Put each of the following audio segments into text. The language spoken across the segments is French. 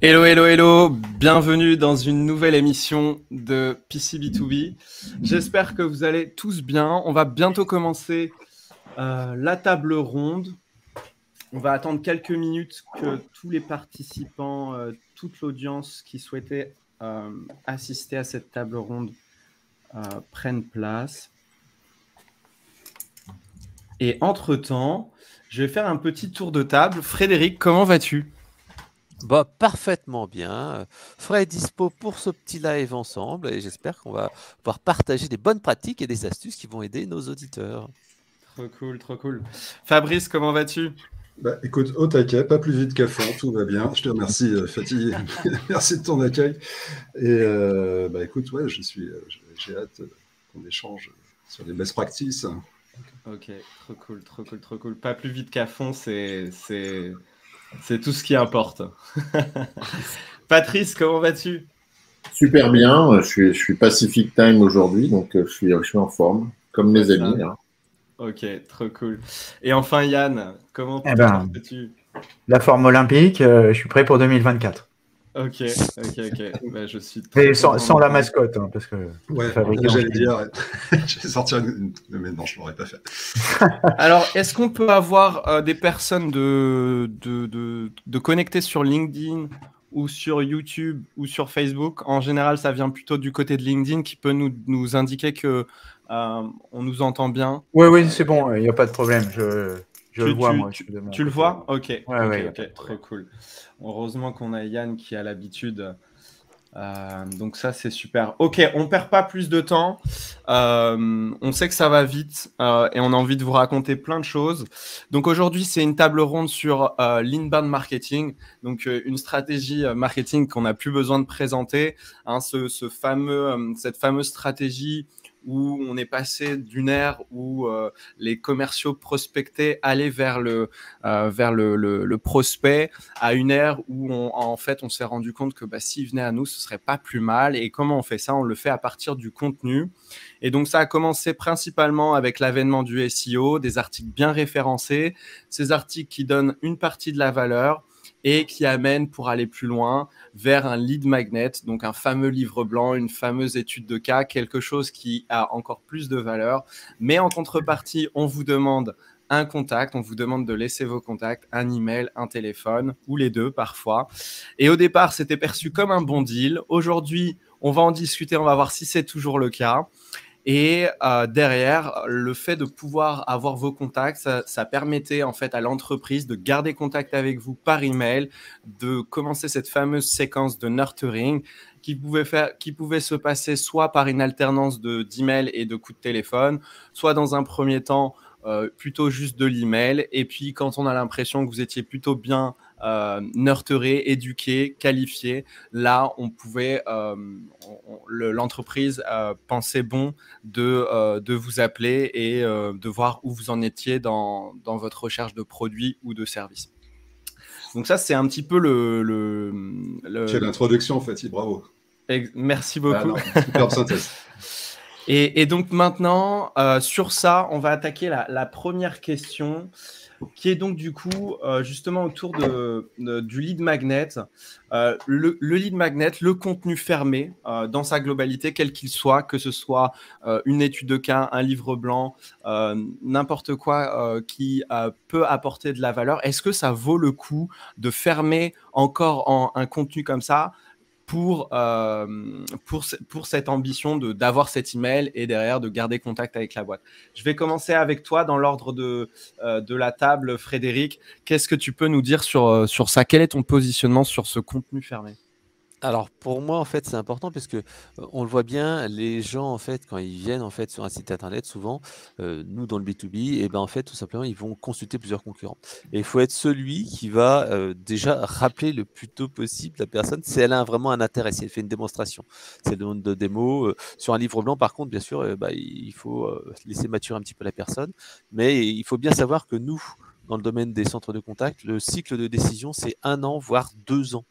Hello, hello, hello, bienvenue dans une nouvelle émission de PCB2B. J'espère que vous allez tous bien. On va bientôt commencer la table ronde. On va attendre quelques minutes que tous les participants, toute l'audience qui souhaitait assister à cette table ronde prennent place. Et entre-temps, je vais faire un petit tour de table. Frédéric, comment vas-tu ? Bah, parfaitement bien. Fred est dispo pour ce petit live ensemble et j'espère qu'on va pouvoir partager des bonnes pratiques et des astuces qui vont aider nos auditeurs. Trop cool, trop cool. Fabrice, comment vas-tu ? Bah, écoute, au taquet, pas plus vite qu'à fond, tout va bien. Je te remercie, Fatih. Merci de ton accueil. Et bah, écoute, ouais, j'ai hâte qu'on échange sur les best practices. Ok, trop cool, trop cool, trop cool. Pas plus vite qu'à fond, c'est tout ce qui importe. Patrice, comment vas-tu ? Super bien, je suis Pacific Time aujourd'hui, donc je suis en forme, comme Ouais, mes ça. amis, là. Ok, trop cool. Et enfin, Yann, comment Eh te ben, portes-tu ? la forme olympique, je suis prêt pour 2024. Ok. Bah, je suis Mais très sans content la d'entendre. mascotte, hein, parce que Ouais, c'est fabriqué en j'allais Chine. dire, je vais sortir mais non, je ne l'aurais pas fait. Alors, est-ce qu'on peut avoir des personnes de connecter sur LinkedIn ou sur YouTube ou sur Facebook ? En général, ça vient plutôt du côté de LinkedIn qui peut nous indiquer que on nous entend bien. Oui, c'est bon, il n'y a pas de problème. Je le vois, moi, de mon Tu le côté. vois ? Ok, Ouais, y a pas de trop problème. cool. Heureusement qu'on a Yann qui a l'habitude. Donc ça, c'est super. Ok, on perd pas plus de temps. On sait que ça va vite et on a envie de vous raconter plein de choses. Donc aujourd'hui, c'est une table ronde sur l'inbound marketing, donc une stratégie marketing qu'on n'a plus besoin de présenter. Hein, cette fameuse stratégie où on est passé d'une ère où les commerciaux prospectaient, allaient vers le prospect, à une ère où en fait on s'est rendu compte que s'il venait à nous, ce serait pas plus mal. Et comment on fait ça ? On le fait à partir du contenu. Et donc ça a commencé principalement avec l'avènement du SEO, des articles bien référencés, ces articles qui donnent une partie de la valeur et qui amènent, pour aller plus loin, vers un lead magnet, donc un fameux livre blanc, une fameuse étude de cas, quelque chose qui a encore plus de valeur. Mais en contrepartie, on vous demande un contact, on vous demande de laisser vos contacts, un email, un téléphone, ou les deux parfois. Et au départ, c'était perçu comme un bon deal. Aujourd'hui, on va en discuter, on va voir si c'est toujours le cas. Et derrière, le fait de pouvoir avoir vos contacts, ça permettait en fait à l'entreprise de garder contact avec vous par email, de commencer cette fameuse séquence de nurturing qui pouvait se passer soit par une alternance d'email et de coups de téléphone, soit dans un premier temps plutôt juste de l'email. Et puis quand on a l'impression que vous étiez plutôt bien nurturé, éduqué, qualifié, là on pouvait, l'entreprise pensait bon de vous appeler et de voir où vous en étiez dans votre recherche de produits ou de services. Donc ça, c'est un petit peu Quelle introduction, Fatih, bravo. Merci beaucoup. Non, superbe synthèse. Et donc maintenant, sur ça, on va attaquer la première question, qui est donc du coup justement autour du lead magnet. Le lead magnet, le contenu fermé dans sa globalité, quel qu'il soit, que ce soit une étude de cas, un livre blanc, n'importe quoi qui peut apporter de la valeur. Est-ce que ça vaut le coup de fermer encore un contenu comme ça pour cette ambition d'avoir cet email et derrière de garder contact avec la boîte? Je vais commencer avec toi dans l'ordre de la table, Frédéric. Qu'est-ce que tu peux nous dire sur ça ? Quel est ton positionnement sur ce contenu fermé ? Alors pour moi en fait c'est important parce que on le voit bien, les gens en fait quand ils viennent en fait sur un site internet souvent, nous dans le B2B, et ben en fait tout simplement ils vont consulter plusieurs concurrents. Et il faut être celui qui va déjà rappeler le plus tôt possible la personne si elle a vraiment un intérêt, si elle fait une démonstration, si elle demande de démo. Sur un livre blanc par contre bien sûr il faut laisser maturer un petit peu la personne, mais il faut bien savoir que nous dans le domaine des centres de contact, le cycle de décision, c'est 1 an, voire 2 ans.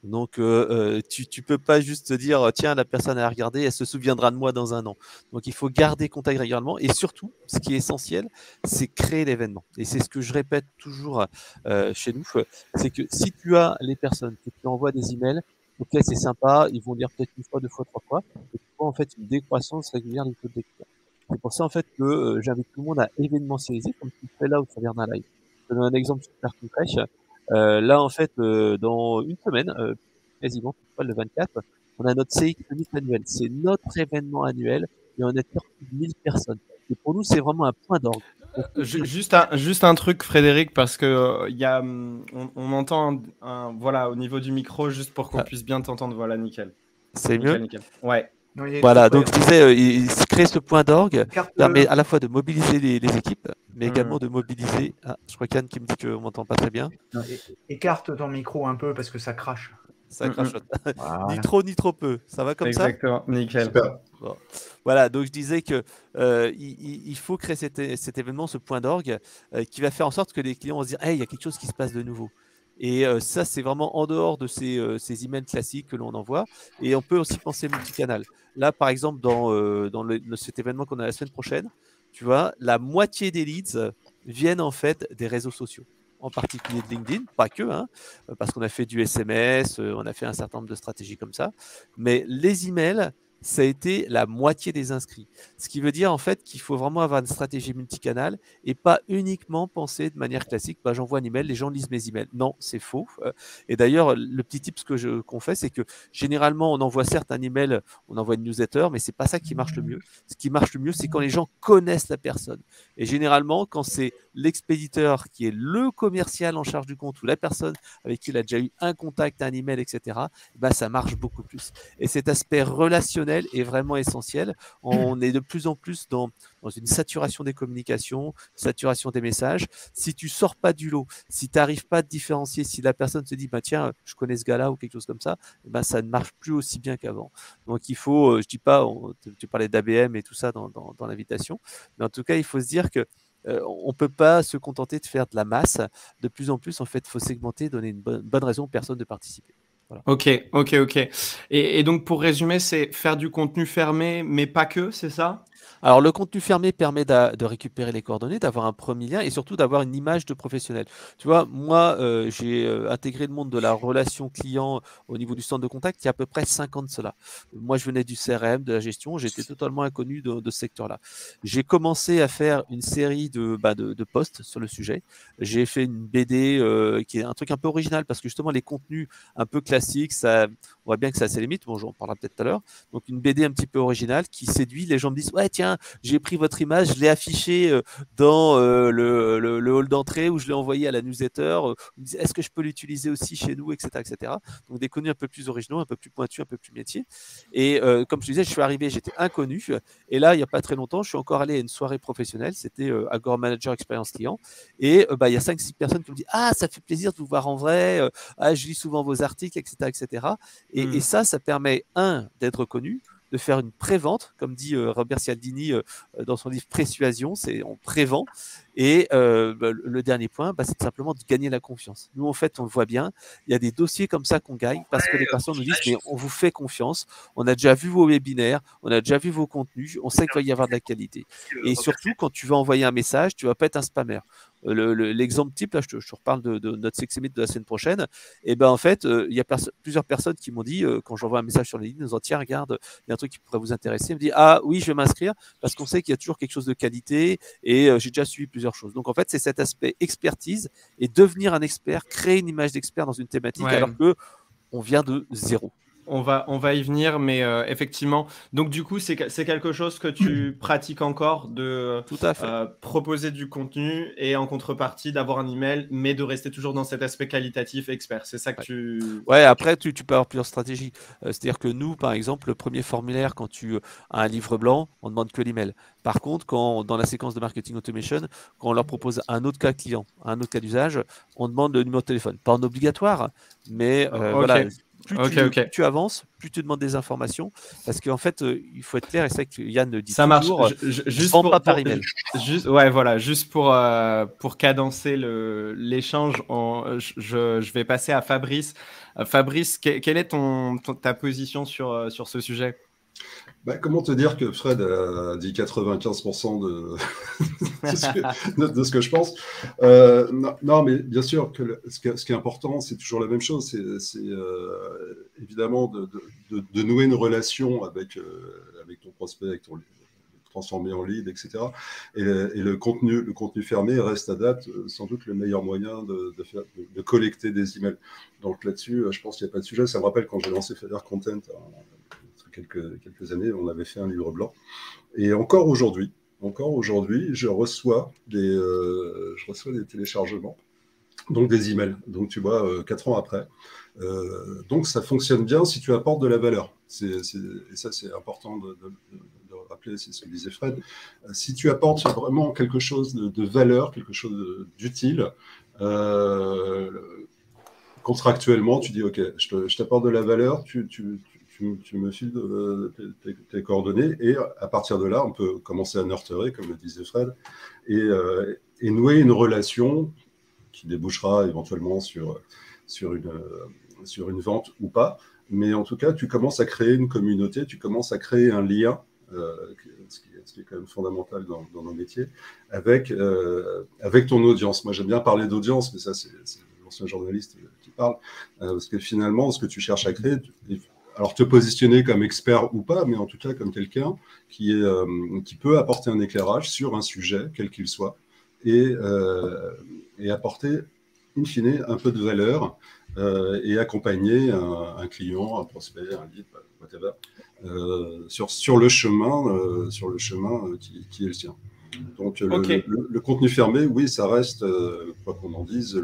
Donc, tu peux pas juste te dire, tiens, la personne a regardé, elle se souviendra de moi dans 1 an. Donc, il faut garder contact régulièrement. Et surtout, ce qui est essentiel, c'est créer l'événement. Et c'est ce que je répète toujours chez nous, c'est que si tu as les personnes, que tu envoies des emails, ok, c'est sympa, ils vont lire peut-être 1 fois, 2 fois, 3 fois, et tu vois en fait une décroissance régulière du taux de lecture. C'est pour ça en fait que j'invite tout le monde à événementialiser, comme tu le fais là au travers d'un live. Je te donne un exemple super concret. Là, en fait, dans une semaine, quasiment, le 24, on a notre CX Summit annuel. C'est notre événement annuel et on attire plus de 1000 personnes. Et pour nous, c'est vraiment un point d'orgue. Juste un truc, Frédéric, parce que on entend voilà, au niveau du micro, juste pour qu'on puisse bien t'entendre. Voilà, nickel. C'est mieux. Nickel. Ouais. Voilà, donc je disais, il crée ce point d'orgue, permet à la fois de mobiliser les équipes, mais également de mobiliser. Ah, je crois qu'Anne qui me dit qu'on ne m'entend pas très bien. Écarte ton micro un peu parce que ça crache. Ça crachote. Voilà. Ni trop ni trop peu. Ça va comme Exactement, nickel. Bon. Voilà, donc je disais que il faut créer cet événement, ce point d'orgue, qui va faire en sorte que les clients vont se dire, hey, il y a quelque chose qui se passe de nouveau. Et ça, c'est vraiment en dehors de ces emails classiques que l'on envoie. Et on peut aussi penser multicanal. Là, par exemple, dans cet événement qu'on a la semaine prochaine, tu vois, la moitié des leads viennent en fait des réseaux sociaux, en particulier de LinkedIn, pas que, hein, parce qu'on a fait du SMS, on a fait un certain nombre de stratégies comme ça. Mais les emails, ça a été la moitié des inscrits. Ce qui veut dire en fait qu'il faut vraiment avoir une stratégie multicanal et pas uniquement penser de manière classique, bah, j'envoie un email, les gens lisent mes emails. Non, c'est faux. Et d'ailleurs, le petit tip qu'on fait, c'est que généralement, on envoie certes un email, on envoie une newsletter, mais c'est pas ça qui marche le mieux. Ce qui marche le mieux, c'est quand les gens connaissent la personne. Et généralement, quand c'est l'expéditeur qui est le commercial en charge du compte ou la personne avec qui il a déjà eu un contact, un email, etc., bah, ça marche beaucoup plus. Et cet aspect relationnel est vraiment essentiel. On est de plus en plus dans une saturation des communications, saturation des messages. Si tu sors pas du lot, si tu n'arrives pas à te différencier, si la personne se dit bah tiens, je connais ce gars-là ou quelque chose comme ça, bah, ça ne marche plus aussi bien qu'avant. Donc il faut, je dis pas, tu parlais d'ABM et tout ça dans l'invitation, mais en tout cas il faut se dire que on ne peut pas se contenter de faire de la masse. De plus en plus, en fait, il faut segmenter, donner une bonne raison aux personnes de participer. Voilà. Ok. Et donc, pour résumer, c'est faire du contenu fermé, mais pas que, c'est ça ? Alors, le contenu fermé permet de récupérer les coordonnées, d'avoir un premier lien et surtout d'avoir une image de professionnel. Tu vois, moi, j'ai intégré le monde de la relation client au niveau du centre de contact il y a à peu près 5 ans de cela. Moi, je venais du CRM, de la gestion, j'étais totalement inconnu de ce secteur-là. J'ai commencé à faire une série de posts sur le sujet. J'ai fait une BD qui est un truc un peu original parce que justement, les contenus un peu classiques, on voit bien que ça a ses limites. Bon, j'en parlerai peut-être tout à l'heure. Donc, une BD un petit peu originale qui séduit. Les gens me disent, ouais, tiens, j'ai pris votre image, je l'ai affichée dans le hall d'entrée ou je l'ai envoyé à la newsletter. Est-ce que je peux l'utiliser aussi chez nous, etc. Donc des contenus un peu plus originaux, un peu plus pointus, un peu plus métiers. Et comme je disais, je suis arrivé, j'étais inconnu. Et là, il n'y a pas très longtemps, je suis encore allé à une soirée professionnelle. C'était Agora Manager Experience Client. Et il y a 5-6 personnes qui me disent, ah, ça fait plaisir de vous voir en vrai. Je lis souvent vos articles, etc. Et ça permet, d'être connu, de faire une pré-vente, comme dit Robert Cialdini dans son livre Persuasion, c'est on pré-vend. Et le dernier point, c'est tout simplement de gagner la confiance. Nous, en fait, on le voit bien, il y a des dossiers comme ça qu'on gagne parce que les personnes nous disent, mais on vous fait confiance, on a déjà vu vos webinaires, on a déjà vu vos contenus, on sait qu'il va y avoir de la qualité. Et surtout, quand tu vas envoyer un message, tu ne vas pas être un spammer. L'exemple type, là, je te reparle de notre Sexy Meet de la semaine prochaine. Et en fait, il y a plusieurs personnes qui m'ont dit, quand j'envoie un message sur LinkedIn, ils nous disent, tiens, regarde, il y a un truc qui pourrait vous intéresser. Ils me disent, ah oui, je vais m'inscrire parce qu'on sait qu'il y a toujours quelque chose de qualité et j'ai déjà suivi plusieurs choses. Donc en fait, c'est cet aspect expertise et devenir un expert, créer une image d'expert dans une thématique alors que on vient de zéro. On va y venir, mais effectivement. Donc, du coup, c'est quelque chose que tu pratiques encore, de proposer du contenu et en contrepartie d'avoir un email, mais de rester toujours dans cet aspect qualitatif expert. C'est ça que tu... Ouais, après, tu peux avoir plusieurs stratégies. C'est-à-dire que nous, par exemple, le premier formulaire, quand tu as un livre blanc, on ne demande que l'email. Par contre, dans la séquence de marketing automation, quand on leur propose un autre cas client, un autre cas d'usage, on demande le numéro de téléphone. Pas en obligatoire, mais voilà. plus tu avances, plus tu demandes des informations. Parce qu'en fait, il faut être clair, et c'est ça que Yann dit ça marche. toujours. Juste pas par email. Juste pour cadencer l'échange, je vais passer à Fabrice. Fabrice, quelle est ta position sur ce sujet? Comment te dire que Fred a dit 95% de ce que je pense. Non, mais bien sûr que ce qui est important, c'est toujours la même chose. C'est évidemment de nouer une relation avec ton prospect, avec ton transformer en lead, etc. Et le contenu fermé reste à date sans doute le meilleur moyen de collecter des emails. Donc là-dessus, je pense qu'il n'y a pas de sujet. Ça me rappelle quand j'ai lancé Fader Content quelques années, on avait fait un livre blanc. Et encore aujourd'hui, je reçois des téléchargements, donc des emails. Donc tu vois, 4 ans après. Donc ça fonctionne bien si tu apportes de la valeur. Et ça, c'est important de rappeler, c'est ce que disait Fred. Si tu apportes vraiment quelque chose de valeur, quelque chose d'utile, contractuellement, tu dis OK, je t'apporte de la valeur, tu me files tes coordonnées, et à partir de là, on peut commencer à nurturer, comme le disait Fred, et nouer une relation qui débouchera éventuellement sur une vente ou pas. Mais en tout cas, tu commences à créer une communauté, tu commences à créer un lien, ce qui est quand même fondamental dans nos métiers, avec ton audience. Moi, j'aime bien parler d'audience, mais ça, c'est l'ancien journaliste qui parle, parce que finalement, ce que tu cherches à créer, alors te positionner comme expert ou pas, mais en tout cas comme quelqu'un qui peut apporter un éclairage sur un sujet, quel qu'il soit, et apporter, in fine, un peu de valeur, et accompagner un client, un prospect, un lead, whatever, sur le chemin qui est le sien. Donc le contenu fermé, oui, ça reste, quoi qu'on en dise,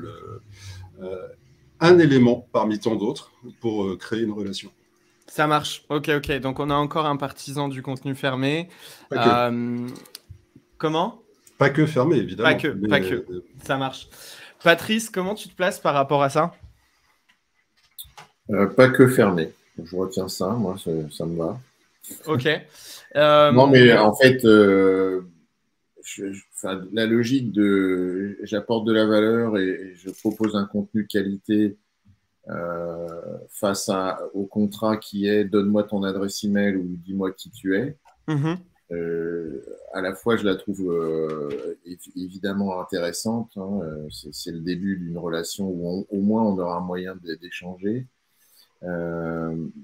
un élément parmi tant d'autres pour créer une relation. Ça marche. Ok. Donc, on a encore un partisan du contenu fermé. Pas que. Comment? Pas que fermé, évidemment. Pas que. Ça marche. Patrice, comment tu te places par rapport à ça? Pas que fermé. Je retiens ça, moi, ça me va. Ok. Non, mais en fait, la logique de j'apporte de la valeur et je propose un contenu de qualité face au contrat qui est donne-moi ton adresse email ou dis-moi qui tu es. À la fois, je la trouve évidemment intéressante. Hein, c'est le début d'une relation où au moins on aura un moyen d'échanger.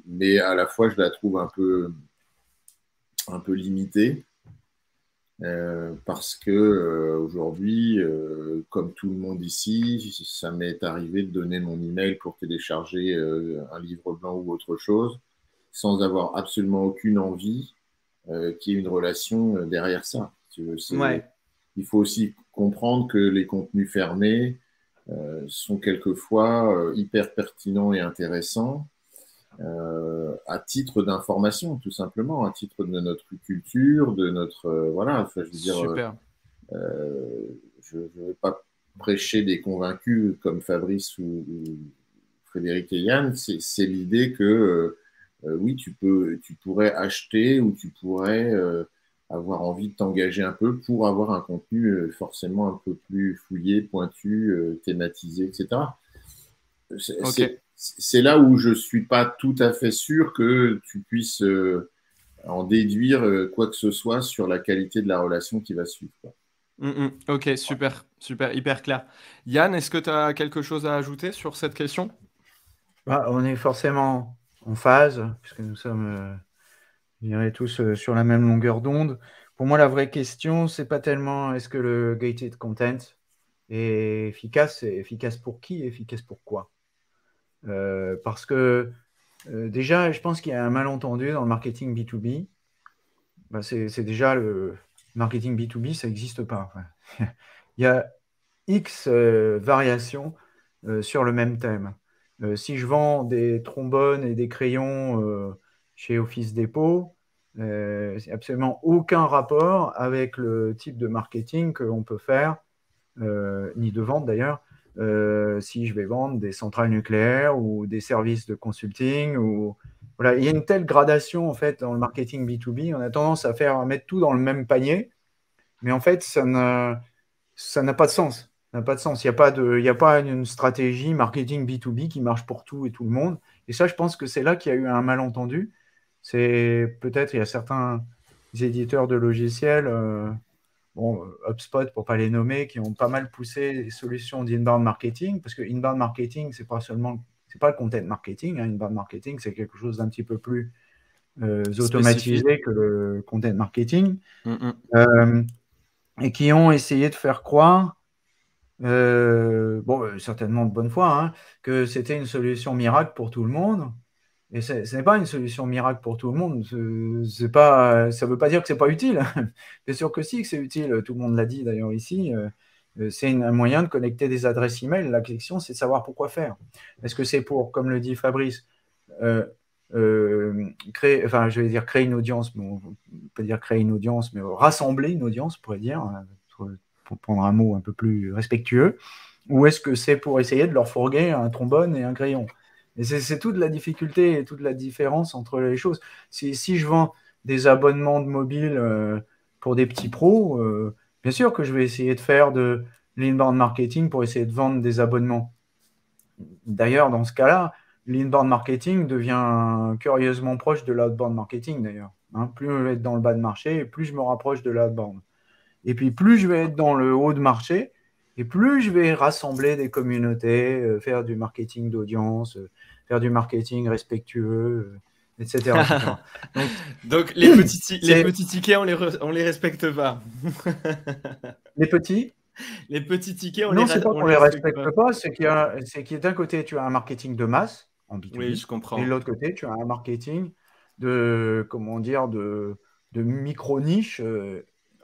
Mais à la fois, je la trouve un peu limitée. Parce que aujourd'hui, comme tout le monde ici, ça m'est arrivé de donner mon email pour télécharger un livre blanc ou autre chose, sans avoir absolument aucune envie qu'il y ait une relation derrière ça. Ouais. Il faut aussi comprendre que les contenus fermés sont quelquefois hyper pertinents et intéressants. À titre d'information, tout simplement, à titre de notre culture, de notre voilà. Je veux dire, super. Je ne vais pas prêcher des convaincus comme Fabrice ou Frédéric et Yann. C'est l'idée que oui, tu pourrais acheter ou tu pourrais avoir envie de t'engager un peu pour avoir un contenu forcément un peu plus fouillé, pointu, thématisé, etc. C'est là où je ne suis pas tout à fait sûr que tu puisses en déduire quoi que ce soit sur la qualité de la relation qui va suivre. Ok, super, hyper clair. Yann, est-ce que tu as quelque chose à ajouter sur cette question? On est forcément en phase, puisque nous sommes, je dirais, tous sur la même longueur d'onde. Pour moi, la vraie question, c'est pas tellement est-ce que le gated content est efficace. C'est efficace pour qui, efficace pour quoi? Parce que déjà, je pense qu'il y a un malentendu dans le marketing B2B. C'est déjà le marketing B2B, ça n'existe pas. Enfin, il y a X variations sur le même thème. Si je vends des trombones et des crayons chez Office Depot, c'est absolument aucun rapport avec le type de marketing que l'on peut faire, ni de vente d'ailleurs, si je vais vendre des centrales nucléaires ou des services de consulting. Voilà. Il y a une telle gradation en fait, dans le marketing B2B. On a tendance à mettre tout dans le même panier, mais en fait, ça n'a pas de sens. Ça n'a pas de sens. Il n'y a pas une stratégie marketing B2B qui marche pour tout et tout le monde. Et ça, je pense que c'est là qu'il y a eu un malentendu. C'est peut-être, il y a certains éditeurs de logiciels, HubSpot pour ne pas les nommer, qui ont pas mal poussé les solutions d'inbound marketing, parce que inbound marketing, c'est pas le content marketing. Inbound marketing, c'est quelque chose d'un petit peu plus automatisé que le content marketing. Et qui ont essayé de faire croire, certainement de bonne foi, que c'était une solution miracle pour tout le monde. Et ce n'est pas une solution miracle pour tout le monde. Ça ne veut pas dire que ce n'est pas utile. Bien sûr que si, que c'est utile. Tout le monde l'a dit d'ailleurs ici. C'est un moyen de connecter des adresses email. La question, c'est de savoir pourquoi faire. Est-ce que c'est pour, comme le dit Fabrice, créer une audience, mais on peut dire créer une audience, mais rassembler une audience, on pourrait dire, pour prendre un mot un peu plus respectueux, ou est-ce que c'est pour essayer de leur fourguer un trombone et un crayon? Et c'est toute la difficulté et toute la différence entre les choses. Si je vends des abonnements de mobile pour des petits pros, bien sûr que je vais essayer de faire de l'inbound marketing pour essayer de vendre des abonnements. D'ailleurs, dans ce cas-là, l'inbound marketing devient curieusement proche de l'outbound marketing, d'ailleurs. Plus je vais être dans le bas de marché, plus je me rapproche de l'outbound. Et puis, plus je vais être dans le haut de marché, et plus je vais rassembler des communautés, faire du marketing d'audience, faire du marketing respectueux, etc. Donc les petits tickets, on les respecte pas. Les petits Les petits tickets, non, c'est pas qu'on les respecte pas, c'est qu'il y a d'un côté, tu as un marketing de masse en B2B, oui, je comprends. Et de l'autre côté, tu as un marketing de micro-niche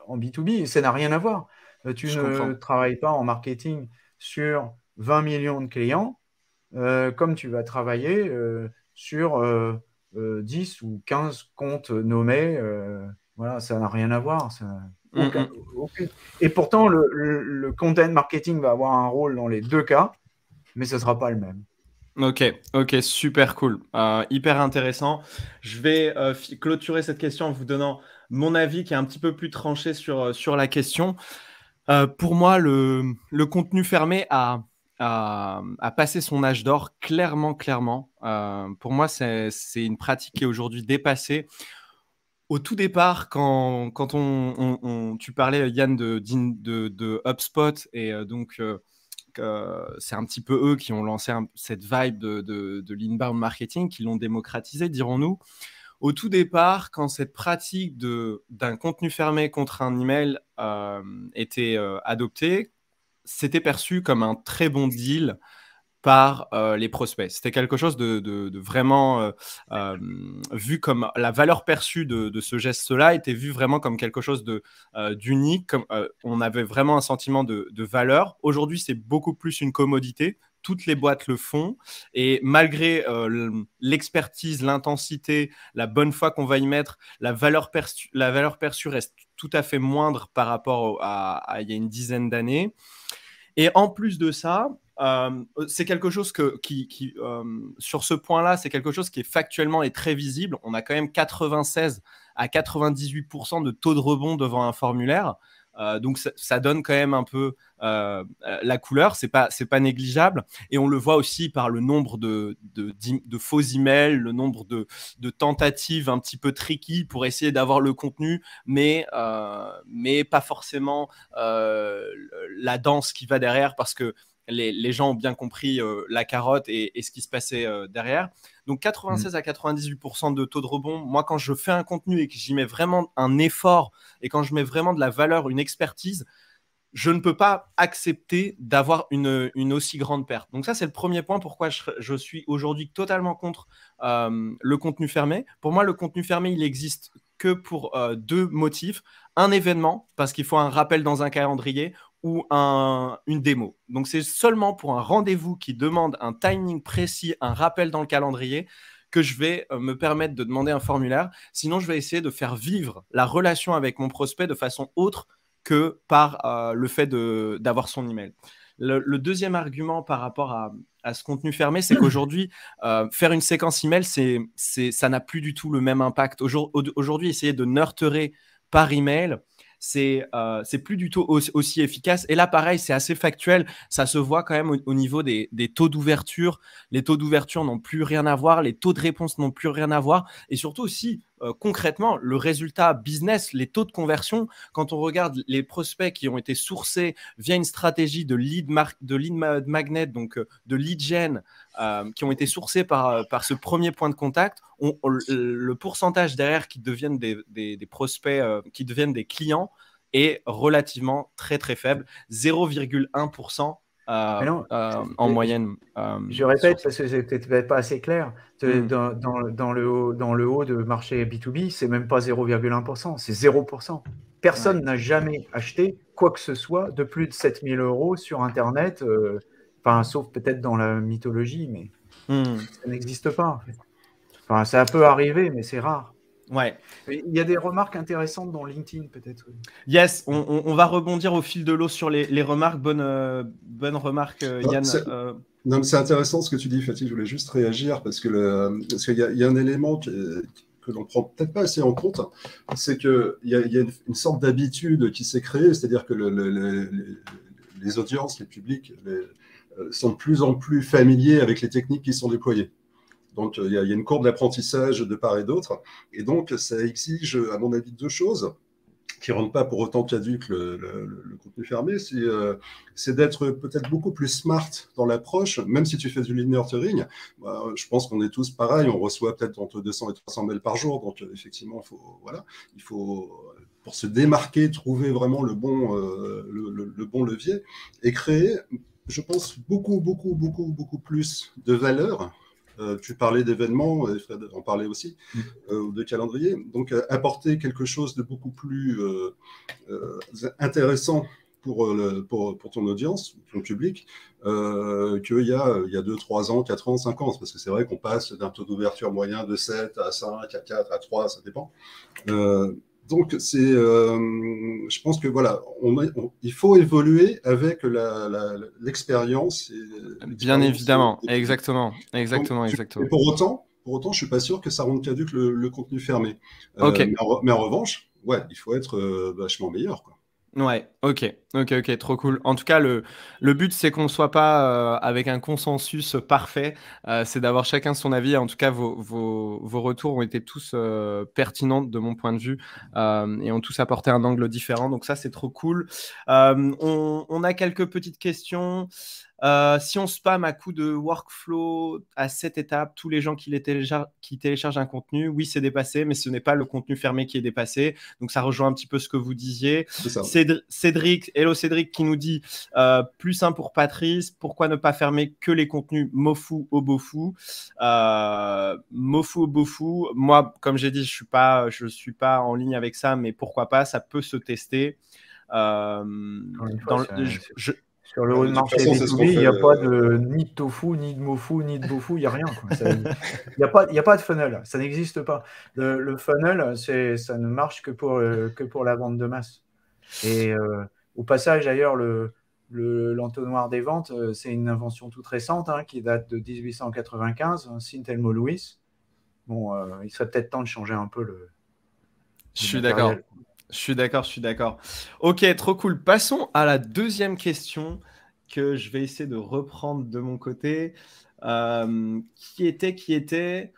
en B2B, et ça n'a rien à voir. Tu ne travailles pas en marketing sur 20 millions de clients comme tu vas travailler sur 10 ou 15 comptes nommés. Voilà, ça n'a rien à voir. Aucune. Et pourtant, le content marketing va avoir un rôle dans les deux cas, mais ce ne sera pas le même. Ok, super cool. Hyper intéressant. Je vais clôturer cette question en vous donnant mon avis qui est un petit peu plus tranché sur la question. Pour moi, le contenu fermé a passé son âge d'or, clairement. Pour moi, c'est une pratique qui est aujourd'hui dépassée. Au tout départ, quand tu parlais, Yann, de HubSpot, et donc c'est un petit peu eux qui ont lancé cette vibe de l'inbound marketing, qui l'ont démocratisé, dirons-nous. Au tout départ, quand cette pratique d'un contenu fermé contre un email était adoptée, c'était perçu comme un très bon deal par les prospects. C'était quelque chose de vraiment vu comme la valeur perçue de ce geste-là était vu vraiment comme quelque chose d'unique. On avait vraiment un sentiment de valeur. Aujourd'hui, c'est beaucoup plus une commodité. Toutes les boîtes le font et malgré l'expertise, l'intensité, la bonne foi qu'on va y mettre, la valeur perçue reste tout à fait moindre par rapport à il y a une dizaine d'années. Et en plus de ça, c'est quelque chose qui sur ce point-là, c'est quelque chose qui est factuellement et très visible. On a quand même 96 à 98% de taux de rebond devant un formulaire. Donc ça donne quand même un peu la couleur, c'est pas négligeable, et on le voit aussi par le nombre de faux emails, le nombre de tentatives un petit peu tricky pour essayer d'avoir le contenu, mais pas forcément la danse qui va derrière, parce que les gens ont bien compris la carotte et ce qui se passait derrière. Donc 96 à 98% de taux de rebond. Moi, quand je fais un contenu et que j'y mets vraiment un effort et quand je mets vraiment de la valeur, une expertise, je ne peux pas accepter d'avoir une aussi grande perte. Donc ça, c'est le premier point pourquoi je suis aujourd'hui totalement contre le contenu fermé. Pour moi, le contenu fermé, il existe que pour deux motifs. Un événement, parce qu'il faut un rappel dans un calendrier, ou une démo. Donc, c'est seulement pour un rendez-vous qui demande un timing précis, un rappel dans le calendrier, que je vais me permettre de demander un formulaire. Sinon, je vais essayer de faire vivre la relation avec mon prospect de façon autre que par le fait d'avoir son email. Le deuxième argument par rapport à ce contenu fermé, c'est qu'aujourd'hui, faire une séquence email, ça n'a plus du tout le même impact. Aujourd'hui, essayer de nurturer par email, c'est plus du tout aussi efficace. Et là, pareil, c'est assez factuel. Ça se voit quand même au niveau des taux d'ouverture. Les taux d'ouverture n'ont plus rien à voir. Les taux de réponse n'ont plus rien à voir. Et surtout aussi, concrètement, le résultat business, les taux de conversion, quand on regarde les prospects qui ont été sourcés via une stratégie de lead magnet, donc de lead gen, qui ont été sourcés par ce premier point de contact, le pourcentage derrière qui deviennent des prospects, qui deviennent des clients, est relativement très très faible, 0,1% en moyenne. Je répète parce que c'était peut-être pas assez clair. Dans le haut de marché B2B, c'est même pas 0,1%, c'est 0%. Personne n'a jamais acheté quoi que ce soit de plus de 7 000 € sur Internet, sauf peut-être dans la mythologie, mais ça n'existe pas. En fait. Enfin, ça peut arriver, mais c'est rare. Ouais. Il y a des remarques intéressantes dans LinkedIn, peut-être. Yes, on va rebondir au fil de l'eau sur les remarques. Bonne remarque, Yann. Non, mais c'est intéressant ce que tu dis, Fatih. Je voulais juste réagir parce qu'il y a un élément que l'on prend peut-être pas assez en compte, c'est qu'il y a une sorte d'habitude qui s'est créée, c'est-à-dire que les audiences, les publics sont de plus en plus familiers avec les techniques qui sont déployées. Donc, il y a une courbe d'apprentissage de part et d'autre. Et donc, ça exige, à mon avis, deux choses qui ne rendent pas pour autant caduque le contenu fermé. C'est d'être peut-être beaucoup plus smart dans l'approche, même si tu fais du lead nurturing. Je pense qu'on est tous pareils. On reçoit peut-être entre 200 et 300 mails par jour. Donc, effectivement, il faut, pour se démarquer, trouver vraiment le bon levier et créer, je pense, beaucoup plus de valeur. Tu parlais d'événements, Fred en parlait aussi, de calendrier. Donc, apporter quelque chose de beaucoup plus intéressant pour ton audience, ton public, qu'il y a 2, 3 ans, 4 ans, 5 ans. Parce que c'est vrai qu'on passe d'un taux d'ouverture moyen de 7 à 5, à 4, à 3, ça dépend. Donc, je pense que voilà, il faut évoluer avec l'expérience. Bien évidemment, exactement. Et pour autant, je suis pas sûr que ça rende caduque le contenu fermé. Okay. Mais en revanche, ouais, il faut être vachement meilleur, quoi. Ouais, ok, trop cool. En tout cas, le but, c'est qu'on ne soit pas avec un consensus parfait. C'est d'avoir chacun son avis. En tout cas, vos retours ont été tous pertinents de mon point de vue et ont tous apporté un angle différent. Donc ça, c'est trop cool. On a quelques petites questions. Si on spam à coup de workflow à cette étape, tous les gens qui téléchargent un contenu, oui, c'est dépassé, mais ce n'est pas le contenu fermé qui est dépassé. Donc, ça rejoint un petit peu ce que vous disiez. Cédric, hello Cédric, qui nous dit plus simple pour Patrice, pourquoi ne pas fermer que les contenus Mofu au Bofu Mofu au Bofu, moi, comme j'ai dit, je suis pas en ligne avec ça, mais pourquoi pas, ça peut se tester. Sur le haut de marché B2B, il n'y a pas ni de tofu, ni de mofu, ni de bofu, il n'y a rien. Il n'y a pas de funnel, ça n'existe pas. Le funnel, ça ne marche que pour la vente de masse. Et au passage, d'ailleurs, l'entonnoir des ventes, c'est une invention toute récente qui date de 1895, Sintelmo Lewis. Bon, il serait peut-être temps de changer un peu le Je suis d'accord. Je suis d'accord. Ok, trop cool. Passons à la deuxième question que je vais essayer de reprendre de mon côté. Qui était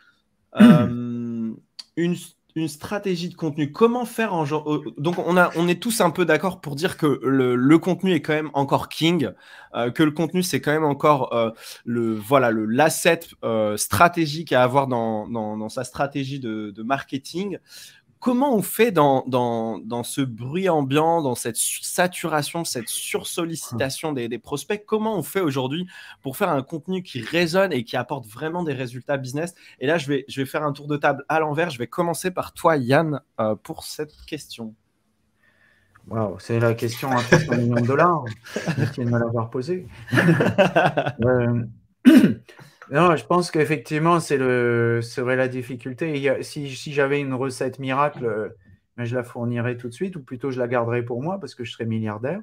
une stratégie de contenu. Comment faire en genre... Donc, on est tous un peu d'accord pour dire que le contenu est quand même encore king, que le contenu, c'est quand même encore l'asset stratégique à avoir dans sa stratégie de marketing. Comment on fait dans ce bruit ambiant, dans cette saturation, cette sursollicitation des prospects? Comment on fait aujourd'hui pour faire un contenu qui résonne et qui apporte vraiment des résultats business? Et là, je vais faire un tour de table à l'envers. Je vais commencer par toi, Yann, pour cette question. Waouh, c'est la question à 300 millions de dollars. Merci de me l'avoir posée. Non, je pense qu'effectivement, serait la difficulté. Si j'avais une recette miracle, je la fournirais tout de suite, ou plutôt je la garderais pour moi parce que je serais milliardaire.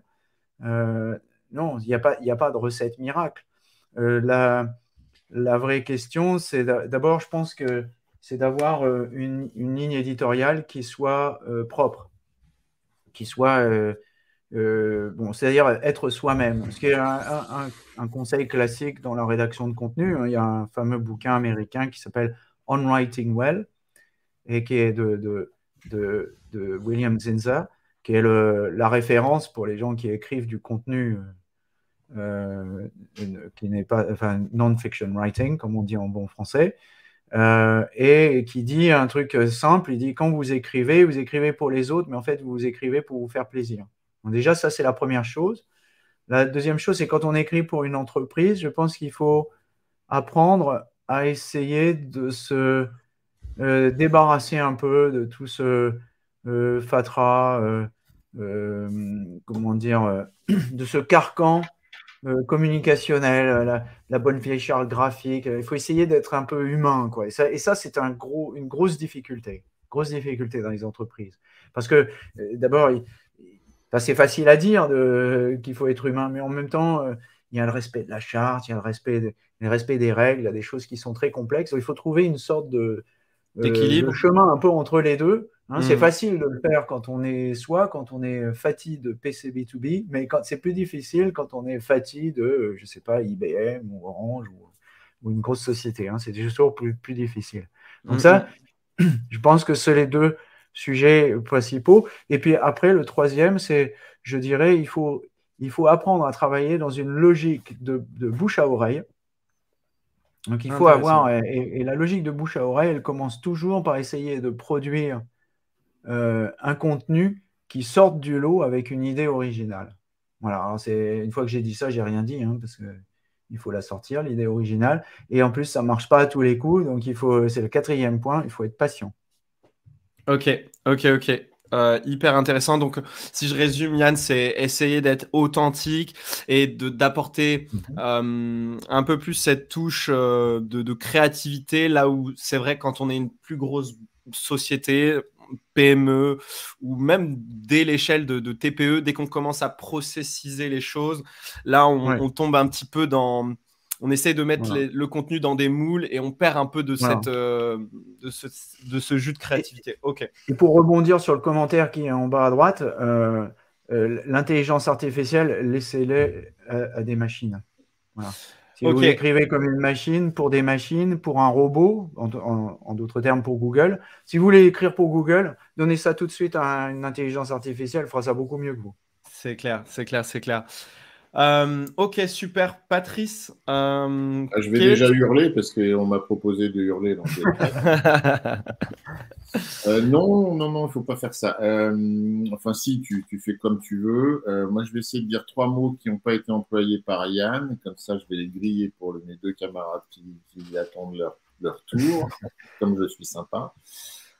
non, il n'y a pas de recette miracle. La vraie question, c'est d'abord, je pense que c'est d'avoir une ligne éditoriale qui soit propre, qui soit bon, c'est-à-dire être soi-même. Ce qui est un conseil classique dans la rédaction de contenu. Il y a un fameux bouquin américain qui s'appelle On Writing Well et qui est de William Zinsser, qui est la référence pour les gens qui écrivent du contenu qui n'est pas, enfin, non-fiction writing, comme on dit en bon français, et qui dit un truc simple. Il dit, quand vous écrivez pour les autres, mais en fait, vous écrivez pour vous faire plaisir. Donc déjà, ça, c'est la première chose. La deuxième chose, c'est quand on écrit pour une entreprise, je pense qu'il faut apprendre à essayer de se débarrasser un peu de tout ce fatras, comment dire, de ce carcan communicationnel, la bonne vieille charte graphique. Il faut essayer d'être un peu humain, quoi. Et ça c'est une grosse difficulté dans les entreprises. Parce que d'abord, enfin, c'est facile à dire qu'il faut être humain, mais en même temps, il y a le respect de la charte, il y a le respect des règles, il y a des choses qui sont très complexes. Donc, il faut trouver une sorte de chemin un peu entre les deux. Hein. C'est facile de le faire quand on est Fatih de PCB2B, mais c'est plus difficile quand on est Fatih de, je sais pas, IBM ou Orange ou une grosse société. Hein. C'est toujours plus difficile. Donc ça, je pense que c'est les deux sujets principaux. Et puis après, le troisième, c'est, je dirais, il faut apprendre à travailler dans une logique de bouche à oreille. Donc, il faut avoir, et la logique de bouche à oreille, elle commence toujours par essayer de produire un contenu qui sorte du lot avec une idée originale. Voilà, alors une fois que j'ai dit ça, j'ai rien dit, hein, parce qu'il faut la sortir, l'idée originale. Et en plus, ça ne marche pas à tous les coups, donc c'est le quatrième point, il faut être patient. Ok. Hyper intéressant. Donc, si je résume, Yann, c'est essayer d'être authentique et d'apporter un peu plus cette touche de créativité, là où c'est vrai quand on est une plus grosse société, PME, ou même dès l'échelle de TPE, dès qu'on commence à processiser les choses, là, on tombe un petit peu dans... On essaie de mettre le contenu dans des moules et on perd un peu de, de ce jus de créativité. Et pour rebondir sur le commentaire qui est en bas à droite, l'intelligence artificielle, laissez-les à des machines. Voilà. Si vous écrivez comme une machine, pour des machines, pour un robot, en d'autres termes pour Google, si vous voulez écrire pour Google, donnez ça tout de suite à une intelligence artificielle, elle fera ça beaucoup mieux que vous. C'est clair. Ok, super. Patrice, je vais déjà hurler parce qu'on m'a proposé de hurler. Donc... non, il ne faut pas faire ça. Enfin, si, tu fais comme tu veux. Moi, je vais essayer de dire 3 mots qui n'ont pas été employés par Yann. Comme ça, je vais les griller pour mes 2 camarades qui attendent leur tour, comme je suis sympa.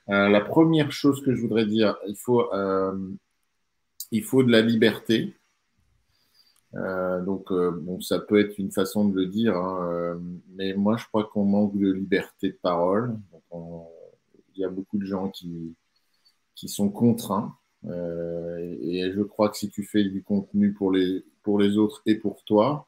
La première chose que je voudrais dire, il faut de la liberté. Donc, bon, ça peut être une façon de le dire, hein, mais moi, je crois qu'on manque de liberté de parole. Donc, il y a beaucoup de gens qui sont contraints. Et je crois que si tu fais du contenu pour les autres et pour toi,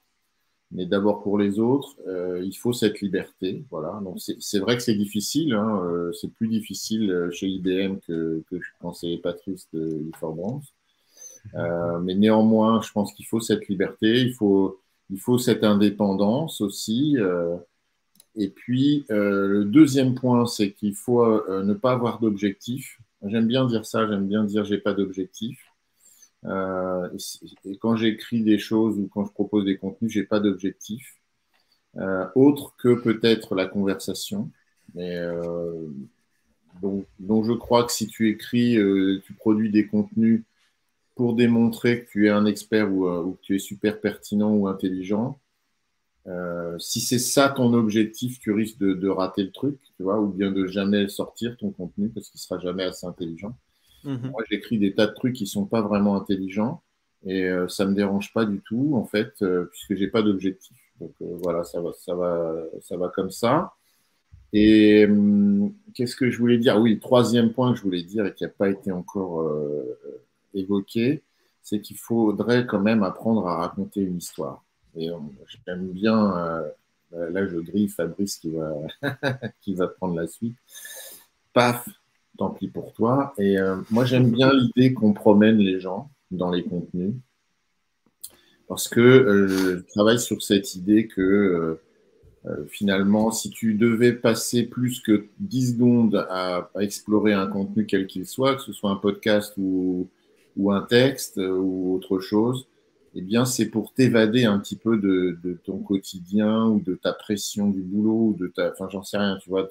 mais d'abord pour les autres, il faut cette liberté. Voilà. Donc, c'est vrai que c'est difficile. Hein, c'est plus difficile chez IBM que quand c'est Patrice de Forbrance. Mais néanmoins, je pense qu'il faut cette liberté, il faut cette indépendance aussi. Et puis, le deuxième point, c'est qu'il faut ne pas avoir d'objectif. J'aime bien dire ça, j'aime bien dire j'ai pas d'objectif. Et quand j'écris des choses ou quand je propose des contenus, j'ai pas d'objectif autre que peut-être la conversation. Mais donc je crois que si tu écris, tu produis des contenus pour démontrer que tu es un expert ou que tu es super pertinent ou intelligent, si c'est ça ton objectif, tu risques de rater le truc, tu vois, ou bien de jamais sortir ton contenu parce qu'il sera jamais assez intelligent. Moi, j'écris des tas de trucs qui sont pas vraiment intelligents et ça me dérange pas du tout, en fait, puisque j'ai pas d'objectif. Donc voilà, ça va comme ça. Et qu'est-ce que je voulais dire? Oui, le troisième point que je voulais dire et qui n'a pas été encore évoqué, c'est qu'il faudrait quand même apprendre à raconter une histoire. Et j'aime bien, là je grille Fabrice qui va prendre la suite. Paf, tant pis pour toi. Et moi j'aime bien l'idée qu'on promène les gens dans les contenus. Parce que je travaille sur cette idée que finalement, si tu devais passer plus que 10 secondes à explorer un contenu quel qu'il soit, que ce soit un podcast ou un texte ou autre chose, eh bien, c'est pour t'évader un petit peu de ton quotidien ou de ta pression du boulot ou de ta, enfin, j'en sais rien, tu vois.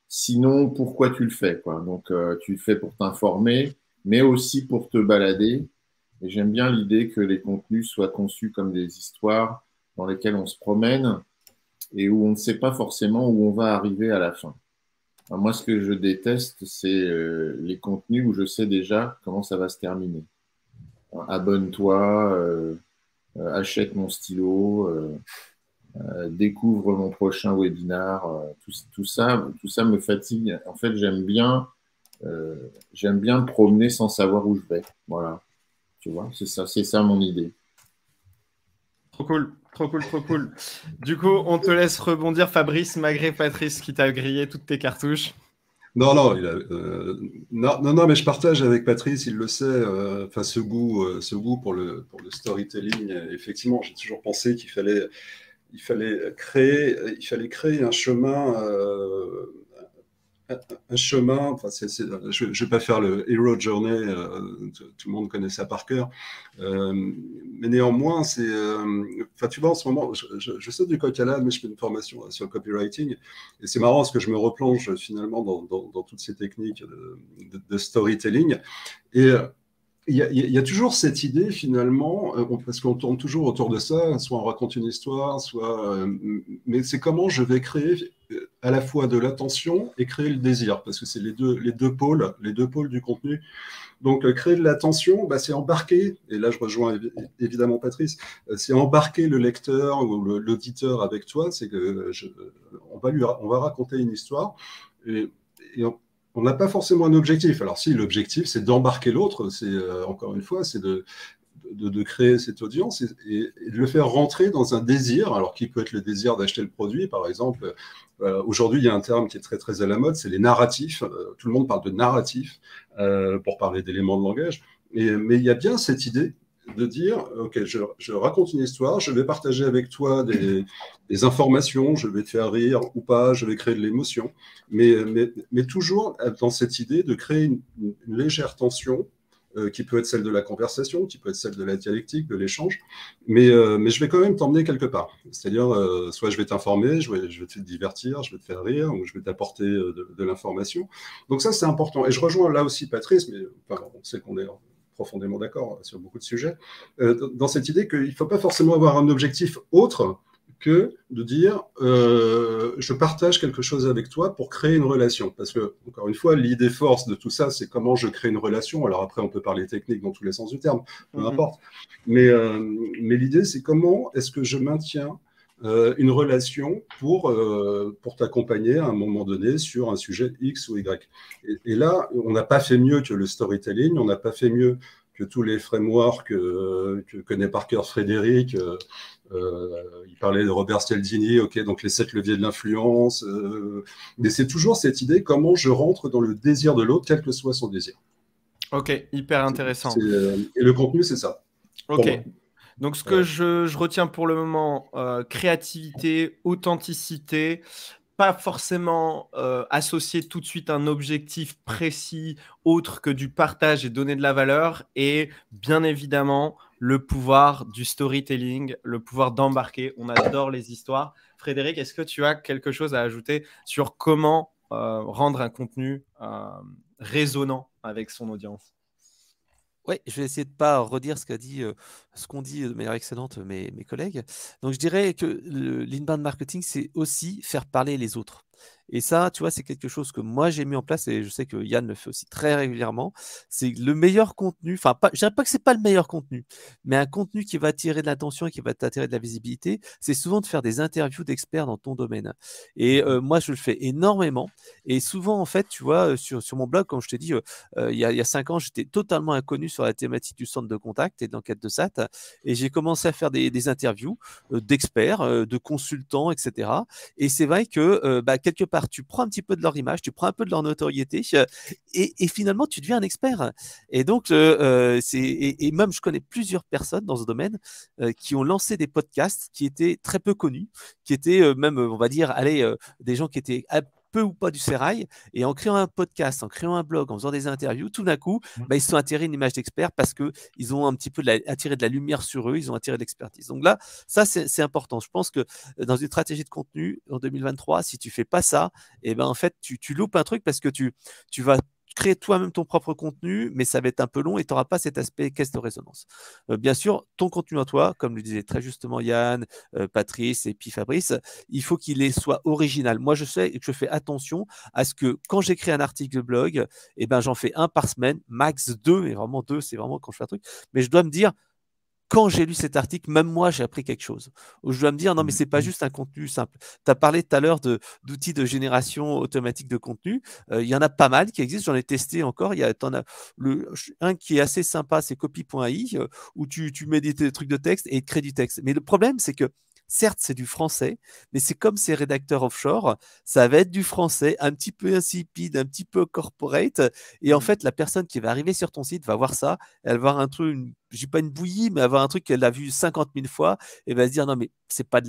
Sinon, pourquoi tu le fais, quoi? Donc, tu le fais pour t'informer, mais aussi pour te balader. Et j'aime bien l'idée que les contenus soient conçus comme des histoires dans lesquelles on se promène et où on ne sait pas forcément où on va arriver à la fin. Alors moi, ce que je déteste, c'est les contenus où je sais déjà comment ça va se terminer. Alors, abonne-toi, achète mon stylo, découvre mon prochain webinar. Tout ça me fatigue. En fait, j'aime bien me promener sans savoir où je vais. Voilà, tu vois, c'est ça mon idée. Trop cool, trop cool, trop cool. Du coup, on te laisse rebondir, Fabrice, malgré Patrice qui t'a grillé toutes tes cartouches. Non, non, mais je partage avec Patrice, il le sait, enfin ce goût pour le storytelling. Effectivement, j'ai toujours pensé qu'il fallait créer un chemin. Un chemin, enfin, je ne vais pas faire le Hero Journey, tout le monde connaît ça par cœur, mais néanmoins, enfin, tu vois, en ce moment, je saute du coq à l'âne, mais je fais une formation sur le copywriting, et c'est marrant parce que je me replonge finalement dans toutes ces techniques de storytelling, et il y a toujours cette idée finalement, parce qu'on tourne toujours autour de ça, soit on raconte une histoire, mais c'est comment je vais créer à la fois de l'attention et créer le désir, parce que c'est les deux pôles du contenu. Donc créer de l'attention, bah, c'est embarquer, et là je rejoins évidemment Patrice, c'est embarquer le lecteur ou l'auditeur avec toi, c'est que on va raconter une histoire, et on n'a pas forcément un objectif. Alors si l'objectif c'est d'embarquer l'autre, c'est encore une fois, c'est de créer cette audience et de le faire rentrer dans un désir, alors qui peut être le désir d'acheter le produit, par exemple. Aujourd'hui, il y a un terme qui est très très à la mode, c'est les narratifs. Tout le monde parle de narratifs pour parler d'éléments de langage. Mais il y a bien cette idée de dire, OK, je raconte une histoire, je vais partager avec toi des informations, je vais te faire rire ou pas, je vais créer de l'émotion, mais toujours dans cette idée de créer une légère tension qui peut être celle de la conversation, qui peut être celle de la dialectique, de l'échange, mais je vais quand même t'emmener quelque part. C'est-à-dire, soit je vais t'informer, je vais te divertir, je vais te faire rire, ou je vais t'apporter de l'information. Donc ça, c'est important. Et je rejoins là aussi Patrice, mais enfin, on sait qu'on est profondément d'accord sur beaucoup de sujets, dans cette idée qu'il ne faut pas forcément avoir un objectif autre que de dire je partage quelque chose avec toi pour créer une relation. Parce que, encore une fois, l'idée force de tout ça, c'est comment je crée une relation. Alors après, on peut parler technique dans tous les sens du terme, peu importe. Mais l'idée, c'est comment est-ce que je maintiens une relation pour t'accompagner à un moment donné sur un sujet X ou Y. Et là, on n'a pas fait mieux que le storytelling, on n'a pas fait mieux que tous les frameworks que connaît par cœur Frédéric. Il parlait de Robert Cialdini, ok, donc les 7 leviers de l'influence. Mais c'est toujours cette idée, comment je rentre dans le désir de l'autre, quel que soit son désir. Ok, hyper intéressant. Et le contenu, c'est ça. Ok. Donc, ce que je retiens pour le moment, créativité, authenticité, pas forcément associer tout de suite un objectif précis autre que du partage et donner de la valeur, et bien évidemment le pouvoir du storytelling, le pouvoir d'embarquer. On adore les histoires. Frédéric, est-ce que tu as quelque chose à ajouter sur comment rendre un contenu résonnant avec son audience? Oui, je vais essayer de ne pas redire ce qu'ont dit de manière excellente mes collègues. Donc, je dirais que l'inbound marketing, c'est aussi faire parler les autres. Et ça, tu vois, c'est quelque chose que moi j'ai mis en place et je sais que Yann le fait aussi très régulièrement. C'est le meilleur contenu, enfin, je dirais pas que c'est pas le meilleur contenu, mais un contenu qui va attirer de l'attention et qui va t'attirer de la visibilité, c'est souvent de faire des interviews d'experts dans ton domaine. Et moi, je le fais énormément. Et souvent, en fait, tu vois, sur mon blog, comme je t'ai dit, il y a 5 ans, j'étais totalement inconnu sur la thématique du centre de contact et d'enquête de SAT. Et j'ai commencé à faire des interviews d'experts, de consultants, etc. Et c'est vrai que quelque part, tu prends un petit peu de leur image, tu prends un peu de leur notoriété et finalement, tu deviens un expert. Et donc, et même, je connais plusieurs personnes dans ce domaine qui ont lancé des podcasts qui étaient très peu connus, qui étaient même, on va dire, allez, des gens qui étaient peu ou pas du sérail, et en créant un podcast, en créant un blog, en faisant des interviews, tout d'un coup, ils se sont attirés une image d'expert parce qu'ils ont un petit peu attiré de la lumière sur eux, ils ont attiré de l'expertise. Donc là, ça, c'est important. Je pense que dans une stratégie de contenu en 2023, si tu fais pas ça, et ben en fait, tu loupes un truc parce que tu vas créer toi-même ton propre contenu, mais ça va être un peu long et tu n'auras pas cet aspect caisse de résonance. Bien sûr, ton contenu à toi, comme le disait très justement Yann, Patrice et puis Fabrice, il faut qu'il soit original. Moi, je sais que je fais attention à ce que quand j'écris un article de blog, eh ben, j'en fais un par semaine, max 2, mais vraiment 2, c'est vraiment quand je fais un truc. Mais je dois me dire, quand j'ai lu cet article, même moi, j'ai appris quelque chose. Où je dois me dire, non, mais c'est pas juste un contenu simple. Tu as parlé tout à l'heure d'outils de génération automatique de contenu. Il y en a pas mal qui existent. J'en ai testé encore. T'en as un qui est assez sympa, c'est copy.ai, où tu mets des trucs de texte et il te crée du texte. Mais le problème, c'est que certes, c'est du français, mais c'est comme ces rédacteurs offshore, ça va être du français un petit peu insipide, un petit peu corporate. Et en fait, la personne qui va arriver sur ton site va voir ça, elle va voir un truc, je dis pas une bouillie, mais avoir un truc qu'elle a vu 50 000 fois et va se dire non, mais c'est pas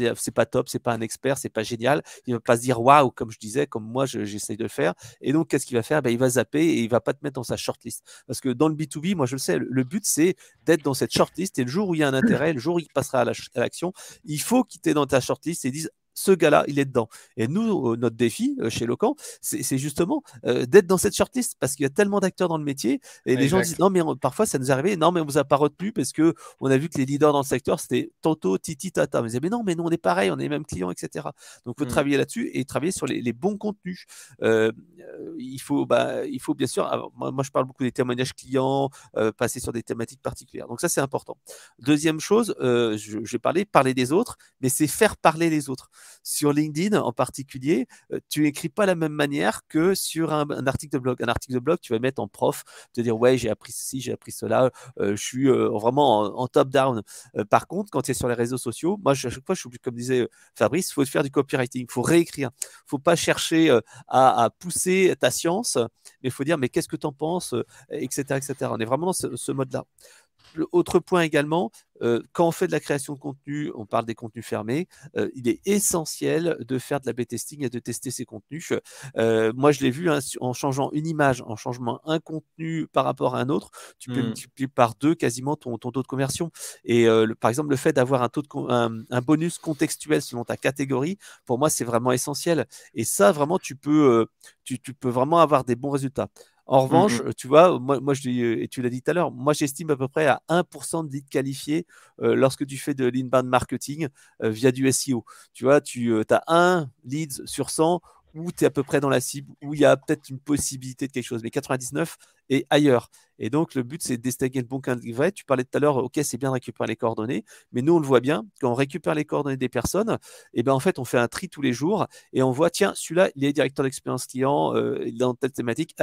top, c'est pas un expert, c'est pas génial. Il va pas se dire waouh, comme je disais, comme moi j'essaye de le faire. Et donc, qu'est-ce qu'il va faire? Il va zapper et il va pas te mettre dans sa shortlist. Parce que dans le B2B, moi je le sais, le but c'est d'être dans cette shortlist et le jour où il y a un intérêt, le jour où il passera à l'action, il faut qu'il t'ait dans ta shortlist et dise ce gars-là, il est dedans. Et nous, notre défi chez Locan, c'est justement d'être dans cette shortlist parce qu'il y a tellement d'acteurs dans le métier et les gens disent non, mais parfois ça nous est arrivé, non, mais on vous a pas retenu parce que on a vu que les leaders dans le secteur c'était Toto, Titi, Tata. Mais non, mais nous on est pareil, on est les mêmes clients, etc. Donc il faut travailler là-dessus et travailler sur les bons contenus. Il faut bien sûr, alors, moi je parle beaucoup des témoignages clients, passer sur des thématiques particulières. Donc ça c'est important. Deuxième chose, je vais parler des autres, mais c'est faire parler les autres. Sur LinkedIn en particulier, tu n'écris pas de la même manière que sur un article de blog. Un article de blog, tu vas mettre en prof, te dire ouais, j'ai appris ceci, j'ai appris cela, je suis vraiment en top-down. Par contre, quand tu es sur les réseaux sociaux, moi, à chaque fois, je suis comme disait Fabrice, il faut faire du copywriting, il faut réécrire. Il ne faut pas chercher à pousser ta science, mais il faut dire mais qu'est-ce que tu en penses, etc., etc. On est vraiment dans ce mode-là. Autre point également, quand on fait de la création de contenu, on parle des contenus fermés, il est essentiel de faire de l'A/B testing et de tester ces contenus. Moi, je l'ai vu en changeant une image, en changeant un contenu par rapport à un autre, tu peux multiplier par 2 quasiment ton taux de conversion. Et par exemple, le fait d'avoir un bonus contextuel selon ta catégorie, pour moi, c'est vraiment essentiel. Et ça, vraiment, tu peux vraiment avoir des bons résultats. En revanche, tu vois, moi je dis, et tu l'as dit tout à l'heure, moi j'estime à peu près à 1% de leads qualifiés lorsque tu fais de l'inbound marketing via du SEO. Tu vois, tu as un lead sur 100 où tu es à peu près dans la cible, où il y a peut-être une possibilité de quelque chose, mais 99 est ailleurs. Et donc, le but, c'est de distinguer le bon candidat. Tu parlais tout à l'heure, OK, c'est bien de récupérer les coordonnées, mais nous, on le voit bien, quand on récupère les coordonnées des personnes, et ben en fait, on fait un tri tous les jours et on voit, tiens, celui-là, il est directeur d'expérience client, il est dans telle thématique,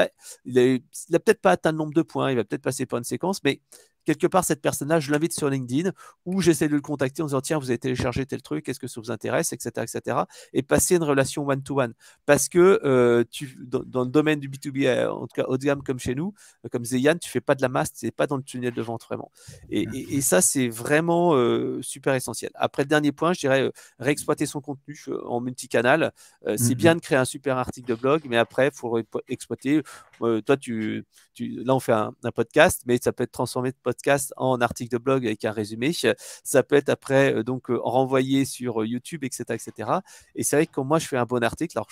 il n'a peut-être pas atteint le nombre de points, il va peut-être passer par une séquence, mais quelque part, cette personne-là, je l'invite sur LinkedIn ou j'essaie de le contacter en disant tiens, vous avez téléchargé tel truc, est-ce que ça vous intéresse, etc., etc. Et passer une relation one-to-one. Parce que dans le domaine du B2B, en tout cas haut de gamme comme chez nous, comme disait Yann, tu ne fais pas de la masse, tu n'es pas dans le tunnel de vente vraiment. Et ça, c'est vraiment super essentiel. Après, le dernier point, je dirais réexploiter son contenu en multicanal. C'est bien de créer un super article de blog, mais après, il faut exploiter. Toi, là, on fait un podcast, mais ça peut être transformé de podcast en article de blog avec un résumé. Ça peut être après renvoyé sur YouTube, etc., etc. Et c'est vrai que quand moi, je fais un bon article, alors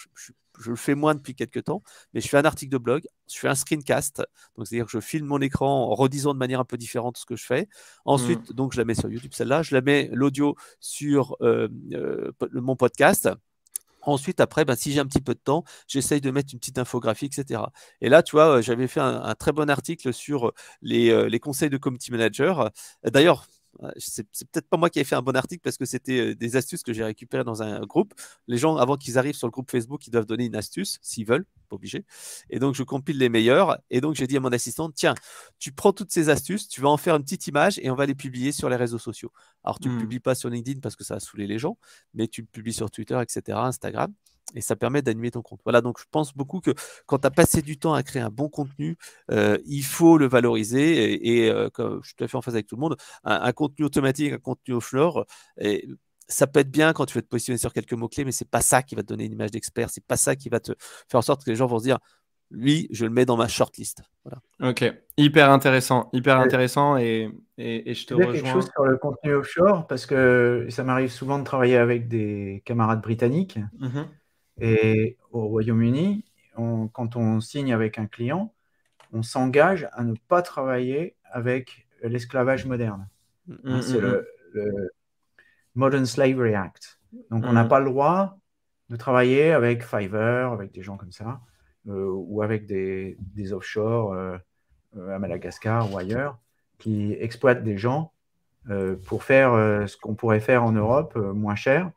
je le fais moins depuis quelques temps, mais je fais un article de blog, je fais un screencast, donc c'est-à-dire que je filme mon écran en redisant de manière un peu différente ce que je fais. Ensuite, donc je la mets sur YouTube, celle-là, je la mets l'audio sur mon podcast. Ensuite, après, si j'ai un petit peu de temps, j'essaye de mettre une petite infographie, etc. Et là, tu vois, j'avais fait un très bon article sur les conseils de community manager. D'ailleurs, c'est peut-être pas moi qui ai fait un bon article parce que c'était des astuces que j'ai récupérées dans un groupe. Les gens, avant qu'ils arrivent sur le groupe Facebook, ils doivent donner une astuce, s'ils veulent, pas obligé. Et donc, je compile les meilleurs. Et donc, j'ai dit à mon assistante, tiens, tu prends toutes ces astuces, tu vas en faire une petite image et on va les publier sur les réseaux sociaux. Alors, tu ne publies pas sur LinkedIn parce que ça a saoulé les gens, mais tu le publies sur Twitter, etc., Instagram. Et ça permet d'animer ton compte. Voilà, donc je pense beaucoup que quand tu as passé du temps à créer un bon contenu, il faut le valoriser. Et comme je suis tout à fait en phase avec tout le monde, un contenu automatique, un contenu offshore, et ça peut être bien quand tu veux te positionner sur quelques mots-clés, mais c'est pas ça qui va te donner une image d'expert. C'est pas ça qui va te faire en sorte que les gens vont se dire, lui, je le mets dans ma shortlist. Voilà. Ok, hyper intéressant et je te rejoins. Quelque chose sur le contenu offshore, parce que ça m'arrive souvent de travailler avec des camarades britanniques. Et au Royaume-Uni, quand on signe avec un client, on s'engage à ne pas travailler avec l'esclavage moderne. C'est le Modern Slavery Act. Donc, on n'a pas le droit de travailler avec Fiverr, avec des gens comme ça, ou avec des offshore à Madagascar ou ailleurs, qui exploitent des gens pour faire ce qu'on pourrait faire en Europe moins cher,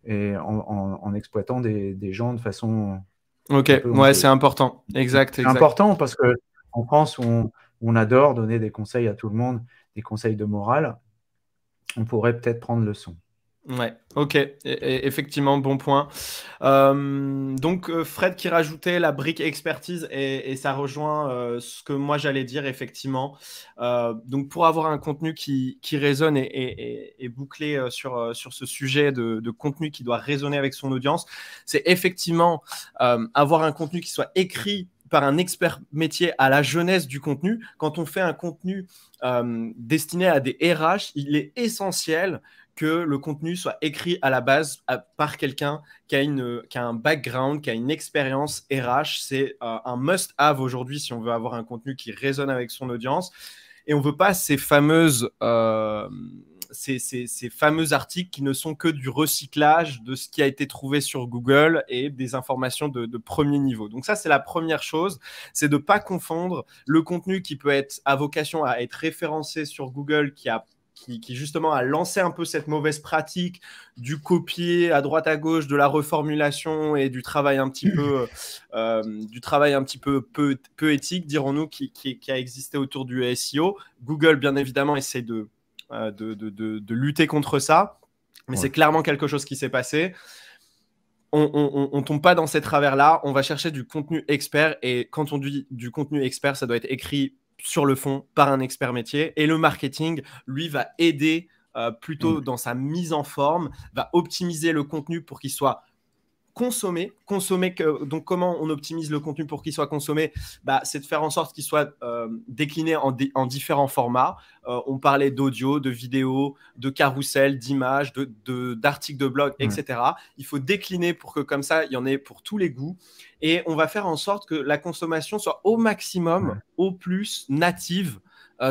et en exploitant des gens de façon... Ok, ouais, c'est important. Exact. Important parce qu'en France, on adore donner des conseils à tout le monde, des conseils de morale. On pourrait peut-être prendre leçon. Ouais, ok, effectivement, bon point. Donc, Fred qui rajoutait la brique expertise et ça rejoint ce que moi j'allais dire, effectivement. Donc, pour avoir un contenu qui résonne et bouclé sur ce sujet de contenu qui doit résonner avec son audience, c'est effectivement avoir un contenu qui soit écrit par un expert métier à la jeunesse du contenu. Quand on fait un contenu destiné à des RH, il est essentiel que le contenu soit écrit à la base par quelqu'un qui a un background, qui a une expérience RH. C'est un must-have aujourd'hui si on veut avoir un contenu qui résonne avec son audience. Et on ne veut pas ces fameux articles qui ne sont que du recyclage de ce qui a été trouvé sur Google et des informations de premier niveau. Donc ça, c'est la première chose, c'est de ne pas confondre le contenu qui peut être à vocation à être référencé sur Google, qui justement a lancé un peu cette mauvaise pratique du copier à droite à gauche, de la reformulation et du travail un petit peu, peu éthique, dirons-nous, qui a existé autour du SEO. Google, bien évidemment, essaie de lutter contre ça, mais c'est clairement quelque chose qui s'est passé. On tombe pas dans ces travers-là, on va chercher du contenu expert, et quand on dit du contenu expert, ça doit être écrit sur le fond par un expert métier, et le marketing, lui, va aider plutôt dans sa mise en forme, va optimiser le contenu pour qu'il soit consommé. Donc, comment on optimise le contenu pour qu'il soit consommé ? C'est de faire en sorte qu'il soit décliné en différents formats. On parlait d'audio, de vidéo, de carrousel, d'images, d'articles de blog, etc. Il faut décliner pour que comme ça, il y en ait pour tous les goûts. Et on va faire en sorte que la consommation soit au maximum, au plus native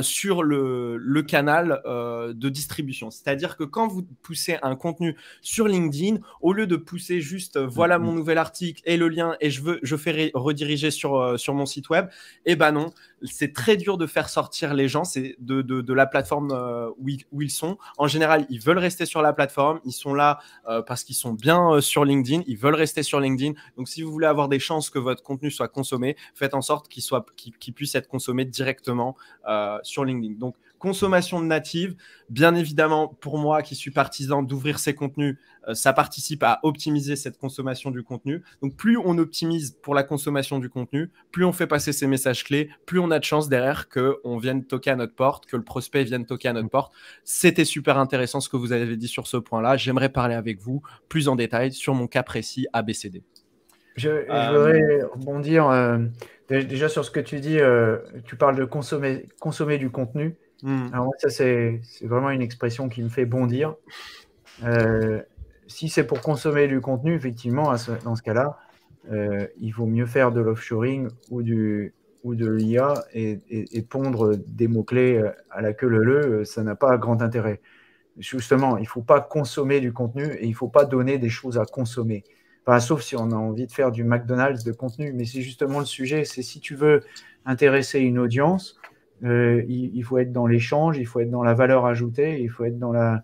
sur le canal de distribution. C'est-à-dire que quand vous poussez un contenu sur LinkedIn, au lieu de pousser juste voilà mon nouvel article et le lien et je fais rediriger sur mon site web, eh ben non, c'est très dur de faire sortir les gens de la plateforme où ils sont. En général, ils veulent rester sur la plateforme, ils sont là parce qu'ils sont bien sur LinkedIn, ils veulent rester sur LinkedIn. Donc, si vous voulez avoir des chances que votre contenu soit consommé, faites en sorte qu'il puisse être consommé directement sur LinkedIn. Donc, consommation native, bien évidemment, pour moi qui suis partisan d'ouvrir ces contenus, ça participe à optimiser cette consommation du contenu. Donc, plus on optimise pour la consommation du contenu, plus on fait passer ces messages clés, plus on a de chance derrière qu'on vienne toquer à notre porte, que le prospect vienne toquer à notre porte. C'était super intéressant ce que vous avez dit sur ce point-là. J'aimerais parler avec vous plus en détail sur mon cas précis ABCD. Je voudrais rebondir déjà sur ce que tu dis. Tu parles de consommer du contenu. Alors, ça, c'est vraiment une expression qui me fait bondir. Si c'est pour consommer du contenu, effectivement, dans ce cas-là, il vaut mieux faire de l'offshoring ou de l'IA et pondre des mots-clés à la queue leu-leu. Ça n'a pas grand intérêt. Justement, il ne faut pas consommer du contenu et il ne faut pas donner des choses à consommer. Enfin, sauf si on a envie de faire du McDonald's de contenu, mais c'est justement le sujet. C'est si tu veux intéresser une audience, il faut être dans l'échange, il faut être dans la valeur ajoutée, il faut être dans la...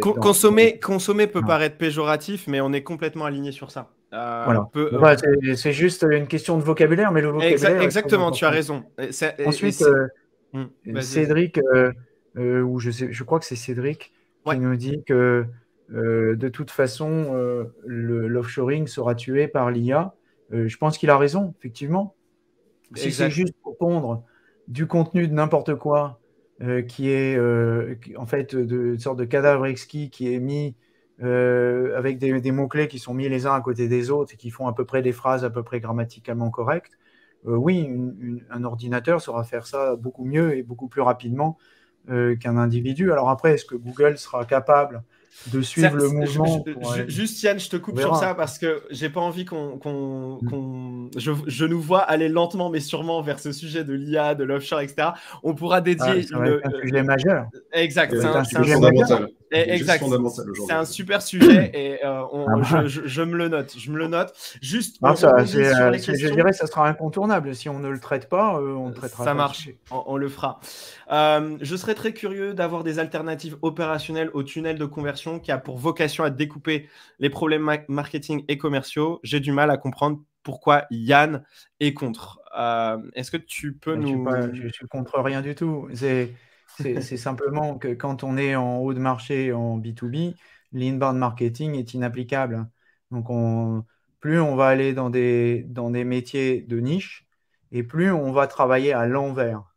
Consommer peut paraître péjoratif, mais on est complètement aligné sur ça. Voilà. C'est juste une question de vocabulaire, mais le vocabulaire... Exactement, tu as raison. Ensuite, Cédric, ou je crois que c'est Cédric, qui nous dit que de toute façon, l'offshoring sera tué par l'IA. Je pense qu'il a raison, effectivement. Si c'est juste pour pondre du contenu de n'importe quoi, qui est en fait une sorte de cadavre exquis qui est mis avec des mots-clés qui sont mis les uns à côté des autres et qui font à peu près des phrases à peu près grammaticalement correctes, oui, un ordinateur saura faire ça beaucoup mieux et beaucoup plus rapidement qu'un individu. Alors après, est-ce que Google sera capable de suivre le mouvement Juste Yann, je te coupe sur ça parce que j'ai pas envie je nous vois aller lentement mais sûrement vers ce sujet de l'IA, de l'offshore, etc. On pourra dédier un sujet majeur. Exact, c'est un sujet fondamental. Exact. C'est un super sujet et je me le note. Juste je dirais que ça sera incontournable. Si on ne le traite pas, on le traitera. Ça marche, on le fera. Je serais très curieux d'avoir des alternatives opérationnelles au tunnel de conversion qui a pour vocation à découper les problèmes marketing et commerciaux. J'ai du mal à comprendre pourquoi Yann est contre. Est-ce que tu peux Je suis contre rien du tout. C'est simplement que quand on est en haut de marché en B2B, l'inbound marketing est inapplicable. Donc, plus on va aller dans des métiers de niche et plus on va travailler à l'envers.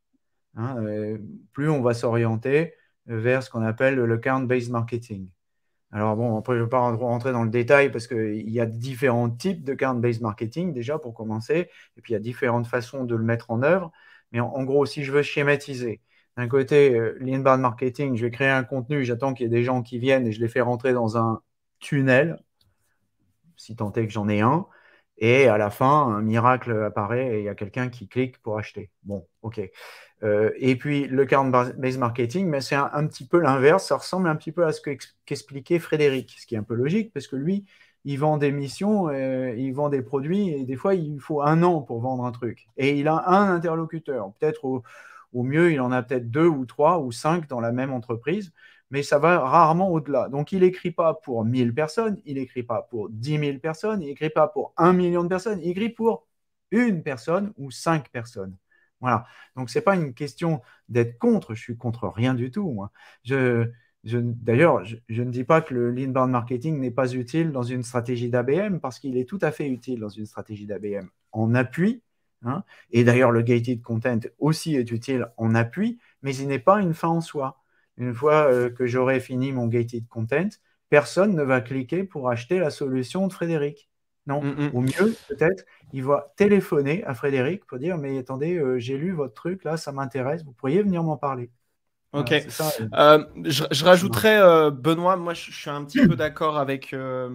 Plus on va s'orienter vers ce qu'on appelle le account-based marketing. Alors bon, après, je ne vais pas rentrer dans le détail parce qu'il y a différents types de account-based marketing déjà pour commencer, et puis il y a différentes façons de le mettre en œuvre. Mais en gros, si je veux schématiser, d'un côté, l'inbound marketing, je vais créer un contenu, j'attends qu'il y ait des gens qui viennent et je les fais rentrer dans un tunnel, si tant est que j'en ai un, et à la fin, un miracle apparaît et il y a quelqu'un qui clique pour acheter. Bon, ok. Et puis, le account-based marketing, mais c'est un petit peu l'inverse. Ça ressemble un petit peu à ce qu'expliquait Frédéric, ce qui est un peu logique parce que lui, il vend des missions, il vend des produits et des fois, il faut 1 an pour vendre un truc. Et il a un interlocuteur. Peut-être au mieux, il en a peut-être 2 ou 3 ou 5 dans la même entreprise, mais ça va rarement au-delà. Donc, il n'écrit pas pour 1000 personnes, il n'écrit pas pour 10 000 personnes, il n'écrit pas pour 1 million de personnes, il écrit pour 1 personne ou 5 personnes. Voilà. Donc, ce n'est pas une question d'être contre. Je suis contre rien du tout, moi. D'ailleurs, je ne dis pas que l'inbound marketing n'est pas utile dans une stratégie d'ABM parce qu'il est tout à fait utile dans une stratégie d'ABM en appui. Et d'ailleurs, le gated content aussi est utile en appui, mais il n'est pas une fin en soi. Une fois que j'aurai fini mon gated content, personne ne va cliquer pour acheter la solution de Frédéric. Non, au mieux, peut-être, il va téléphoner à Frédéric pour dire « Mais attendez, j'ai lu votre truc, là, ça m'intéresse, vous pourriez venir m'en parler. » Ok. Voilà, je rajouterais, Benoît, moi je suis un petit peu d'accord avec le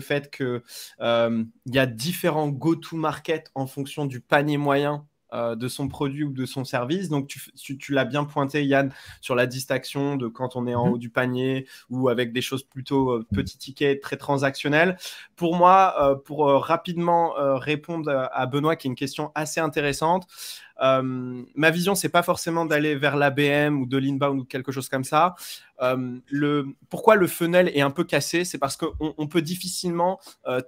fait que il y a différents go-to-market en fonction du panier moyen de son produit ou de son service. Donc, tu l'as bien pointé, Yann, sur la distinction de quand on est en haut du panier ou avec des choses plutôt petits tickets, très transactionnels. Pour moi, pour rapidement répondre à Benoît, qui est une question assez intéressante, ma vision, c'est pas forcément d'aller vers l'ABM ou de l'inbound ou quelque chose comme ça. Pourquoi le funnel est un peu cassé, c'est parce qu'on peut difficilement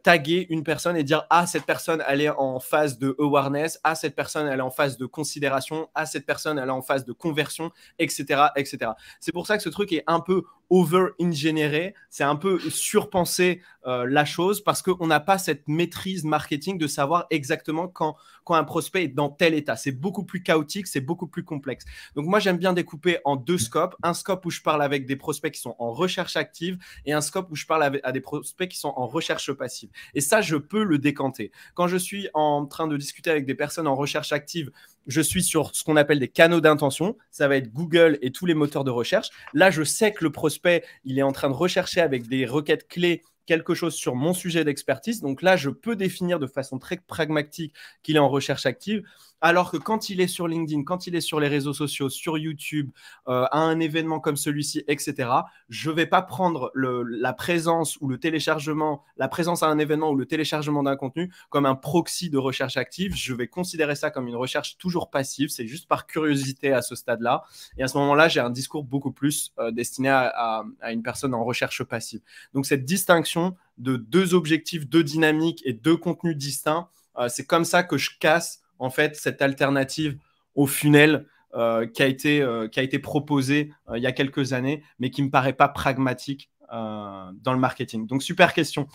taguer une personne et dire « Ah, cette personne, elle est en phase de awareness. Ah, cette personne, elle est en phase de considération. Ah, cette personne, elle est en phase de conversion, etc. etc. » C'est pour ça que ce truc est un peu over-ingénéré. C'est un peu surpenser la chose parce qu'on n'a pas cette maîtrise marketing de savoir exactement quand un prospect est dans tel état. C'est beaucoup plus chaotique, c'est beaucoup plus complexe. Donc, moi, j'aime bien découper en 2 scopes. Un scope où je parle avec des prospects qui sont en recherche active et un scope où je parle à des prospects qui sont en recherche passive. Et ça, je peux le décanter. Quand je suis en train de discuter avec des personnes en recherche active, je suis sur ce qu'on appelle des canaux d'intention. Ça va être Google et tous les moteurs de recherche. Là, je sais que le prospect, il est en train de rechercher avec des requêtes clés quelque chose sur mon sujet d'expertise. Donc là, je peux définir de façon très pragmatique qu'il est en recherche active. Alors que quand il est sur LinkedIn, quand il est sur les réseaux sociaux, sur YouTube, à un événement comme celui-ci, etc., je ne vais pas prendre la présence ou le téléchargement, la présence à un événement ou le téléchargement d'un contenu comme un proxy de recherche active. Je vais considérer ça comme une recherche toujours passive. C'est juste par curiosité à ce stade-là. Et à ce moment-là, j'ai un discours beaucoup plus destiné à une personne en recherche passive. Donc, cette distinction de 2 objectifs, 2 dynamiques et 2 contenus distincts, c'est comme ça que je casse en fait cette alternative au funnel qui a été proposée il y a quelques années, mais qui ne me paraît pas pragmatique dans le marketing. Donc, super question.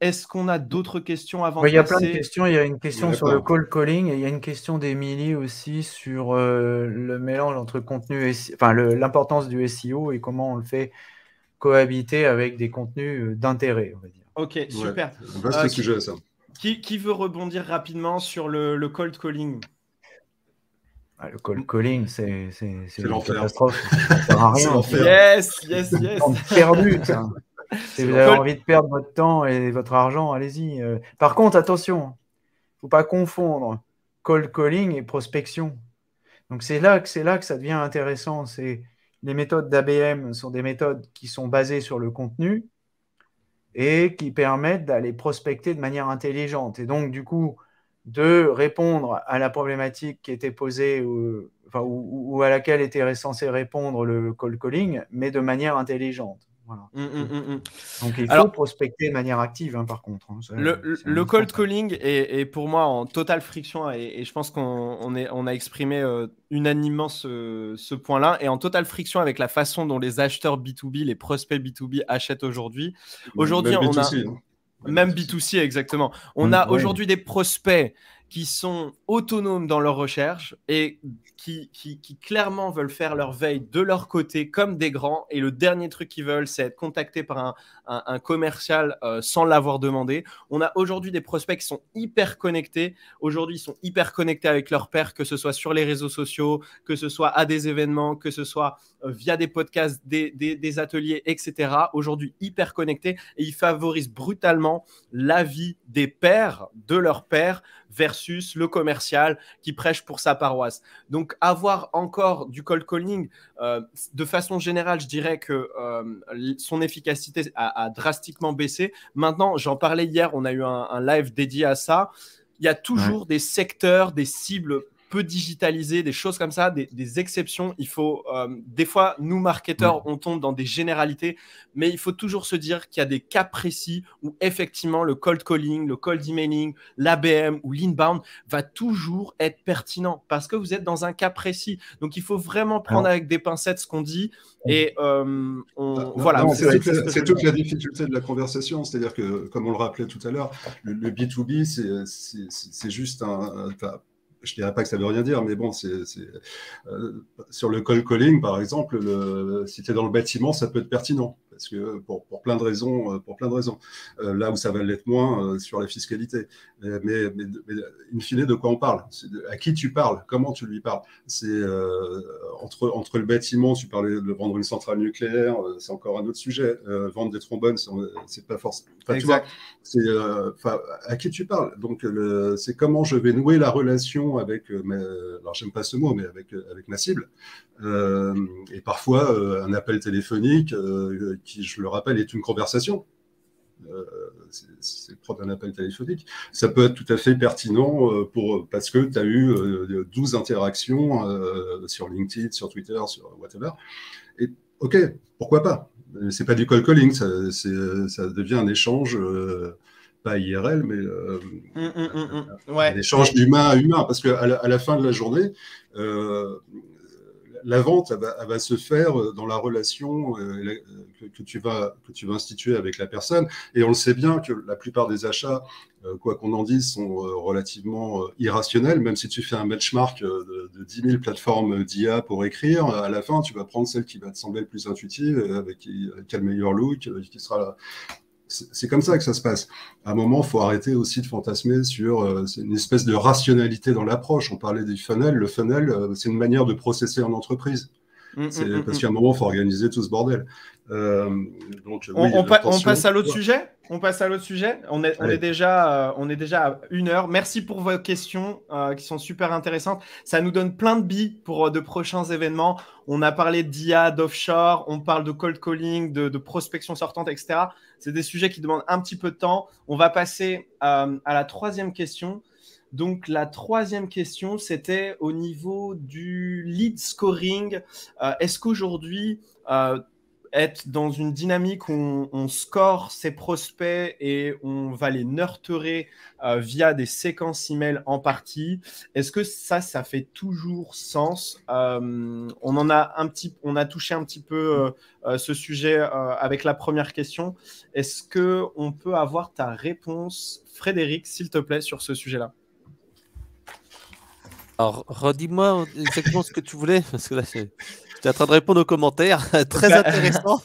Est-ce qu'on a d'autres questions avant de passer ? Il y a plein de questions. Il y a une question sur le cold calling et il y a une question d'Emilie aussi sur le mélange entre contenu et l'importance du SEO et comment on le fait cohabiter avec des contenus d'intérêt, on va dire. Ok, super. Ouais, vaste sujet, ça. Qui veut rebondir rapidement sur le cold calling ? Le cold calling, c'est une catastrophe. Ça sert à rien. Yes. Perdu, ça. Si vous avez envie de perdre votre temps et votre argent, allez-y. Par contre, attention, il ne faut pas confondre cold calling et prospection. Donc, c'est là que ça devient intéressant. Les méthodes d'ABM sont des méthodes qui sont basées sur le contenu et qui permettent d'aller prospecter de manière intelligente. Et donc, du coup, de répondre à la problématique qui était posée ou à laquelle était censé répondre le cold calling, mais de manière intelligente. Voilà. Donc, il faut prospecter de manière active, par contre. Le cold calling est pour moi en totale friction et je pense qu'on a exprimé unanimement ce point-là et en totale friction avec la façon dont les acheteurs B2B, les prospects B2B achètent aujourd'hui. Aujourd'hui, on a... Même B2C, exactement. On a aujourd'hui des prospects qui sont autonomes dans leur recherche et qui clairement veulent faire leur veille de leur côté comme des grands. Et le dernier truc qu'ils veulent, c'est être contactés par un commercial sans l'avoir demandé. On a aujourd'hui des prospects qui sont hyper connectés. Aujourd'hui, ils sont hyper connectés avec leurs pairs, que ce soit sur les réseaux sociaux, que ce soit à des événements, que ce soit via des podcasts, des ateliers, etc. Aujourd'hui, hyper connectés et ils favorisent brutalement l'avis des pairs, de leurs pairs, versus le commercial qui prêche pour sa paroisse. Donc, avoir encore du cold calling, de façon générale, je dirais que son efficacité a drastiquement baissé. Maintenant, j'en parlais hier, on a eu un live dédié à ça. Il y a toujours des secteurs, des cibles peu digitalisées, des choses comme ça, des exceptions. Il faut, des fois, nous, marketeurs, on tombe dans des généralités, mais il faut toujours se dire qu'il y a des cas précis où effectivement le cold calling, le cold emailing, l'ABM ou l'inbound va toujours être pertinent parce que vous êtes dans un cas précis. Donc, il faut vraiment prendre avec des pincettes ce qu'on dit et voilà. C'est toute la difficulté de la conversation. C'est-à-dire que, comme on le rappelait tout à l'heure, le B2B, c'est juste je ne dirais pas que ça ne veut rien dire, mais bon, sur le cold calling, par exemple, si tu es dans le bâtiment, ça peut être pertinent, parce que pour plein de raisons, là où ça va l'être moins sur la fiscalité. Mais in fine, de quoi on parle ? À qui tu parles ? Comment tu lui parles ? C'est entre le bâtiment, tu parlais de vendre une centrale nucléaire, c'est encore un autre sujet. Vendre des trombones, c'est pas forcément. Exact. À qui tu parles ? Donc, c'est comment je vais nouer la relation avec alors j'aime pas ce mot, mais avec ma cible. Et parfois, un appel téléphonique qui, je le rappelle, est une conversation. C'est propre d'un appel téléphonique. Ça peut être tout à fait pertinent parce que tu as eu 12 interactions sur LinkedIn, sur Twitter, sur whatever. Et ok, pourquoi pas ? C'est pas du cold calling, ça devient un échange pas IRL, mais un échange d'humain à humain, parce qu'à la fin de la journée, la vente, elle va se faire dans la relation que tu vas instituer avec la personne. Et on le sait bien que la plupart des achats, quoi qu'on en dise, sont relativement irrationnels. Même si tu fais un benchmark de 10 000 plateformes d'IA pour écrire, à la fin, tu vas prendre celle qui va te sembler le plus intuitive, qui a le meilleur look, qui sera là. C'est comme ça que ça se passe. À un moment, il faut arrêter aussi de fantasmer sur une espèce de rationalité dans l'approche. On parlait du funnel. Le funnel, c'est une manière de processer en entreprise. Parce qu'à un moment, il faut organiser tout ce bordel. Donc, oui, On passe à l'autre sujet. On passe à l'autre sujet. On est déjà à 1 heure. Merci pour vos questions qui sont super intéressantes. Ça nous donne plein de billes pour de prochains événements. On a parlé d'IA, d'offshore, on parle de cold calling, de prospection sortante, etc. C'est des sujets qui demandent un petit peu de temps. On va passer à la 3e question. Donc, la 3e question, c'était au niveau du lead scoring. Est-ce qu'aujourd'hui, être dans une dynamique où on score ses prospects et on va les nurturer via des séquences email en partie, est-ce que ça fait toujours sens? On a touché un petit peu ce sujet avec la première question. Est-ce qu'on peut avoir ta réponse, Frédéric, s'il te plaît, sur ce sujet-là? Alors, redis-moi exactement ce que tu voulais, parce que là, j'étais en train de répondre aux commentaires. Très intéressant.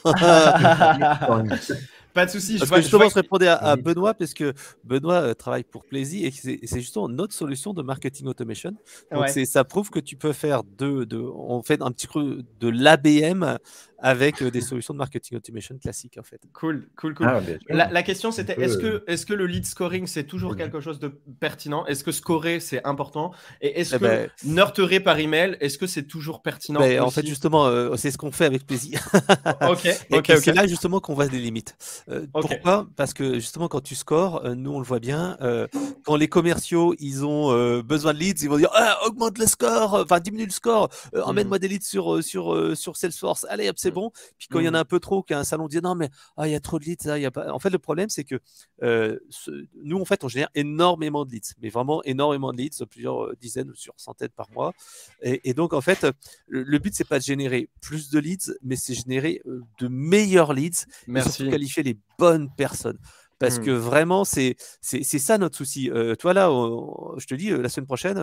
Pas de souci. Parce que justement, je répondais à Benoît, parce que Benoît travaille pour Plaisy et c'est justement notre solution de marketing automation. Donc, ça prouve que tu peux faire on fait un petit peu de l'ABM avec des solutions de marketing automation classiques, en fait. Cool. La question, c'était est-ce que le lead scoring, c'est toujours quelque chose de pertinent? Est-ce que scorer, c'est important? Et est-ce que nurturer par email, est-ce que c'est toujours pertinent aussi? En fait, justement, c'est ce qu'on fait avec Plaisy. Ok. C'est là, justement, qu'on voit des limites. Pourquoi? Parce que, justement, quand tu scores, nous, on le voit bien, quand les commerciaux, ils ont besoin de leads, ils vont dire augmente le score, enfin, diminue le score, emmène-moi des leads sur Salesforce, allez, hop, c'est bon. Puis quand il y en a un peu trop, qu'un salon dit non, mais il y a trop de leads, y a pas... En fait, le problème, c'est que nous, en fait, on génère énormément de leads, mais vraiment énormément de leads, plusieurs dizaines ou sur centaines par mois. Et donc, en fait, le but, c'est pas de générer plus de leads, mais c'est générer de meilleurs leads et surtout qualifier les bonnes personnes. Parce que vraiment, c'est ça notre souci. Toi, là, je te dis, la semaine prochaine,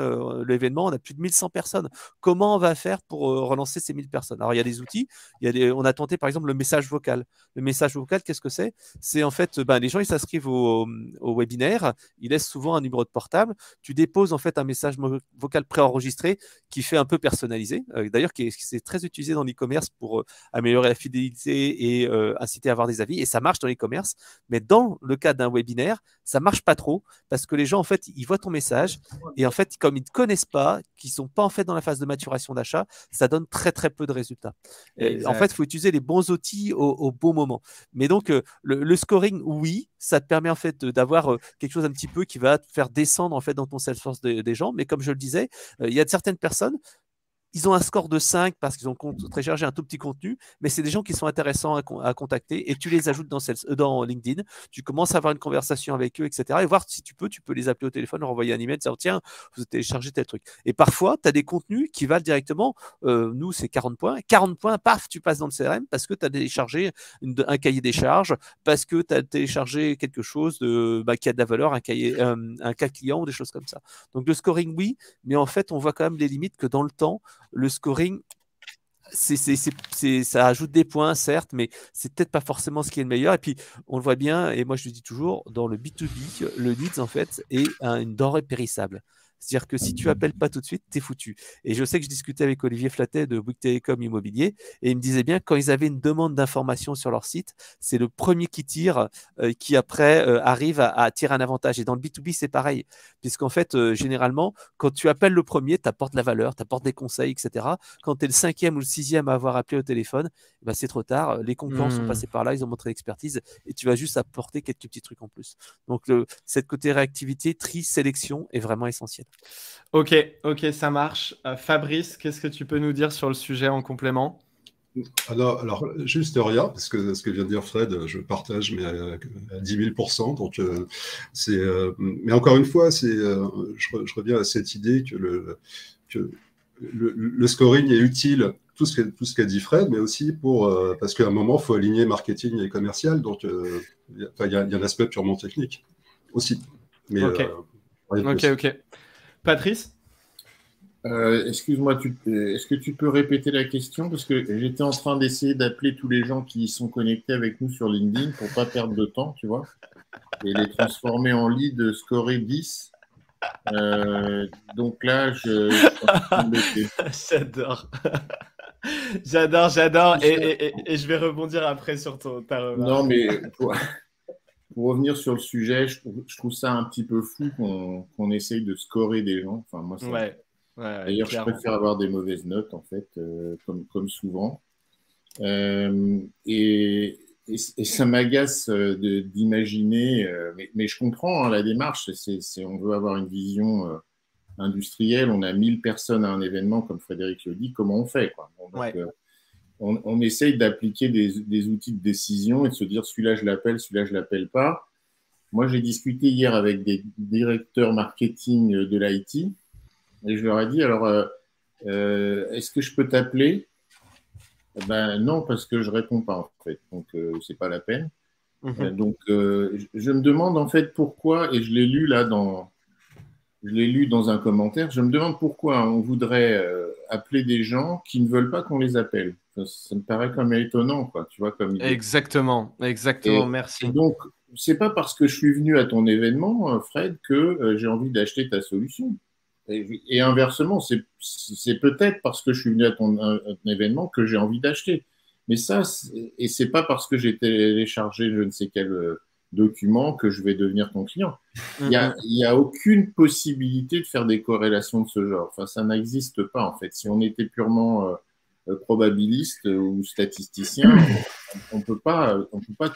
l'événement, on a plus de 1100 personnes. Comment on va faire pour relancer ces 1000 personnes? Alors, il y a des outils. On a tenté, par exemple, le message vocal. Le message vocal, qu'est-ce que c'est? C'est en fait, les gens, ils s'inscrivent au webinaire. Ils laissent souvent un numéro de portable. Tu déposes, en fait, un message vocal préenregistré qui fait un peu personnalisé. D'ailleurs, c'est très utilisé dans l'e-commerce pour améliorer la fidélité et inciter à avoir des avis. Et ça marche dans l'e-commerce. Mais dans le cas d'un webinaire, ça marche pas trop parce que les gens, en fait, ils voient ton message et en fait, comme ils ne te connaissent pas, qu'ils sont pas en fait dans la phase de maturation d'achat, ça donne très très peu de résultats. En fait, il faut utiliser les bons outils au bon moment. Mais donc, le scoring, oui, ça te permet en fait d'avoir quelque chose un petit peu qui va te faire descendre en fait dans ton Salesforce des gens. Mais comme je le disais, il y a certaines personnes. Ils ont un score de 5 parce qu'ils ont téléchargé un tout petit contenu, mais c'est des gens qui sont intéressants à contacter et tu les ajoutes dans LinkedIn. Tu commences à avoir une conversation avec eux, etc. Et voir si tu peux les appeler au téléphone, leur envoyer un email, dire tiens, vous avez téléchargé tel truc. Et parfois, tu as des contenus qui valent directement, nous, c'est 40 points. 40 points, paf, tu passes dans le CRM parce que tu as téléchargé un cahier des charges, parce que tu as téléchargé quelque chose qui a de la valeur, un cas client ou des choses comme ça. Donc, le scoring, oui, mais en fait, on voit quand même les limites que dans le temps, le scoring, ça ajoute des points, certes, mais c'est peut-être pas forcément ce qui est le meilleur. Et puis, on le voit bien, et moi je le dis toujours, dans le B2B, le leads, en fait, est une denrée périssable. C'est-à-dire que si tu appelles pas tout de suite, t'es foutu. Et je sais que je discutais avec Olivier Flattet de Bouygues Télécom Immobilier et il me disait bien quand ils avaient une demande d'information sur leur site, c'est le premier qui tire qui après arrive à tirer un avantage. Et dans le B2B, c'est pareil. Puisqu'en fait, généralement, quand tu appelles le premier, tu apportes la valeur, tu apportes des conseils, etc. Quand tu es le 5e ou le 6e à avoir appelé au téléphone, c'est trop tard. Les concurrents sont passés par là, ils ont montré l'expertise et tu vas juste apporter quelques petits trucs en plus. Donc, cette côté réactivité, tri, sélection est vraiment essentiel. Ok, ça marche. Fabrice, qu'est-ce que tu peux nous dire sur le sujet en complément? Alors, juste rien, parce que ce que vient de dire Fred, je partage, mais à 10 000%. Donc, mais encore une fois, je reviens à cette idée que le scoring est utile, tout ce qu'a dit Fred, mais aussi parce qu'à un moment, il faut aligner marketing et commercial. Donc, il y a un aspect purement technique aussi. Mais, ok. Patrice? Excuse-moi, est-ce que tu peux répéter la question? Parce que j'étais en train d'essayer d'appeler tous les gens qui sont connectés avec nous sur LinkedIn pour ne pas perdre de temps, tu vois, et les transformer en lead scoré 10. Donc là, J'adore. J'adore. Et je vais rebondir après sur ta remarque. Non, mais pour revenir sur le sujet, je trouve ça un petit peu fou qu'on essaye de scorer des gens. Enfin, moi, Ouais, d'ailleurs, je préfère avoir des mauvaises notes, en fait, comme souvent. Et ça m'agace d'imaginer, mais je comprends hein, la démarche. On veut avoir une vision industrielle. On a 1000 personnes à un événement, comme Frédéric le dit. Comment on fait, quoi? Bon, donc, on essaye d'appliquer des outils de décision et de se dire celui-là, je l'appelle pas. Moi, j'ai discuté hier avec des directeurs marketing de l'IT et je leur ai dit alors, est-ce que je peux t'appeler? Ben non, parce que je réponds pas en fait, donc c'est pas la peine. Donc je me demande en fait pourquoi, et je l'ai lu dans un commentaire, je me demande pourquoi on voudrait appeler des gens qui ne veulent pas qu'on les appelle. Ça me paraît comme étonnant, quoi, tu vois, comme idée. Exactement, merci. Et donc, c'est pas parce que je suis venu à ton événement, Fred, que j'ai envie d'acheter ta solution. Et inversement, c'est peut-être parce que je suis venu à ton événement que j'ai envie d'acheter. Mais ça, et c'est pas parce que j'ai téléchargé je ne sais quel document que je vais devenir ton client. Il y a aucune possibilité de faire des corrélations de ce genre. Enfin, ça n'existe pas en fait. Si on était purement probabiliste ou statisticien, on peut pas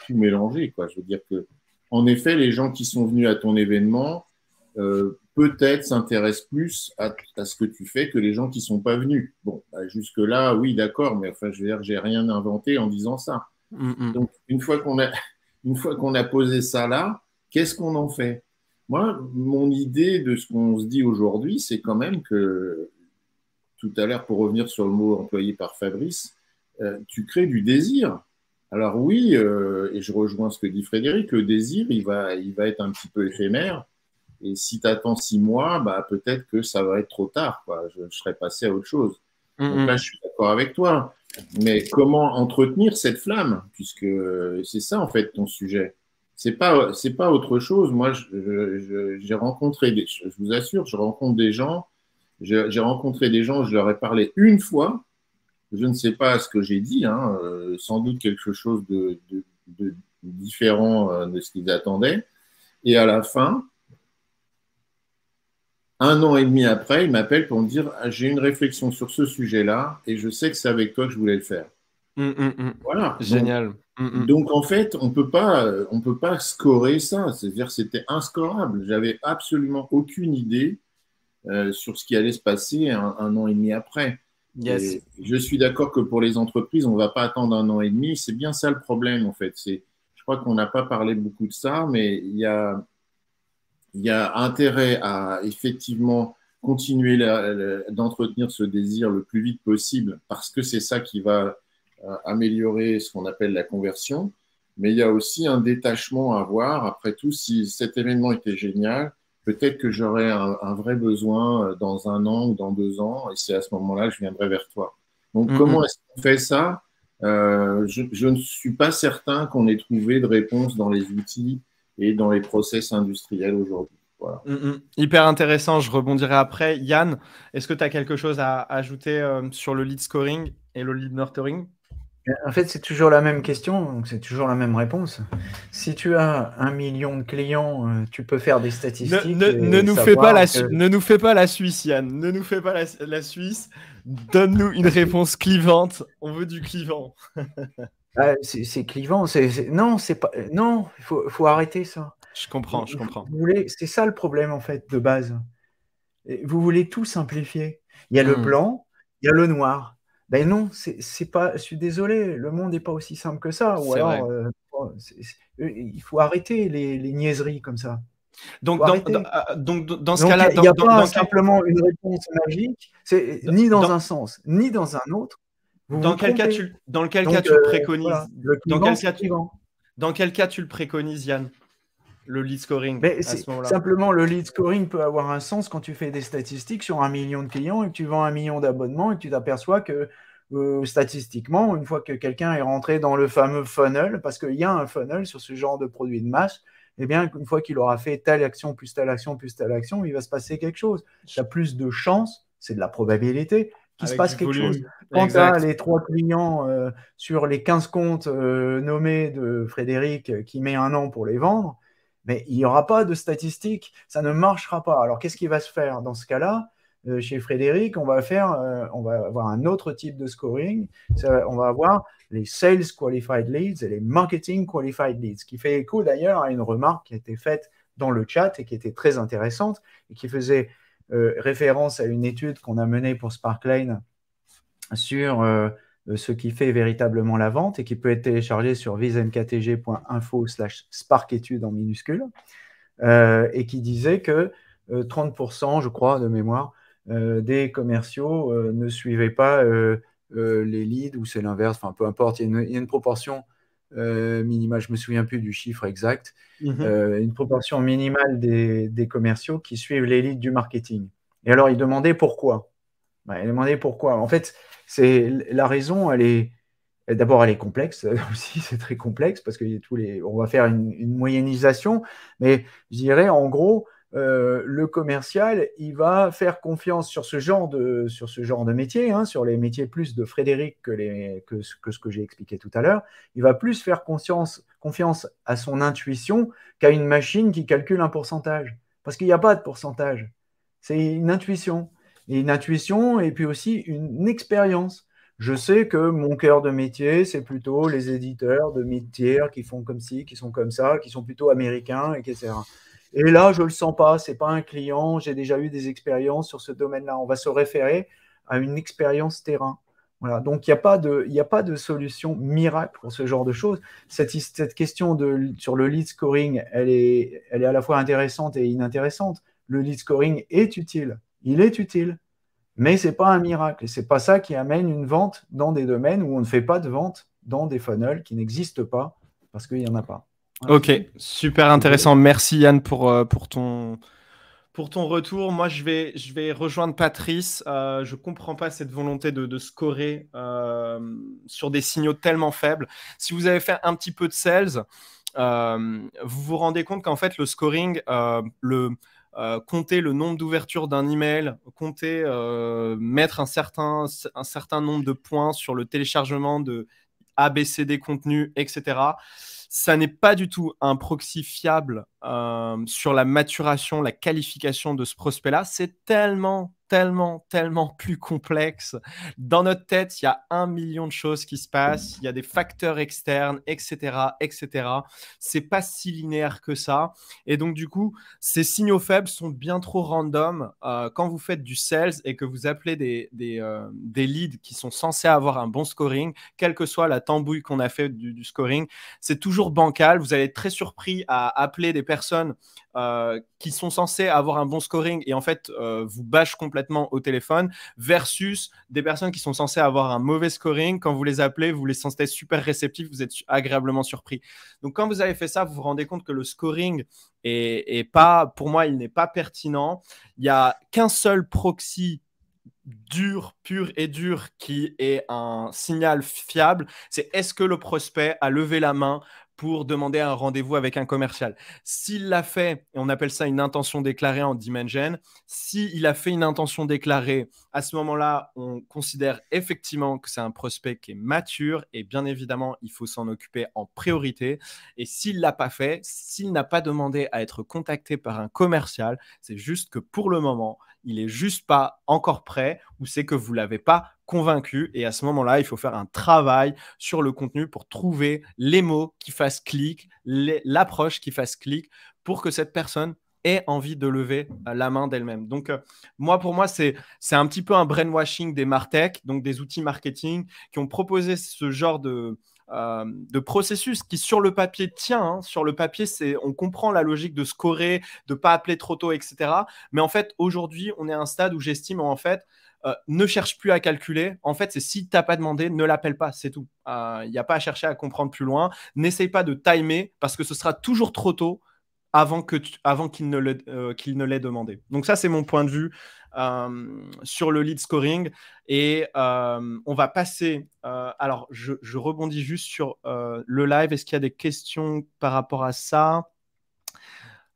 tout mélanger, quoi. Je veux dire que, en effet, les gens qui sont venus à ton événement peut-être s'intéressent plus à ce que tu fais que les gens qui sont pas venus. Bon, bah, jusque-là, oui, d'accord, mais enfin, je veux dire, j'ai rien inventé en disant ça. Donc, une fois qu'on a posé ça là, qu'est-ce qu'on en fait? Moi, mon idée de ce qu'on se dit aujourd'hui, c'est quand même que, tout à l'heure, pour revenir sur le mot employé par Fabrice, tu crées du désir. Alors oui, et je rejoins ce que dit Frédéric, le désir, il va être un petit peu éphémère. Et si tu attends 6 mois, bah, peut-être que ça va être trop tard, quoi. Je serais passé à autre chose. Donc là, je suis d'accord avec toi. Mais comment entretenir cette flamme? Puisque c'est ça, en fait, ton sujet. C'est pas autre chose. Moi, j'ai rencontré je vous assure, je rencontre des gens. J'ai rencontré des gens, je leur ai parlé une fois. Je ne sais pas ce que j'ai dit, hein, sans doute quelque chose de différent de ce qu'ils attendaient. Et à la fin, 1 an et demi après, il m'appelle pour me dire j'ai une réflexion sur ce sujet-là et je sais que c'est avec toi que je voulais le faire. Voilà. Génial. Donc en fait, on peut pas scorer ça. C'est-à-dire c'était inscorable. J'avais absolument aucune idée sur ce qui allait se passer un an et demi après. Yes. Et je suis d'accord que pour les entreprises, on ne va pas attendre 1 an et demi. C'est bien ça le problème en fait. Je crois qu'on n'a pas parlé beaucoup de ça, mais il y a intérêt à effectivement continuer d'entretenir ce désir le plus vite possible parce que c'est ça qui va améliorer ce qu'on appelle la conversion. Mais il y a aussi un détachement à avoir. Après tout, si cet événement était génial, peut-être que j'aurais un vrai besoin dans 1 an ou dans 2 ans et c'est à ce moment-là que je viendrai vers toi. Donc, comment est-ce qu'on fait ça? Je ne suis pas certain qu'on ait trouvé de réponse dans les outils et dans les process industriels aujourd'hui. Voilà. Hyper intéressant, je rebondirai après. Yann, est-ce que tu as quelque chose à ajouter sur le lead scoring et le lead nurturing? En fait, c'est toujours la même question, donc c'est toujours la même réponse. Si tu as 1 million de clients, tu peux faire des statistiques. Ne nous fais pas la Suisse, Yann. Ne nous fais pas la Suisse. Donne-nous une réponse clivante. On veut du clivant. C'est clivant. Non, c'est pas. Non, il faut arrêter ça. Je comprends. C'est ça le problème en fait de base. Vous voulez tout simplifier. Il y a le blanc, il y a le noir. Ben non, c'est pas. Je suis désolé, le monde n'est pas aussi simple que ça. Ou alors, il faut arrêter les niaiseries comme ça. Donc dans ce cas-là, il n'y a pas simplement une réponse magique. C'est ni dans un sens, ni dans un autre. Dans quel cas tu le préconises? Voilà, dans quel cas tu le préconises, Yann? Le lead scoring à ce moment-là. Simplement, le lead scoring peut avoir un sens quand tu fais des statistiques sur 1 million de clients et que tu vends 1 million d'abonnements et que tu t'aperçois que statistiquement, une fois que quelqu'un est rentré dans le fameux funnel, parce qu'il y a un funnel sur ce genre de produit de masse, eh bien, une fois qu'il aura fait telle action, plus telle action, plus telle action, il va se passer quelque chose. Tu as plus de chances, c'est de la probabilité, qu'il se Avec passe du quelque volume. chose. Quand tu Exact. as les 3 clients sur les 15 comptes nommés de Frédéric qui met 1 an pour les vendre, mais il n'y aura pas de statistiques, ça ne marchera pas. Alors qu'est-ce qui va se faire dans ce cas-là? Chez Frédéric, on va avoir un autre type de scoring. On va avoir les Sales Qualified Leads et les Marketing Qualified Leads, qui fait écho d'ailleurs à une remarque qui a été faite dans le chat et qui était très intéressante et qui faisait référence à une étude qu'on a menée pour Sparkline sur ce qui fait véritablement la vente et qui peut être téléchargé sur vismktg.info/sparketude en minuscule, et qui disait que 30%, je crois, de mémoire, des commerciaux ne suivaient pas les leads, ou c'est l'inverse, enfin peu importe, il y a une proportion minimale, je ne me souviens plus du chiffre exact, une proportion minimale des commerciaux qui suivent les leads du marketing. Et alors, il demandait pourquoi. Il demandait pourquoi. En fait, la raison, d'abord, elle est complexe aussi, c'est très complexe parce que on va faire une moyennisation, mais je dirais en gros, le commercial, il va faire confiance sur ce genre de métier, hein, sur les métiers plus de Frédéric que ce que j'ai expliqué tout à l'heure. Il va plus faire confiance à son intuition qu'à une machine qui calcule un pourcentage. Parce qu'il n'y a pas de pourcentage. C'est une intuition. Et une intuition et puis aussi une expérience. Je sais que mon cœur de métier, c'est plutôt les éditeurs de mid-tier qui font comme ci, qui sont comme ça, qui sont plutôt américains, etc. Et là, je ne le sens pas, ce n'est pas un client, j'ai déjà eu des expériences sur ce domaine-là. On va se référer à une expérience terrain. Voilà. Donc, il n'y a pas de solution miracle pour ce genre de choses. Cette question sur le lead scoring, elle est à la fois intéressante et inintéressante. Le lead scoring est utile. Il est utile. Mais ce n'est pas un miracle. Et ce n'est pas ça qui amène une vente dans des domaines où on ne fait pas de vente dans des funnels qui n'existent pas parce qu'il n'y en a pas. Voilà. Ok, super intéressant. Merci Yann pour ton retour. Moi, je vais rejoindre Patrice. Je ne comprends pas cette volonté de scorer sur des signaux tellement faibles. Si vous avez fait un petit peu de sales, vous vous rendez compte qu'en fait, le scoring, compter le nombre d'ouvertures d'un email, compter, mettre un certain nombre de points sur le téléchargement de ABCD contenu, etc. Ça n'est pas du tout un proxy fiable sur la maturation, la qualification de ce prospect-là. C'est tellement plus complexe. Dans notre tête, il y a 1 million de choses qui se passent. Il y a des facteurs externes, etc., etc. C'est pas si linéaire que ça. Et donc, du coup, ces signaux faibles sont bien trop random. Quand vous faites du sales et que vous appelez des leads qui sont censés avoir un bon scoring, quelle que soit la tambouille qu'on a fait du scoring, c'est toujours bancal. Vous allez être très surpris à appeler des personnes qui sont censées avoir un bon scoring et en fait vous bâche complètement au téléphone versus des personnes qui sont censées avoir un mauvais scoring. Quand vous les appelez, vous les sentez super réceptifs, vous êtes agréablement surpris. Donc quand vous avez fait ça, vous vous rendez compte que le scoring est pas, pour moi, il n'est pas pertinent. Il n'y a qu'un seul proxy dur, pur et dur, qui est un signal fiable, c'est est-ce que le prospect a levé la main pour demander un rendez-vous avec un commercial. S'il l'a fait, et on appelle ça une intention déclarée en Dimension, s'il a fait une intention déclarée, à ce moment-là, on considère effectivement que c'est un prospect qui est mature et bien évidemment, il faut s'en occuper en priorité. Et s'il ne l'a pas fait, s'il n'a pas demandé à être contacté par un commercial, c'est juste que pour le moment, il n'est juste pas encore prêt ou c'est que vous ne l'avez pas convaincu. Et à ce moment-là, il faut faire un travail sur le contenu pour trouver les mots qui fassent clic, l'approche qui fasse clic pour que cette personne ait envie de lever la main d'elle-même. Donc, pour moi, c'est un petit peu un brainwashing des Martech, donc des outils marketing qui ont proposé ce genre de processus qui sur le papier tient. Hein. Sur le papier, on comprend la logique de scorer, de ne pas appeler trop tôt, etc. Mais en fait, aujourd'hui, on est à un stade où j'estime en fait, ne cherche plus à calculer. En fait, c'est si tu n'as pas demandé, ne l'appelle pas, c'est tout. Il n'y a pas à chercher à comprendre plus loin. N'essaye pas de timer parce que ce sera toujours trop tôt avant qu'il ne l'ait demandé. Donc ça, c'est mon point de vue sur le lead scoring. Et on va passer... alors, je rebondis juste sur le live. Est-ce qu'il y a des questions par rapport à ça ?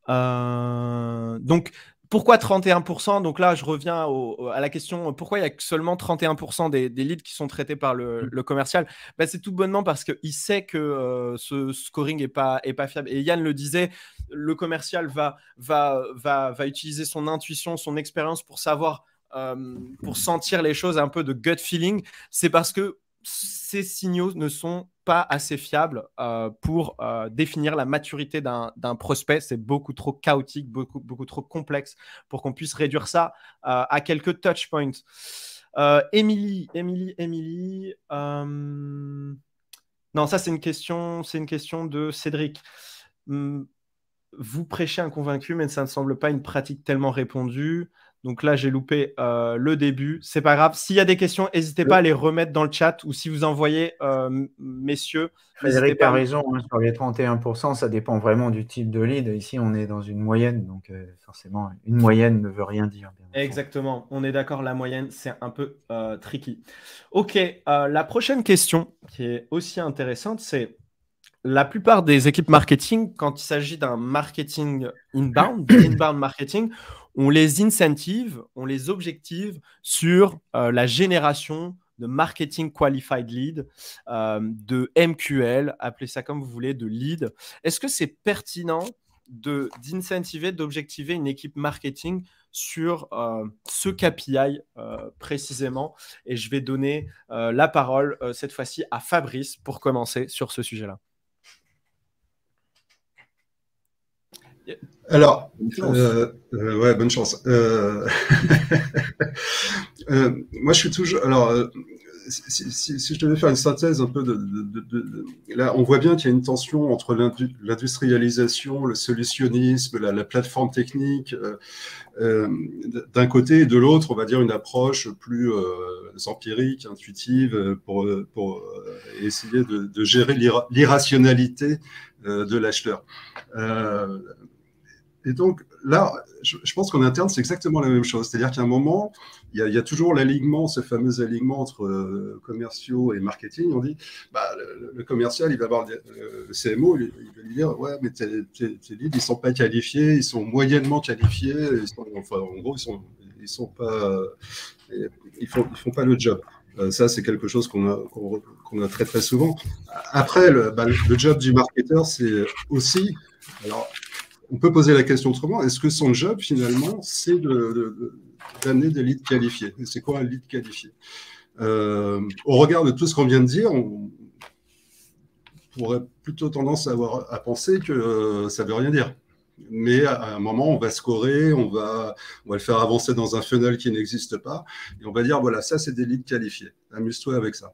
Donc, Pourquoi 31%? Donc là, je reviens à la question, pourquoi il y a seulement 31% des leads qui sont traités par le commercial? Ben, c'est tout bonnement parce qu'il sait que ce scoring n'est pas fiable. Et Yann le disait, le commercial va utiliser son intuition, son expérience pour savoir, pour sentir les choses, un peu de gut feeling. C'est parce que ces signaux ne sont pas assez fiables pour définir la maturité d'un prospect. C'est beaucoup trop chaotique, beaucoup trop complexe pour qu'on puisse réduire ça à quelques touch points. Émilie. Non, ça, c'est une question de Cédric. Vous prêchez un convaincu, mais ça ne semble pas une pratique tellement répandue. Donc là, j'ai loupé le début. C'est pas grave. S'il y a des questions, n'hésitez pas à les remettre dans le chat ou si vous envoyez, messieurs. Frédéric a raison, hein, sur les 31%, ça dépend vraiment du type de lead. Ici, on est dans une moyenne, donc forcément, une moyenne ne veut rien dire. Exactement. On est d'accord, la moyenne, c'est un peu tricky. Ok, la prochaine question qui est aussi intéressante, c'est la plupart des équipes marketing, quand il s'agit d'un marketing inbound, inbound marketing, on les incentive, on les objective sur la génération de marketing qualified lead, de MQL, appelez ça comme vous voulez, de lead. Est-ce que c'est pertinent d'incentiver, d'objectiver une équipe marketing sur ce KPI précisément? Et je vais donner la parole cette fois-ci à Fabrice pour commencer sur ce sujet-là. Alors, ouais, bonne chance. Moi, je suis toujours. Alors, si je devais faire une synthèse un peu là, on voit bien qu'il y a une tension entre l'industrialisation, le solutionnisme, la plateforme technique, d'un côté, et de l'autre, on va dire une approche plus empirique, intuitive, pour essayer de gérer l'irrationalité de l'acheteur. Et donc là, je pense qu'en interne, c'est exactement la même chose. C'est-à-dire qu'à un moment, il y a toujours l'alignement, ce fameux alignement entre commerciaux et marketing. On dit, le commercial, il va voir le CMO, il va lui dire, ouais, mais tes leads, ils ne sont pas qualifiés, ils sont moyennement qualifiés, en gros, ils font pas le job. Ça, c'est quelque chose qu'on a très, très souvent. Après, le job du marketeur, c'est aussi... Alors, on peut poser la question autrement. Est-ce que son job, finalement, c'est d'amener des leads qualifiés? C'est quoi un lead qualifié? Au regard de tout ce qu'on vient de dire, on pourrait plutôt tendance à penser que ça ne veut rien dire. Mais à un moment, on va scorer, on va le faire avancer dans un funnel qui n'existe pas, et on va dire, voilà, ça, c'est des leads qualifiés. Amuse-toi avec ça.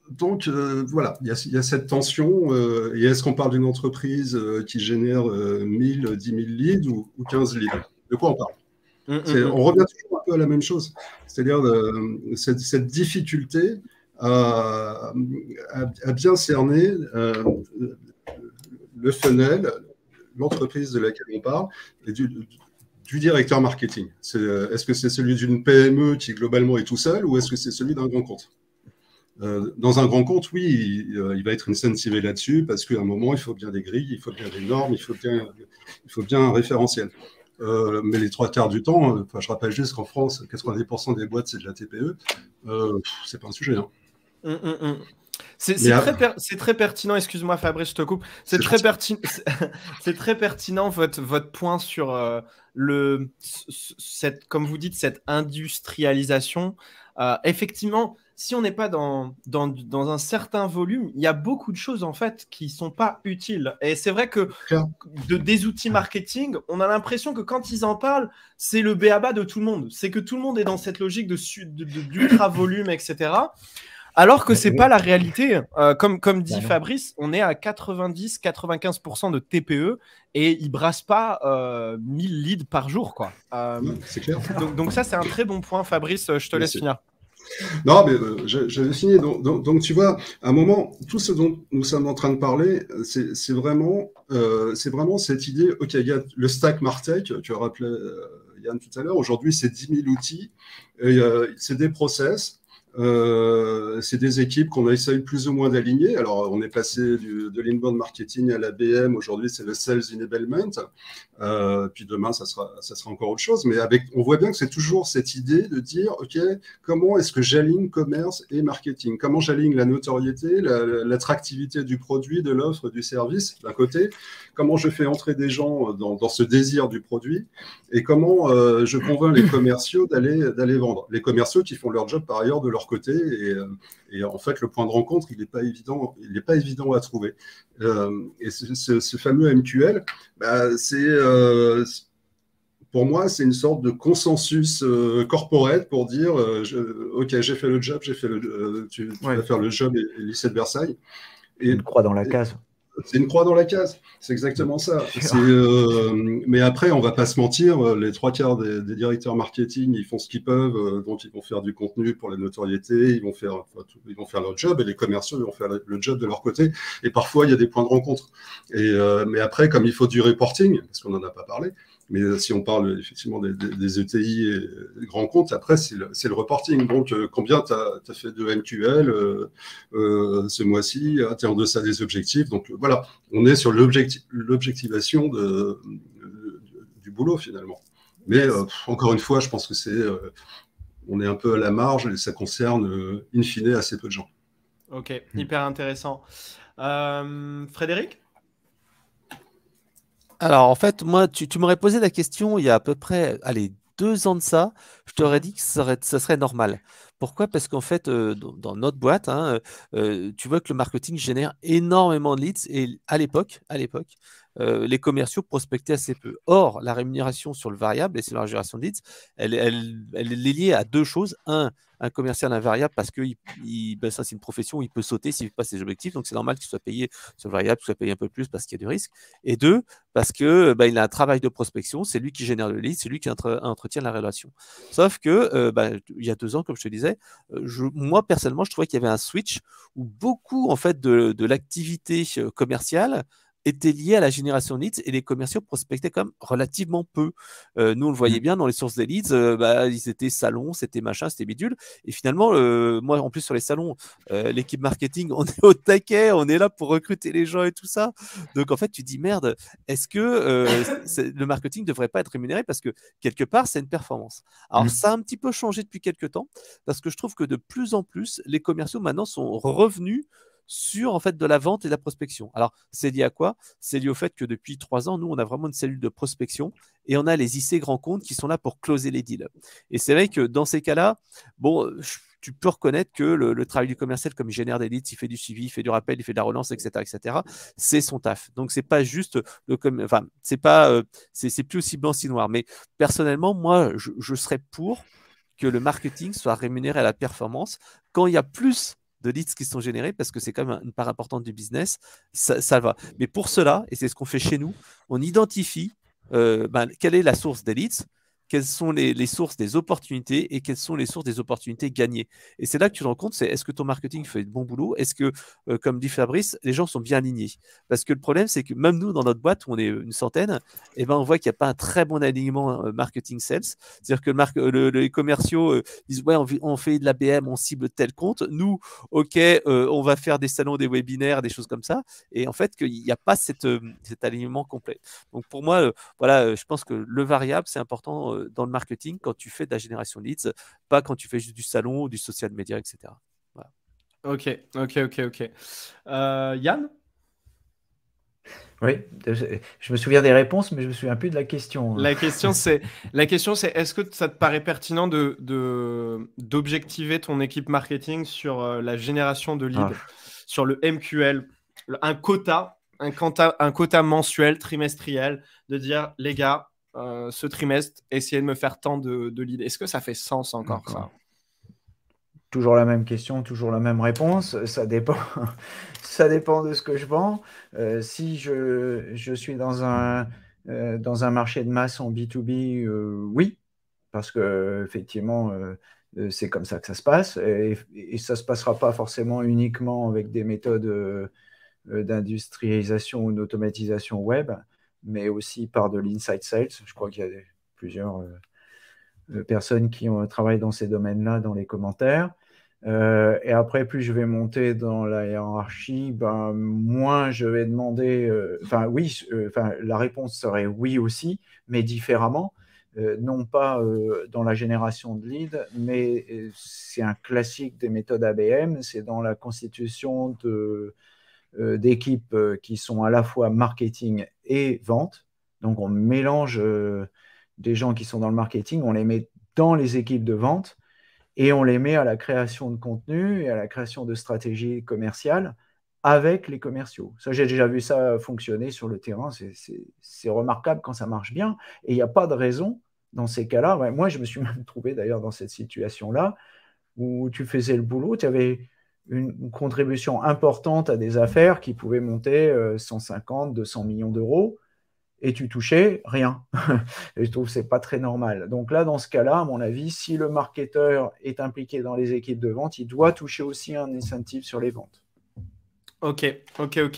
Donc, voilà, il y a cette tension. Et est-ce qu'on parle d'une entreprise qui génère 1000, 10 000 leads ou 15 leads? De quoi on parle? On revient toujours un peu à la même chose. C'est-à-dire cette difficulté à bien cerner le funnel, l'entreprise de laquelle on parle, et du directeur marketing. Est-ce que c'est celui d'une PME qui, globalement, est tout seul, ou est-ce que c'est celui d'un grand compte? Dans un grand compte, oui, il va être incentivé là-dessus parce qu'à un moment, il faut bien des grilles, il faut bien des normes, il faut bien un référentiel. Mais les 3/4 du temps, je rappelle juste qu'en France, 90% des boîtes, c'est de la TPE. C'est pas un sujet. Hein. C'est très pertinent, excuse-moi Fabrice, je te coupe. C'est très pertinent votre point sur comme vous dites, cette industrialisation. Effectivement, si on n'est pas dans un certain volume, il y a beaucoup de choses en fait qui ne sont pas utiles. Et c'est vrai que des outils marketing, on a l'impression que quand ils en parlent, c'est le b.a.-ba de tout le monde. C'est que tout le monde est dans cette logique d'ultra volume, etc. Alors que ce n'est pas la réalité. Comme dit Fabrice, on est à 90-95% de TPE et ils ne brassent pas 1000 leads par jour, quoi. C'est clair. Donc ça, c'est un très bon point, Fabrice. Je te laisse finir. Non, mais j'avais fini. Donc, tu vois, à un moment, tout ce dont nous sommes en train de parler, c'est vraiment cette idée. OK, il y a le stack Martech, tu as rappelé Yann tout à l'heure. Aujourd'hui, c'est 10 000 outils. C'est des process. C'est des équipes qu'on essaye plus ou moins d'aligner. Alors, on est passé de l'inbound marketing à l'ABM. Aujourd'hui, c'est le Sales Enablement. Puis demain, ça sera encore autre chose. Mais on voit bien que c'est toujours cette idée de dire, OK, comment est-ce que j'aligne commerce et marketing? Comment j'aligne la notoriété, l'attractivité du produit, de l'offre, du service, d'un côté? Comment je fais entrer des gens dans ce désir du produit? Et comment je convainc les commerciaux d'aller vendre? Les commerciaux qui font leur job par ailleurs de leur côté. Et en fait, le point de rencontre, il n'est pas évident à trouver. Et ce fameux MQL, pour moi, c'est une sorte de consensus corporate pour dire OK, j'ai fait le job, tu vas faire le job et lycée de Versailles. Une croix dans la case. C'est une croix dans la case, c'est exactement ça. Mais après, on ne va pas se mentir, les 3/4 des directeurs marketing, ils font ce qu'ils peuvent, donc ils vont faire du contenu pour la notoriété, ils vont faire leur job, et les commerciaux, ils vont faire le job de leur côté. Et parfois, il y a des points de rencontre. Mais après, comme il faut du reporting, parce qu'on n'en a pas parlé, mais si on parle effectivement des ETI et des grands comptes, après, c'est le reporting. Donc, combien tu as fait de MQL ce mois-ci? Tu es en deçà des objectifs. Donc, voilà, on est sur l'objectivation du boulot, finalement. Mais encore une fois, je pense que on est un peu à la marge et ça concerne, in fine, assez peu de gens. Ok, hyper intéressant. Frédéric? Alors, en fait, moi, tu m'aurais posé la question il y a à peu près, 2 ans de ça, je t'aurais dit que ça serait normal. Pourquoi? Parce qu'en fait, dans notre boîte, tu vois que le marketing génère énormément de leads et à l'époque, les commerciaux prospectaient assez peu. Or, la rémunération sur le variable et sur la génération de leads, elle est liée à 2 choses. Un commercial invariable parce que ça, c'est une profession où il peut sauter s'il ne fait pas ses objectifs. Donc, c'est normal qu'il soit payé sur le variable, qu'il soit payé un peu plus parce qu'il y a du risque. Et 2, parce que il a un travail de prospection, c'est lui qui génère le lead, c'est lui qui entretient la relation. Sauf que il y a 2 ans, comme je te disais, moi personnellement, je trouvais qu'il y avait un switch où beaucoup en fait de l'activité commerciale était lié à la génération de leads et les commerciaux prospectaient comme relativement peu. Nous, on le voyait bien dans les sources des leads, ils étaient salons, c'était machin, c'était bidule. Et finalement, moi, en plus, sur les salons, l'équipe marketing, on est au taquet, on est là pour recruter les gens et tout ça. Donc, en fait, tu dis, merde, est-ce que le marketing ne devrait pas être rémunéré parce que quelque part, c'est une performance. Alors, ça a un petit peu changé depuis quelques temps parce que je trouve que de plus en plus, les commerciaux maintenant sont revenus sur en fait de la vente et de la prospection. Alors, c'est lié à quoi? C'est lié au fait que depuis 3 ans, nous, on a vraiment une cellule de prospection et on a les IC grands comptes qui sont là pour closer les deals. Et c'est vrai que dans ces cas-là, bon, tu peux reconnaître que le travail du commercial, comme il génère des leads, il fait du suivi, il fait du rappel, il fait de la relance, etc., c'est son taf. Donc, c'est pas juste c'est plus aussi blanc si noir. Mais personnellement, moi, je serais pour que le marketing soit rémunéré à la performance quand il y a plus de leads qui sont générés parce que c'est quand même une part importante du business, ça va. Mais pour cela, et c'est ce qu'on fait chez nous, on identifie quelle est la source des leads, quelles sont les sources des opportunités et quelles sont les sources des opportunités gagnées. Et c'est là que tu te rends compte, c'est est-ce que ton marketing fait de bon boulot? Est-ce que, comme dit Fabrice, les gens sont bien alignés? Parce que le problème, c'est que même nous, dans notre boîte, où on est une centaine, on voit qu'il n'y a pas un très bon alignement marketing-sales. C'est-à-dire que les commerciaux disent, ouais, on fait de l'ABM, on cible tel compte. Nous, OK, on va faire des salons, des webinaires, des choses comme ça. Et en fait, qu'il n'y a pas cet alignement complet. Donc, pour moi, je pense que le variable, c'est important dans le marketing quand tu fais de la génération de leads, pas quand tu fais juste du salon ou du social media, etc. Voilà. Ok. Yann? Oui, je me souviens des réponses, mais je me souviens plus de la question. La question, c'est est-ce que ça te paraît pertinent d'objectiver ton équipe marketing sur la génération de leads, sur le MQL, un quota mensuel, trimestriel, de dire, les gars, ce trimestre, essayez de me faire tant de leads. Est-ce que ça fait sens encore, ça? Toujours la même question, toujours la même réponse. Ça dépend, ça dépend de ce que je vends. Si je suis dans un marché de masse en B2B, oui, parce que effectivement, c'est comme ça que ça se passe. Et ça ne se passera pas forcément uniquement avec des méthodes d'industrialisation ou d'automatisation web, mais aussi par de l'inside sales. Je crois qu'il y a plusieurs personnes qui ont travaillé dans ces domaines-là dans les commentaires. Et après, plus je vais monter dans la hiérarchie, ben, moins je vais demander. La réponse serait oui aussi, mais différemment. Non pas dans la génération de leads, mais c'est un classique des méthodes ABM, c'est dans la constitution d'équipes qui sont à la fois marketing et vente. Donc on mélange des gens qui sont dans le marketing, on les met dans les équipes de vente et on les met à la création de contenu et à la création de stratégies commerciales avec les commerciaux. Ça, j'ai déjà vu ça fonctionner sur le terrain, c'est remarquable quand ça marche bien, et il n'y a pas de raison dans ces cas-là. Ouais, moi, je me suis même trouvé d'ailleurs dans cette situation-là, où tu faisais le boulot, tu avais une contribution importante à des affaires qui pouvaient monter 150, 200 millions d'euros, et tu touchais rien. Et je trouve que ce n'est pas très normal. Donc là, dans ce cas-là, à mon avis, si le marketeur est impliqué dans les équipes de vente, il doit toucher aussi un incentive sur les ventes. Ok,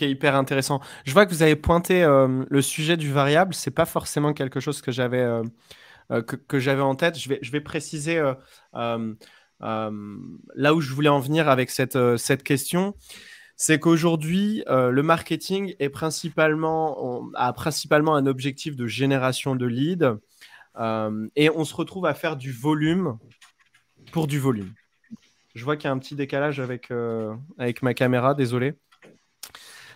hyper intéressant. Je vois que vous avez pointé le sujet du variable. C'est pas forcément quelque chose que j'avais en tête. Je vais préciser là où je voulais en venir avec cette question. C'est qu'aujourd'hui, le marketing a principalement un objectif de génération de leads et on se retrouve à faire du volume pour du volume. Je vois qu'il y a un petit décalage avec ma caméra, désolé.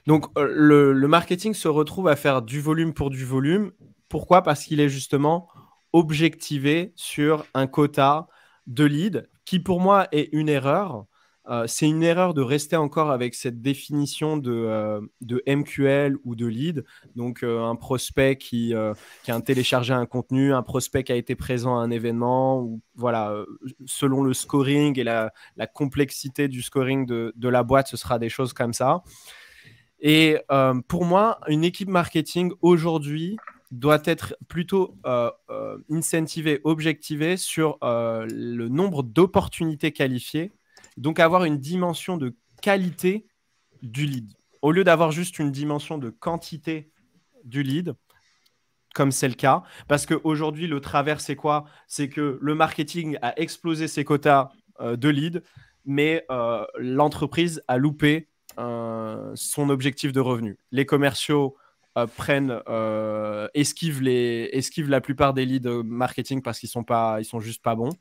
Donc, le marketing se retrouve à faire du volume pour du volume. Pourquoi ? Parce qu'il est justement objectivé sur un quota de leads qui, pour moi, est une erreur. C'est une erreur de rester encore avec cette définition de MQL ou de lead. Donc, un prospect qui a téléchargé un contenu, un prospect qui a été présent à un événement, ou, voilà, selon le scoring et la complexité du scoring de la boîte, ce sera des choses comme ça. Et pour moi, une équipe marketing aujourd'hui doit être plutôt incentivée, objectivée sur le nombre d'opportunités qualifiées, donc avoir une dimension de qualité du lead, au lieu d'avoir juste une dimension de quantité du lead, comme c'est le cas. Parce qu'aujourd'hui, le travers, c'est quoi ? C'est que le marketing a explosé ses quotas de lead, mais l'entreprise a loupé son objectif de revenu. Les commerciaux esquivent la plupart des leads marketing parce qu'ils sont juste pas bons.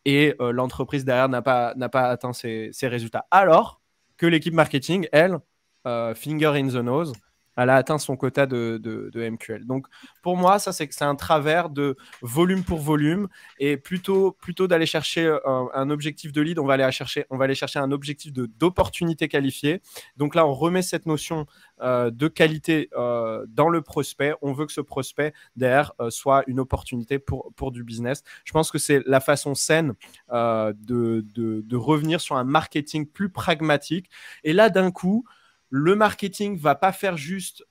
Et l'entreprise derrière n'a pas atteint ses résultats. Alors que l'équipe marketing, elle, finger in the nose, elle a atteint son quota de MQL. Donc, pour moi, ça, c'est un travers de volume pour volume. Et plutôt d'aller chercher un objectif de lead, on va aller chercher un objectif d'opportunité qualifiée. Donc là, on remet cette notion de qualité dans le prospect. On veut que ce prospect, derrière, soit une opportunité pour du business. Je pense que c'est la façon saine de revenir sur un marketing plus pragmatique. Et là, d'un coup, le marketing va pas faire juste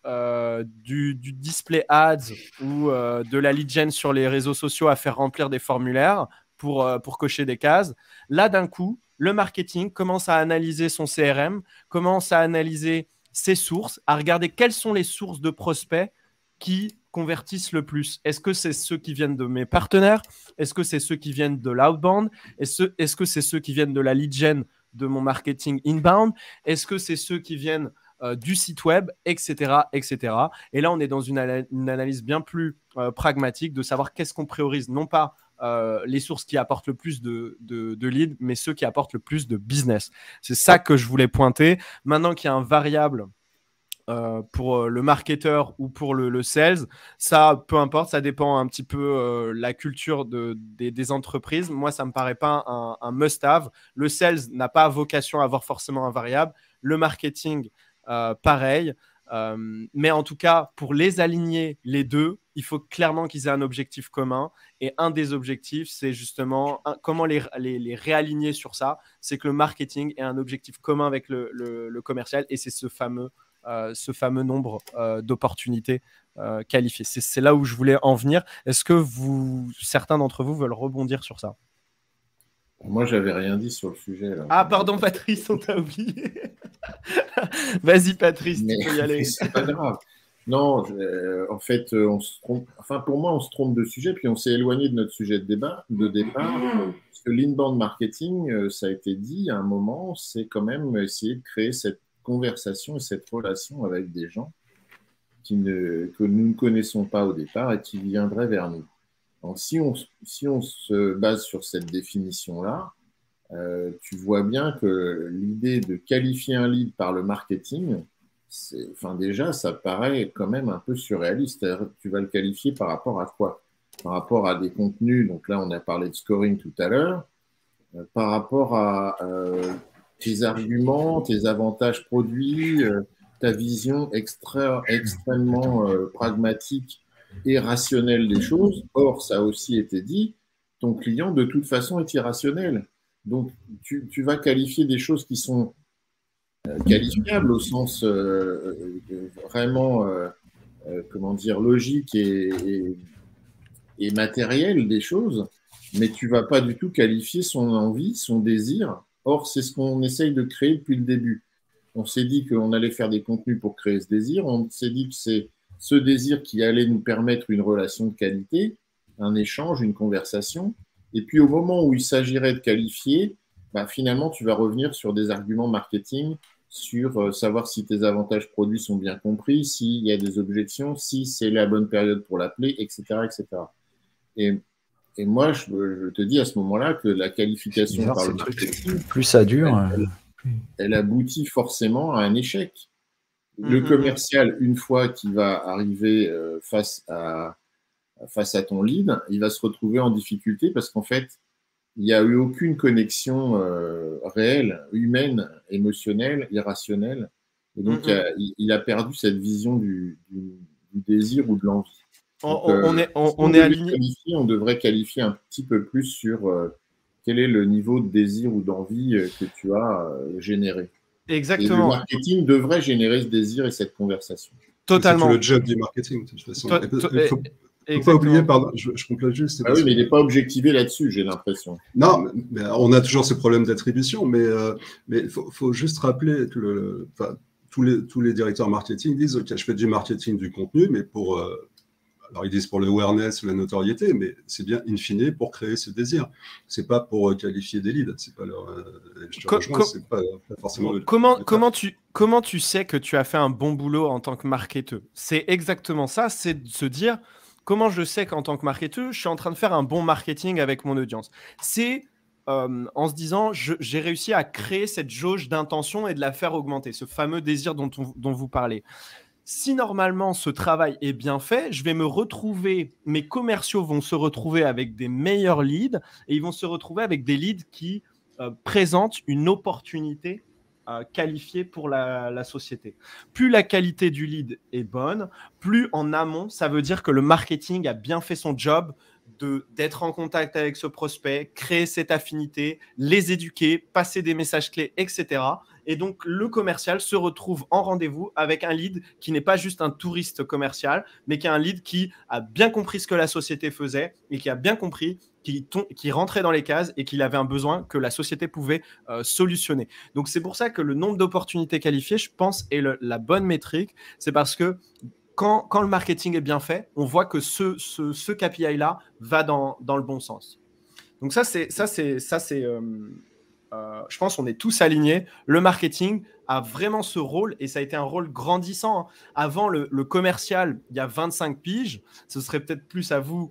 du display ads ou de la lead gen sur les réseaux sociaux à faire remplir des formulaires pour cocher des cases. Là, d'un coup, le marketing commence à analyser son CRM, commence à analyser ses sources, à regarder quelles sont les sources de prospects qui convertissent le plus. Est-ce que c'est ceux qui viennent de mes partenaires ? Est-ce que c'est ceux qui viennent de l'outbound ? Est-ce que c'est ceux qui viennent de la lead gen de mon marketing inbound? Est-ce que c'est ceux qui viennent du site web, etc., etc. Et là, on est dans une analyse bien plus pragmatique de savoir qu'est-ce qu'on priorise, non pas les sources qui apportent le plus de leads, mais ceux qui apportent le plus de business. C'est ça que je voulais pointer. Maintenant qu'il y a un variable pour le marketeur ou pour le sales, ça, peu importe, ça dépend un petit peu la culture des entreprises. Moi, ça ne me paraît pas un must-have. Le sales n'a pas vocation à avoir forcément un variable. Le marketing, pareil. Mais en tout cas, pour les aligner les deux, il faut clairement qu'ils aient un objectif commun. Et un des objectifs, c'est justement comment les réaligner sur ça. C'est que le marketing ait un objectif commun avec le commercial, et c'est ce fameux nombre d'opportunités qualifiées. C'est là où je voulais en venir. Est-ce que certains d'entre vous veulent rebondir sur ça ? Moi, j'avais rien dit sur le sujet. Là. Ah, pardon, Patrice, on t'a oublié. Vas-y, Patrice, tu peux y aller. C'est pas grave. Non, en fait, on se trompe. Enfin, pour moi, on se trompe de sujet, puis on s'est éloigné de notre sujet de départ. Parce que l'inbound marketing, ça a été dit à un moment, c'est quand même essayer de créer cette conversation et cette relation avec des gens que nous ne connaissons pas au départ et qui viendraient vers nous. Donc, si on se base sur cette définition-là, tu vois bien que l'idée de qualifier un lead par le marketing, enfin déjà, ça paraît quand même un peu surréaliste. Tu vas le qualifier par rapport à quoi? Par rapport à des contenus, donc là on a parlé de scoring tout à l'heure, par rapport à tes arguments, tes avantages produits, ta vision extrêmement pragmatique et rationnelle des choses. Or, ça a aussi été dit, ton client de toute façon est irrationnel. Donc, tu vas qualifier des choses qui sont qualifiables au sens vraiment, comment dire, logique et matériel des choses, mais tu vas pas du tout qualifier son envie, son désir. Or, c'est ce qu'on essaye de créer depuis le début. On s'est dit qu'on allait faire des contenus pour créer ce désir. On s'est dit que c'est ce désir qui allait nous permettre une relation de qualité, un échange, une conversation. Et puis, au moment où il s'agirait de qualifier, bah, finalement, tu vas revenir sur des arguments marketing, sur savoir si tes avantages produits sont bien compris, s'il y a des objections, si c'est la bonne période pour l'appeler, etc., etc. Et moi, je te dis à ce moment-là que la qualification par le marketing, plus ça dure, elle aboutit forcément à un échec. Le commercial, une fois qu'il va arriver face à ton lead, il va se retrouver en difficulté parce qu'en fait, il n'y a eu aucune connexion réelle, humaine, émotionnelle, irrationnelle. Et donc, il a perdu cette vision du désir ou de l'envie. Donc, on est aligné. On devrait qualifier un petit peu plus sur quel est le niveau de désir ou d'envie que tu as généré. Exactement. Et le marketing devrait générer ce désir et cette conversation. Totalement. C'est le job du marketing, de toute façon. Il ne faut pas oublier, pardon, je complète juste. Ah oui, mais il n'est pas objectivé là-dessus, j'ai l'impression. Non, mais on a toujours ces problèmes d'attribution, mais il faut juste rappeler que tous les directeurs marketing disent « Ok, je fais du marketing du contenu, mais pour… alors, ils disent pour le awareness, la notoriété, mais c'est bien, in fine, pour créer ce désir. C'est pas pour qualifier des leads. C'est pas leur… je te rejoins, c'est pas forcément… Comment tu sais que tu as fait un bon boulot en tant que marketeur? C'est exactement ça, c'est de se dire… Comment je sais qu'en tant que marketeur, je suis en train de faire un bon marketing avec mon audience? C'est en se disant, j'ai réussi à créer cette jauge d'intention et de la faire augmenter, ce fameux désir dont vous parlez. Si normalement ce travail est bien fait, je vais me retrouver, mes commerciaux vont se retrouver avec des meilleurs leads et ils vont se retrouver avec des leads qui présentent une opportunité qualifiée pour la société. Plus la qualité du lead est bonne, plus en amont, ça veut dire que le marketing a bien fait son job d'être en contact avec ce prospect, créer cette affinité, les éduquer, passer des messages clés, etc. Et donc, le commercial se retrouve en rendez-vous avec un lead qui n'est pas juste un touriste commercial, mais qui est un lead qui a bien compris ce que la société faisait et qui a bien compris qu'il rentrait dans les cases et qu'il avait un besoin que la société pouvait solutionner. Donc, c'est pour ça que le nombre d'opportunités qualifiées, je pense, est la bonne métrique. C'est parce que quand le marketing est bien fait, on voit que ce KPI-là va dans le bon sens. Donc ça, c'est je pense qu'on est tous alignés. Le marketing a vraiment ce rôle et ça a été un rôle grandissant. Avant, le commercial, il y a 25 piges. Ce serait peut-être plus à vous,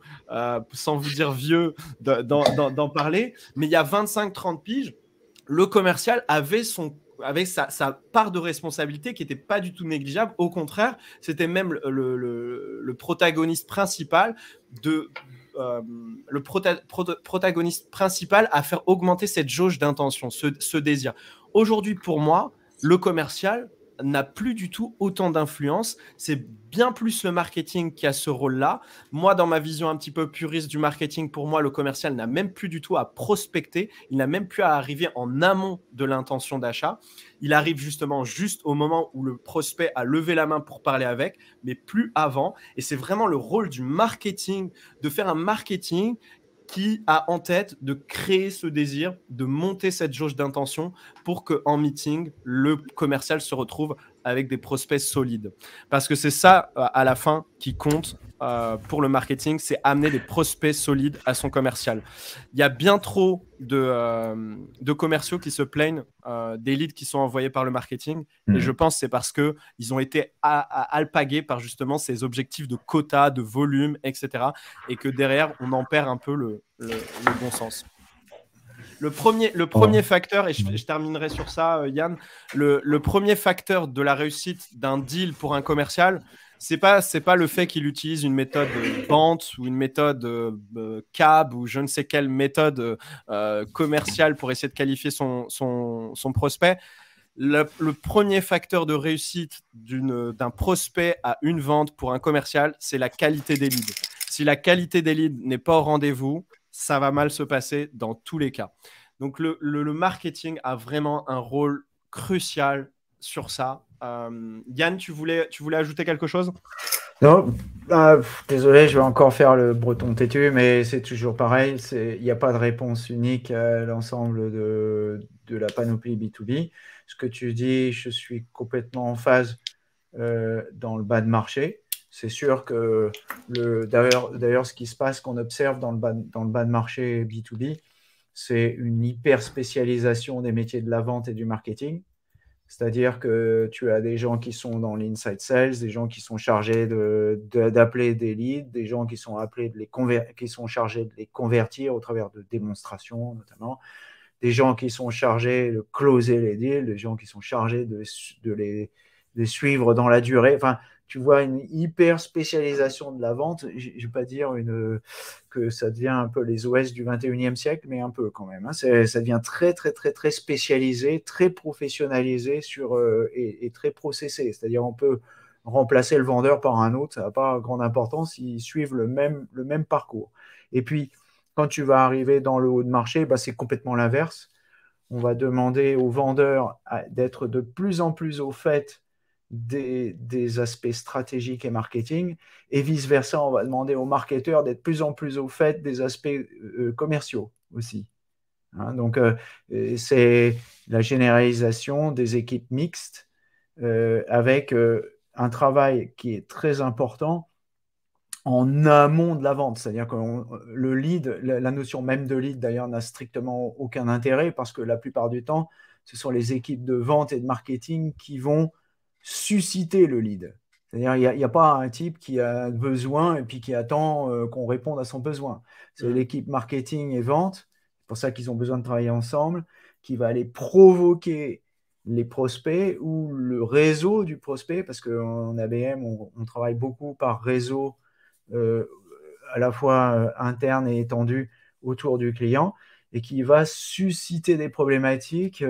sans vous dire vieux, d'en parler. Mais il y a 25-30 piges, le commercial avait sa part de responsabilité qui n'était pas du tout négligeable. Au contraire, c'était même le protagoniste principal protagoniste principal à faire augmenter cette jauge d'intention, ce désir. Aujourd'hui, pour moi, le commercial n'a plus du tout autant d'influence. C'est bien plus le marketing qui a ce rôle-là. Moi, dans ma vision un petit peu puriste du marketing, pour moi, le commercial n'a même plus du tout à prospecter. Il n'a même plus à arriver en amont de l'intention d'achat. Il arrive justement juste au moment où le prospect a levé la main pour parler avec, mais plus avant. Et c'est vraiment le rôle du marketing, de faire un marketing qui a en tête de créer ce désir, de monter cette jauge d'intention pour qu'en meeting, le commercial se retrouve avec des prospects solides. Parce que c'est ça, à la fin, qui compte pour le marketing, c'est amener des prospects solides à son commercial. Il y a bien trop de commerciaux qui se plaignent des leads qui sont envoyés par le marketing. Et je pense que c'est parce qu'ils ont été alpagués par justement ces objectifs de quota, de volume, etc. Et que derrière, on en perd un peu le bon sens. Le premier facteur, et je terminerai sur ça, Yann, le premier facteur de la réussite d'un deal pour un commercial, c'est pas le fait qu'il utilise une méthode BANT ou une méthode CAB ou je ne sais quelle méthode commerciale pour essayer de qualifier son prospect. Le premier facteur de réussite d'un prospect à une vente pour un commercial, c'est la qualité des leads. Si la qualité des leads n'est pas au rendez-vous, ça va mal se passer dans tous les cas. Donc, le marketing a vraiment un rôle crucial sur ça. Yann, tu voulais ajouter quelque chose ? Non, désolé, je vais encore faire le breton têtu, mais c'est toujours pareil. Il n'y a pas de réponse unique à l'ensemble de la panoplie B2B. Ce que tu dis, je suis complètement en phase dans le bas de marché. C'est sûr que d'ailleurs, ce qui se passe, qu'on observe dans le bas de marché B2B, c'est une hyper spécialisation des métiers de la vente et du marketing. C'est-à-dire que tu as des gens qui sont dans l'inside sales, des gens qui sont chargés d'appeler des leads, des gens qui sont chargés de les convertir au travers de démonstrations notamment, des gens qui sont chargés de closer les deals, des gens qui sont chargés de les suivre dans la durée. Enfin, tu vois une hyper spécialisation de la vente. Je ne vais pas dire que ça devient un peu les OS du 21e siècle, mais un peu quand même. Hein. Ça devient très, très, très, très spécialisé, très professionnalisé et très processé. C'est-à-dire on peut remplacer le vendeur par un autre, ça n'a pas grande importance, ils suivent le même parcours. Et puis, quand tu vas arriver dans le haut de marché, c'est complètement l'inverse. On va demander aux vendeurs d'être de plus en plus au fait des aspects stratégiques et marketing, et vice-versa, on va demander aux marketeurs d'être de plus en plus au fait des aspects commerciaux aussi. Hein, donc, c'est la généralisation des équipes mixtes avec un travail qui est très important en amont de la vente. C'est-à-dire que le lead, la notion même de lead d'ailleurs n'a strictement aucun intérêt parce que la plupart du temps, ce sont les équipes de vente et de marketing qui vont susciter le lead. C'est-à-dire il n'y a pas un type qui a besoin et puis qui attend qu'on réponde à son besoin. C'est l'équipe marketing et vente, c'est pour ça qu'ils ont besoin de travailler ensemble, qui va aller provoquer les prospects ou le réseau du prospect, parce qu'en ABM, on travaille beaucoup par réseau à la fois interne et étendu autour du client, et qui va susciter des problématiques,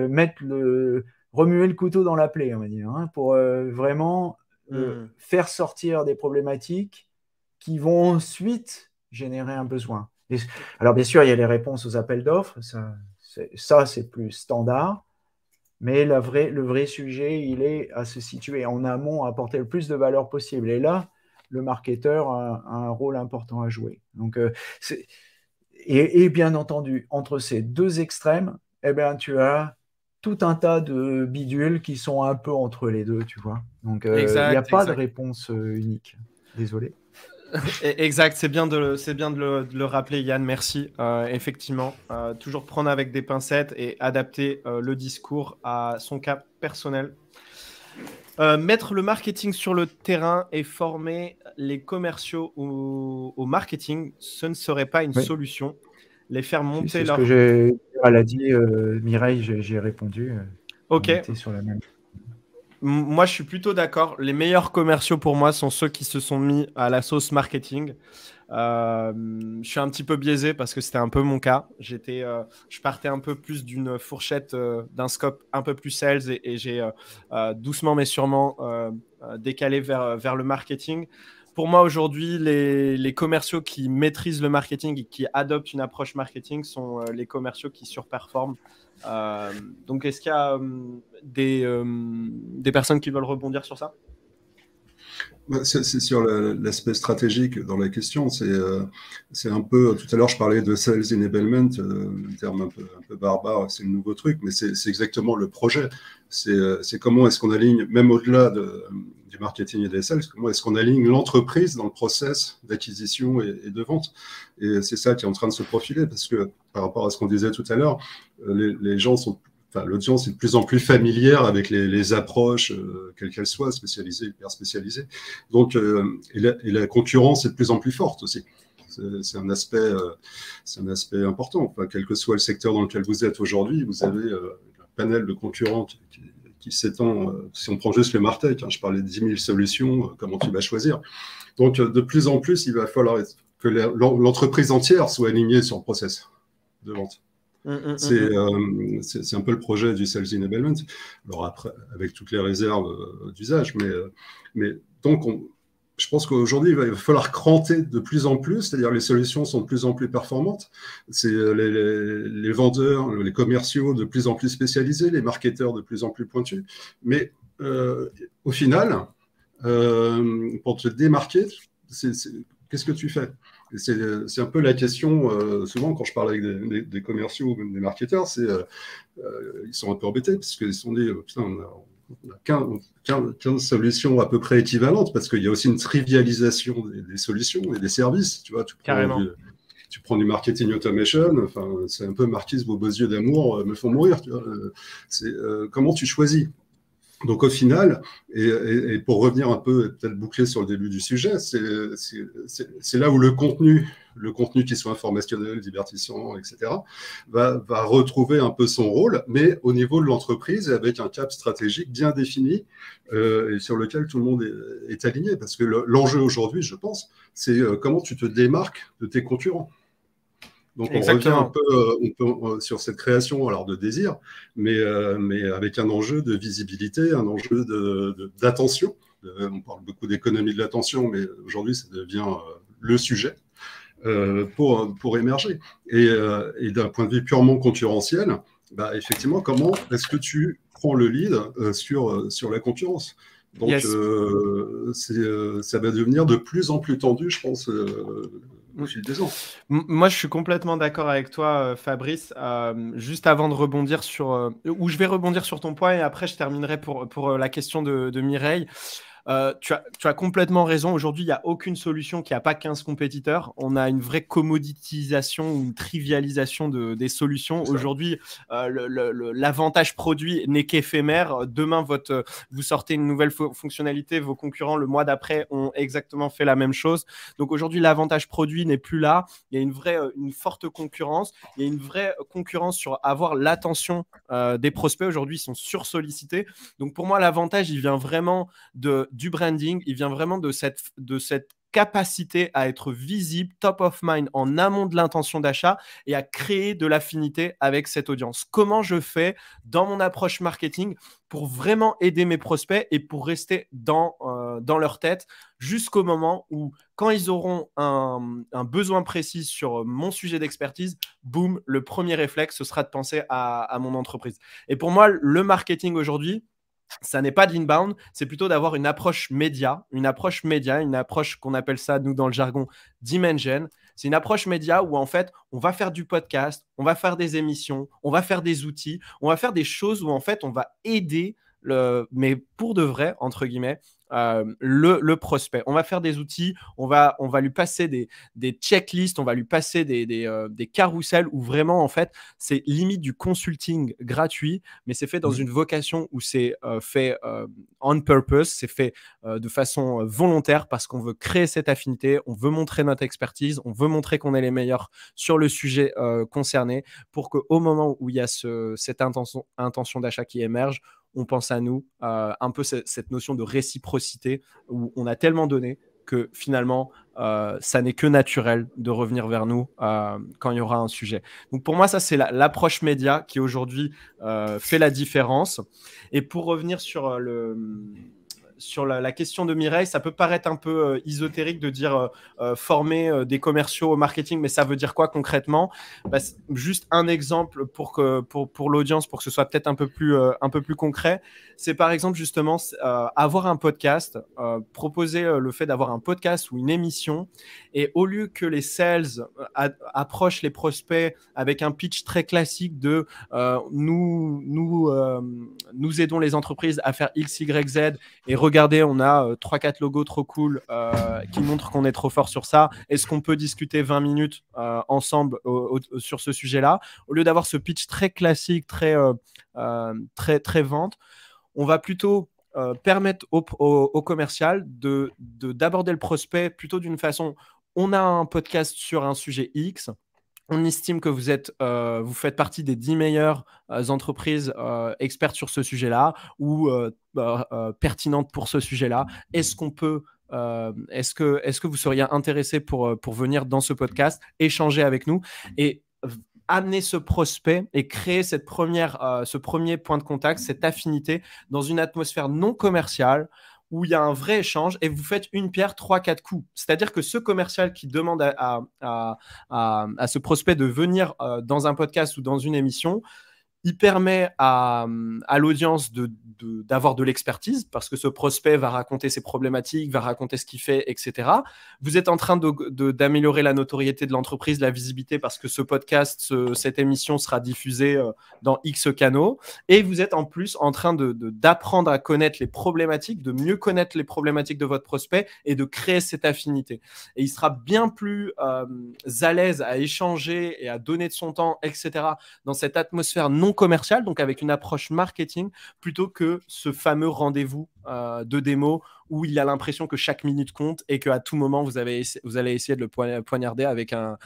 remuer le couteau dans la plaie, on va dire, hein, pour vraiment faire sortir des problématiques qui vont ensuite générer un besoin. Alors bien sûr, il y a les réponses aux appels d'offres, ça c'est plus standard, mais le vrai sujet, il est à se situer en amont, à apporter le plus de valeur possible. Et là, le marketeur a un rôle important à jouer. Donc, et bien entendu, entre ces deux extrêmes, tu as tout un tas de bidules qui sont un peu entre les deux, tu vois. Donc, il n'y a pas de réponse unique. Désolé. Exact, c'est bien de le rappeler, Yann, merci. Effectivement, toujours prendre avec des pincettes et adapter le discours à son cas personnel. Mettre le marketing sur le terrain et former les commerciaux au marketing, ce ne serait pas une solution. Les faire monter leur... C'est ce que elle a dit, Mireille, j'ai répondu. Ok. Sur la même... Moi, je suis plutôt d'accord. Les meilleurs commerciaux pour moi sont ceux qui se sont mis à la sauce marketing. Je suis un petit peu biaisé parce que c'était un peu mon cas. Je partais un peu plus d'une fourchette, d'un scope un peu plus sales et j'ai doucement mais sûrement décalé vers le marketing. Pour moi, aujourd'hui, les commerciaux qui maîtrisent le marketing et qui adoptent une approche marketing sont les commerciaux qui surperforment. Donc, est-ce qu'il y a des personnes qui veulent rebondir sur ça ? C'est sur l'aspect stratégique dans la question. C'est un peu, tout à l'heure, je parlais de sales enablement, un terme un peu barbare, c'est le nouveau truc, mais c'est exactement le projet. C'est comment est-ce qu'on aligne, même au-delà du marketing et des sales, comment est-ce qu'on aligne l'entreprise dans le process d'acquisition et de vente. Et c'est ça qui est en train de se profiler, parce que par rapport à ce qu'on disait tout à l'heure, les gens sont... Enfin, l'audience est de plus en plus familière avec les approches, quelles qu'elles soient, spécialisées, hyper spécialisées. Donc, et la concurrence est de plus en plus forte aussi. C'est un aspect important. Enfin, quel que soit le secteur dans lequel vous êtes aujourd'hui, vous avez un panel de concurrents qui s'étend. Si on prend juste le Martech, je parlais de 10 000 solutions, comment tu vas choisir. Donc, de plus en plus, il va falloir que l'entreprise entière soit alignée sur le process de vente. C'est un peu le projet du Sales Enablement. Alors après, avec toutes les réserves d'usage, mais donc je pense qu'aujourd'hui, il va falloir cranter de plus en plus, c'est-à-dire les solutions sont de plus en plus performantes. C'est les vendeurs, les commerciaux de plus en plus spécialisés, les marketeurs de plus en plus pointus. Mais au final, pour te démarquer, qu'est-ce que tu fais? C'est un peu la question, souvent quand je parle avec des commerciaux ou même des marketeurs, ils sont un peu embêtés parce qu'ils se sont dit, putain, on a 15 solutions à peu près équivalentes, parce qu'il y a aussi une trivialisation des solutions et des services. Tu vois, tu prends du marketing automation, enfin, c'est un peu Marquise, vos beaux yeux d'amour me font mourir. Tu vois, comment tu choisis? Donc au final, et pour revenir un peu, peut-être boucler sur le début du sujet, c'est là où le contenu qui soit informationnel, divertissant, etc., va retrouver un peu son rôle, mais au niveau de l'entreprise, avec un cap stratégique bien défini et sur lequel tout le monde est aligné. Parce que l'enjeu aujourd'hui, je pense, c'est comment tu te démarques de tes concurrents. Donc on revient un peu sur cette création alors de désir, mais avec un enjeu de visibilité, un enjeu d'attention. On parle beaucoup d'économie de l'attention, mais aujourd'hui ça devient le sujet pour émerger. Et d'un point de vue purement concurrentiel, bah, effectivement, comment est-ce que tu prends le lead sur la concurrence? Donc, yes. Ça va devenir de plus en plus tendu, je pense, au fil des ans. Moi, je suis complètement d'accord avec toi, Fabrice. Juste avant de rebondir sur... où je vais rebondir sur ton point et après, je terminerai pour la question de Mireille. Tu as complètement raison. Aujourd'hui, il n'y a aucune solution qui n'a pas 15 compétiteurs. On a une vraie commoditisation ou une trivialisation des solutions. Aujourd'hui, l'avantage produit n'est qu'éphémère. Demain, vous sortez une nouvelle fonctionnalité. Vos concurrents, le mois d'après, ont exactement fait la même chose. Donc aujourd'hui, l'avantage produit n'est plus là. Il y a une forte concurrence. Il y a une vraie concurrence sur avoir l'attention des prospects. Aujourd'hui, ils sont sursollicités. Donc pour moi, l'avantage, il vient vraiment du branding, il vient vraiment de cette capacité à être visible, top of mind, en amont de l'intention d'achat et à créer de l'affinité avec cette audience. Comment je fais dans mon approche marketing pour vraiment aider mes prospects et pour rester dans leur tête jusqu'au moment où, quand ils auront un besoin précis sur mon sujet d'expertise, boum, le premier réflexe, ce sera de penser à mon entreprise. Et pour moi, le marketing aujourd'hui, ça n'est pas de l'inbound, c'est plutôt d'avoir une approche média, une approche qu'on appelle ça, nous, dans le jargon, demand gen. C'est une approche média où, en fait, on va faire du podcast, on va faire des émissions, on va faire des outils, on va faire des choses où, en fait, on va aider, mais pour de vrai, entre guillemets, le prospect. On va faire des outils, on va lui passer des checklists, on va lui passer des carousels où vraiment, en fait, c'est limite du consulting gratuit, mais c'est fait dans une vocation où c'est fait on purpose, c'est fait de façon volontaire parce qu'on veut créer cette affinité, on veut montrer notre expertise, on veut montrer qu'on est les meilleurs sur le sujet concerné pour qu'au moment où il y a cette intention d'achat qui émerge, on pense à nous, un peu cette notion de réciprocité où on a tellement donné que finalement, ça n'est que naturel de revenir vers nous quand il y aura un sujet. Donc pour moi, ça, c'est l'approche média qui aujourd'hui fait la différence. Et pour revenir sur sur la question de Mireille, ça peut paraître un peu ésotérique de dire former des commerciaux au marketing, mais ça veut dire quoi concrètement? Juste un exemple pour l'audience, pour que ce soit peut-être un peu plus concret. C'est par exemple justement avoir un podcast, proposer le fait d'avoir un podcast ou une émission, et au lieu que les sales approchent les prospects avec un pitch très classique de nous aidons les entreprises à faire X, Y, Z, et regardez, on a 3-4 logos trop cool qui montrent qu'on est trop fort sur ça. Est-ce qu'on peut discuter 20 minutes ensemble sur ce sujet-là? Au lieu d'avoir ce pitch très classique, très vente, on va plutôt permettre au commercial d'aborder le prospect plutôt d'une façon: on a un podcast sur un sujet X, on estime que vous faites partie des 10 meilleures entreprises expertes sur ce sujet-là ou pertinentes pour ce sujet-là. Est-ce que vous seriez intéressé pour venir dans ce podcast, échanger avec nous et amener ce prospect et créer ce premier point de contact, cette affinité dans une atmosphère non commerciale où il y a un vrai échange et vous faites une pierre, 3-4 coups. C'est-à-dire que ce commercial qui demande à ce prospect de venir dans un podcast ou dans une émission, il permet à l'audience d'avoir de l'expertise parce que ce prospect va raconter ses problématiques, va raconter ce qu'il fait, etc. Vous êtes en train d'améliorer la notoriété de l'entreprise, la visibilité, parce que ce podcast, cette émission sera diffusée dans X canaux. Et vous êtes en plus en train d'apprendre à connaître les problématiques, de mieux connaître les problématiques de votre prospect et de créer cette affinité. Et il sera bien plus à l'aise à échanger et à donner de son temps, etc. dans cette atmosphère non commercial, donc avec une approche marketing, plutôt que ce fameux rendez-vous de démo où il a l'impression que chaque minute compte et qu'à tout moment vous allez essayer de le poignarder avec un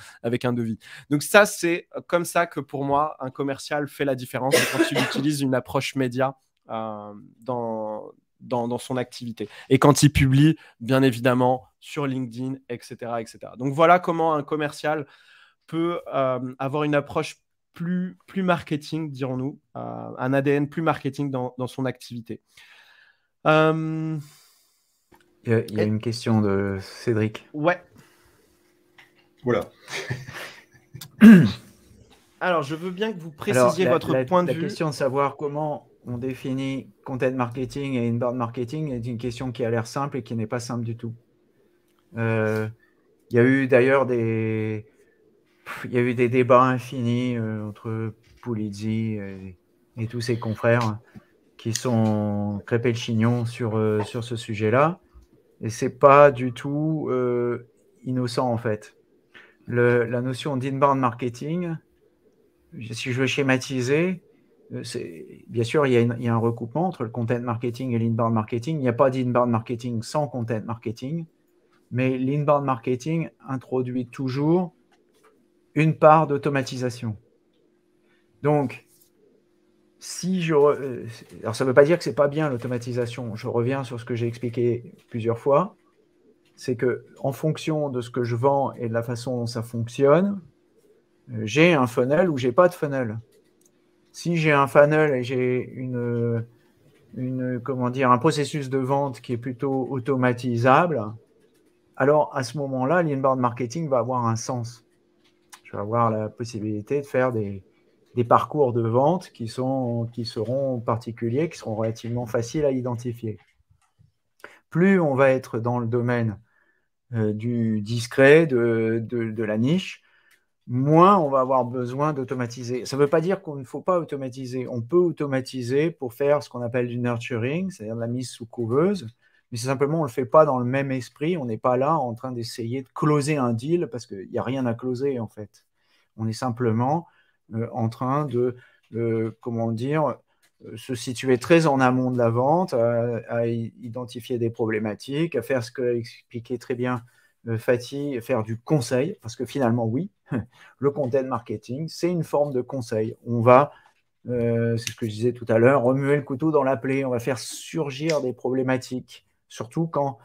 devis. Donc ça, c'est comme ça que pour moi un commercial fait la différence, quand il utilise une approche média dans son activité et quand il publie bien évidemment sur LinkedIn, etc. Donc voilà comment un commercial peut avoir une approche plus marketing, dirons-nous, un ADN plus marketing dans son activité. Il y a une question de Cédric. Ouais. Voilà. Alors, je veux bien que vous précisiez votre point de vue. La question de savoir comment on définit content marketing et inbound marketing est une question qui a l'air simple et qui n'est pas simple du tout. Il y a eu d'ailleurs des débats infinis entre Pulizzi et tous ses confrères qui sont crêpés le chignon sur ce sujet-là. Et c'est pas du tout innocent en fait. La notion d'inbound marketing, si je veux schématiser, bien sûr, il y a un recoupement entre le content marketing et l'inbound marketing. Il n'y a pas d'inbound marketing sans content marketing, mais l'inbound marketing introduit toujours une part d'automatisation. Donc, alors ça ne veut pas dire que ce n'est pas bien l'automatisation. Je reviens sur ce que j'ai expliqué plusieurs fois. C'est qu'en fonction de ce que je vends et de la façon dont ça fonctionne, j'ai un funnel ou j'ai pas de funnel. Si j'ai un funnel et j'ai un processus de vente qui est plutôt automatisable, alors à ce moment-là, l'inbound marketing va avoir un sens. Je vais avoir la possibilité de faire des parcours de vente qui seront particuliers, qui seront relativement faciles à identifier. Plus on va être dans le domaine du discret, de la niche, moins on va avoir besoin d'automatiser. Ça ne veut pas dire qu'on ne faut pas automatiser. On peut automatiser pour faire ce qu'on appelle du nurturing, c'est-à-dire de la mise sous couveuse, mais c'est simplement on ne le fait pas dans le même esprit. On n'est pas là en train d'essayer de closer un deal parce qu'il n'y a rien à closer en fait. On est simplement en train de, se situer très en amont de la vente, à identifier des problématiques, à faire ce qu'a expliqué très bien Fatih, faire du conseil, parce que finalement, oui, le content marketing, c'est une forme de conseil. On va, c'est ce que je disais tout à l'heure, remuer le couteau dans la plaie, on va faire surgir des problématiques, surtout quand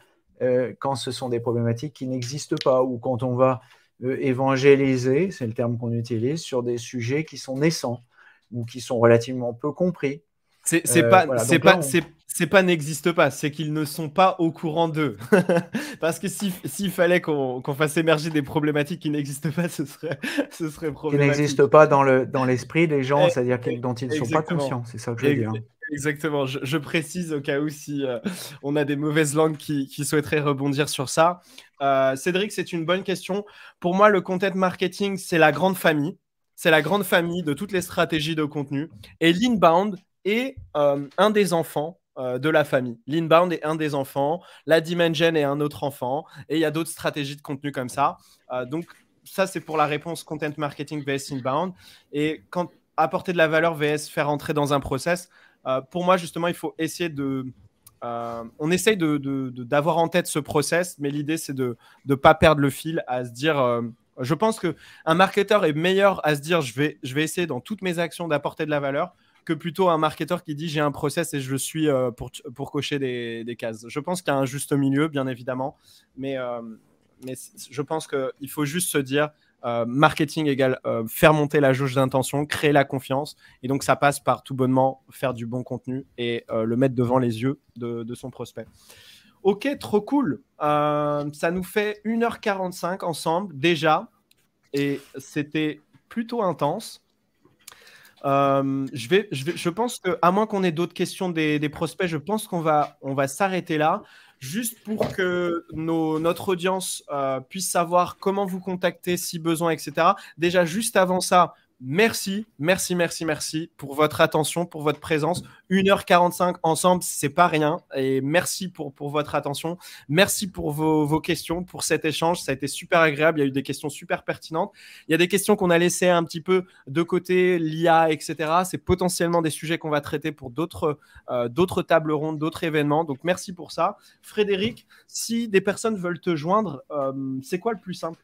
ce sont des problématiques qui n'existent pas, ou quand on va évangéliser, c'est le terme qu'on utilise, sur des sujets qui sont naissants ou qui sont relativement peu compris. C'est c'est pas n'existe pas, c'est qu'ils ne sont pas au courant d'eux. Parce que s'il fallait qu'on fasse émerger des problématiques qui n'existent pas, ce serait Qui problématique. n'existent pas dans l'esprit des gens, c'est-à-dire dont ils ne sont pas Exactement. conscients. C'est ça que je veux dire. Exactement. Je précise au cas où si on a des mauvaises langues qui souhaiteraient rebondir sur ça. Cédric, c'est une bonne question. Pour moi, le content marketing, c'est la grande famille. C'est la grande famille de toutes les stratégies de contenu. Et l'inbound est un des enfants de la famille. L'inbound est un des enfants. La Dimension est un autre enfant. Et il y a d'autres stratégies de contenu comme ça. Donc, ça, c'est pour la réponse content marketing vs inbound. Et quand apporter de la valeur vs faire entrer dans un process, pour moi, justement, il faut essayer on essaye d'avoir en tête ce process, mais l'idée, c'est de ne pas perdre le fil, à se dire... je pense qu'un marketeur est meilleur à se dire je vais essayer dans toutes mes actions d'apporter de la valeur que plutôt un marketeur qui dit j'ai un process et je le suis pour cocher des cases. Je pense qu'il y a un juste milieu, bien évidemment, mais je pense qu'il faut juste se dire marketing égale faire monter la jauge d'intention, créer la confiance, et donc ça passe par tout bonnement faire du bon contenu et le mettre devant les yeux de son prospect. Ok, trop cool. Ça nous fait 1h45 ensemble déjà et c'était plutôt intense. Je pense qu'à moins qu'on ait d'autres questions des prospects, je pense qu'on va s'arrêter là, juste pour que notre audience puisse savoir comment vous contacter si besoin, etc. Déjà, juste avant ça, merci pour votre attention, pour votre présence. 1h45 ensemble, c'est pas rien. Et merci pour votre attention. Merci pour vos questions, pour cet échange. Ça a été super agréable. Il y a eu des questions super pertinentes. Il y a des questions qu'on a laissées un petit peu de côté, l'IA, etc. C'est potentiellement des sujets qu'on va traiter pour d'autres tables rondes, d'autres événements. Donc, merci pour ça. Frédéric, si des personnes veulent te joindre, c'est quoi le plus simple ?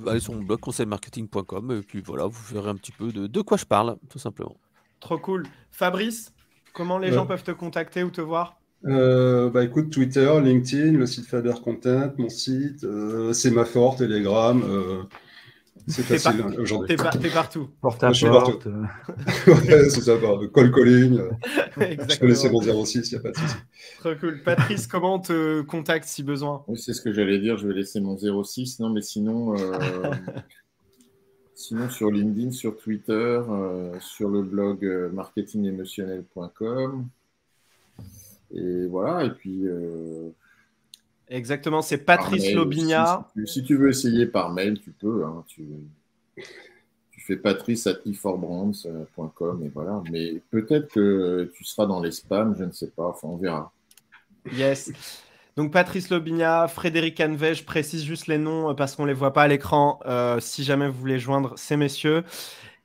Allez sur mon blog conseilmarketing.com et puis voilà, vous verrez un petit peu de quoi je parle, tout simplement. Trop cool. Fabrice, comment les gens peuvent te contacter ou te voir ? Écoute, Twitter, LinkedIn, le site Faber Content, mon site, Sémaphore, Telegram, c'est facile aujourd'hui. T'es partout. Porte à Je suis porte. partout. Ouais, c'est ça, call calling. Je peux laisser Exactement. mon 06, il n'y a pas de souci. Trop cool. Patrice, comment on te contacte si besoin ? Oui, c'est ce que j'allais dire. Je vais laisser mon 06. Non, mais sinon sur LinkedIn, sur Twitter, sur le blog marketingemotionnel.com. Et voilà. Et puis. Exactement, c'est Patrice Lobigna. Si tu veux essayer par mail, tu peux. Hein, tu fais patrice@e4brands.com et voilà. Mais peut-être que tu seras dans les spams, je ne sais pas. Enfin, on verra. Yes. Donc Patrice Lobigna, Frédéric Hanvet, je précise juste les noms parce qu'on ne les voit pas à l'écran. Si jamais vous voulez joindre ces messieurs.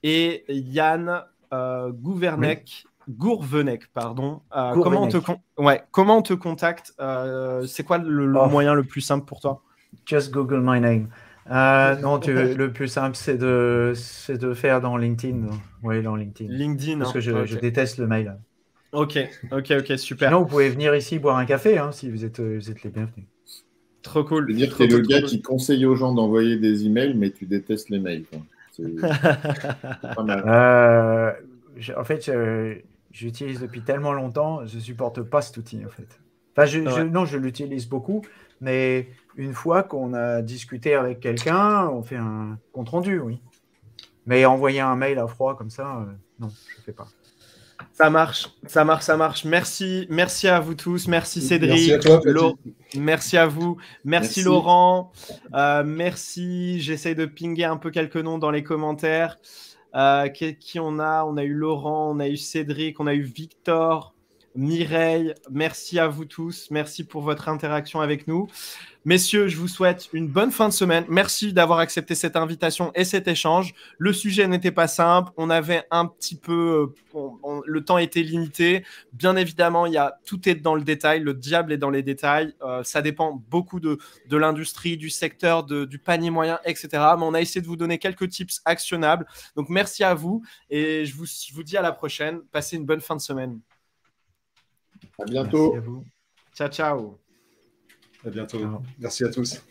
Et Yann Gourvenec, pardon. Comment on te contacte ? C'est quoi le moyen le plus simple pour toi ? Just Google my name. Non, le plus simple, c'est de faire dans LinkedIn. Oui, dans LinkedIn. LinkedIn, parce que je déteste le mail. Ok, super. Sinon, vous pouvez venir ici boire un café si vous êtes les bienvenus. Trop cool. Je veux dire que tu es le gars qui conseille aux gens d'envoyer des emails, mais tu détestes les mails. C'est pas mal. En fait, j'utilise depuis tellement longtemps, je ne supporte pas cet outil, en fait. Enfin, je l'utilise beaucoup, mais une fois qu'on a discuté avec quelqu'un, on fait un compte-rendu, oui. Mais envoyer un mail à froid comme ça, non, je ne fais pas. Ça marche. Merci à vous tous. Merci Cédric. Merci à toi, merci à vous. Merci. Laurent. Merci. J'essaye de pinguer un peu quelques noms dans les commentaires. Qui on a ? On a eu Laurent, on a eu Cédric, on a eu Victor, Mireille. Merci à vous tous. Merci pour votre interaction avec nous. Messieurs, je vous souhaite une bonne fin de semaine. Merci d'avoir accepté cette invitation et cet échange. Le sujet n'était pas simple. On avait un petit peu... le temps était limité. Bien évidemment, tout est dans le détail. Le diable est dans les détails. Ça dépend beaucoup de l'industrie, du secteur, du panier moyen, etc. Mais on a essayé de vous donner quelques tips actionnables. Donc, merci à vous. Et je vous dis à la prochaine. Passez une bonne fin de semaine. À bientôt. Merci à vous. Ciao. À bientôt. Merci à tous.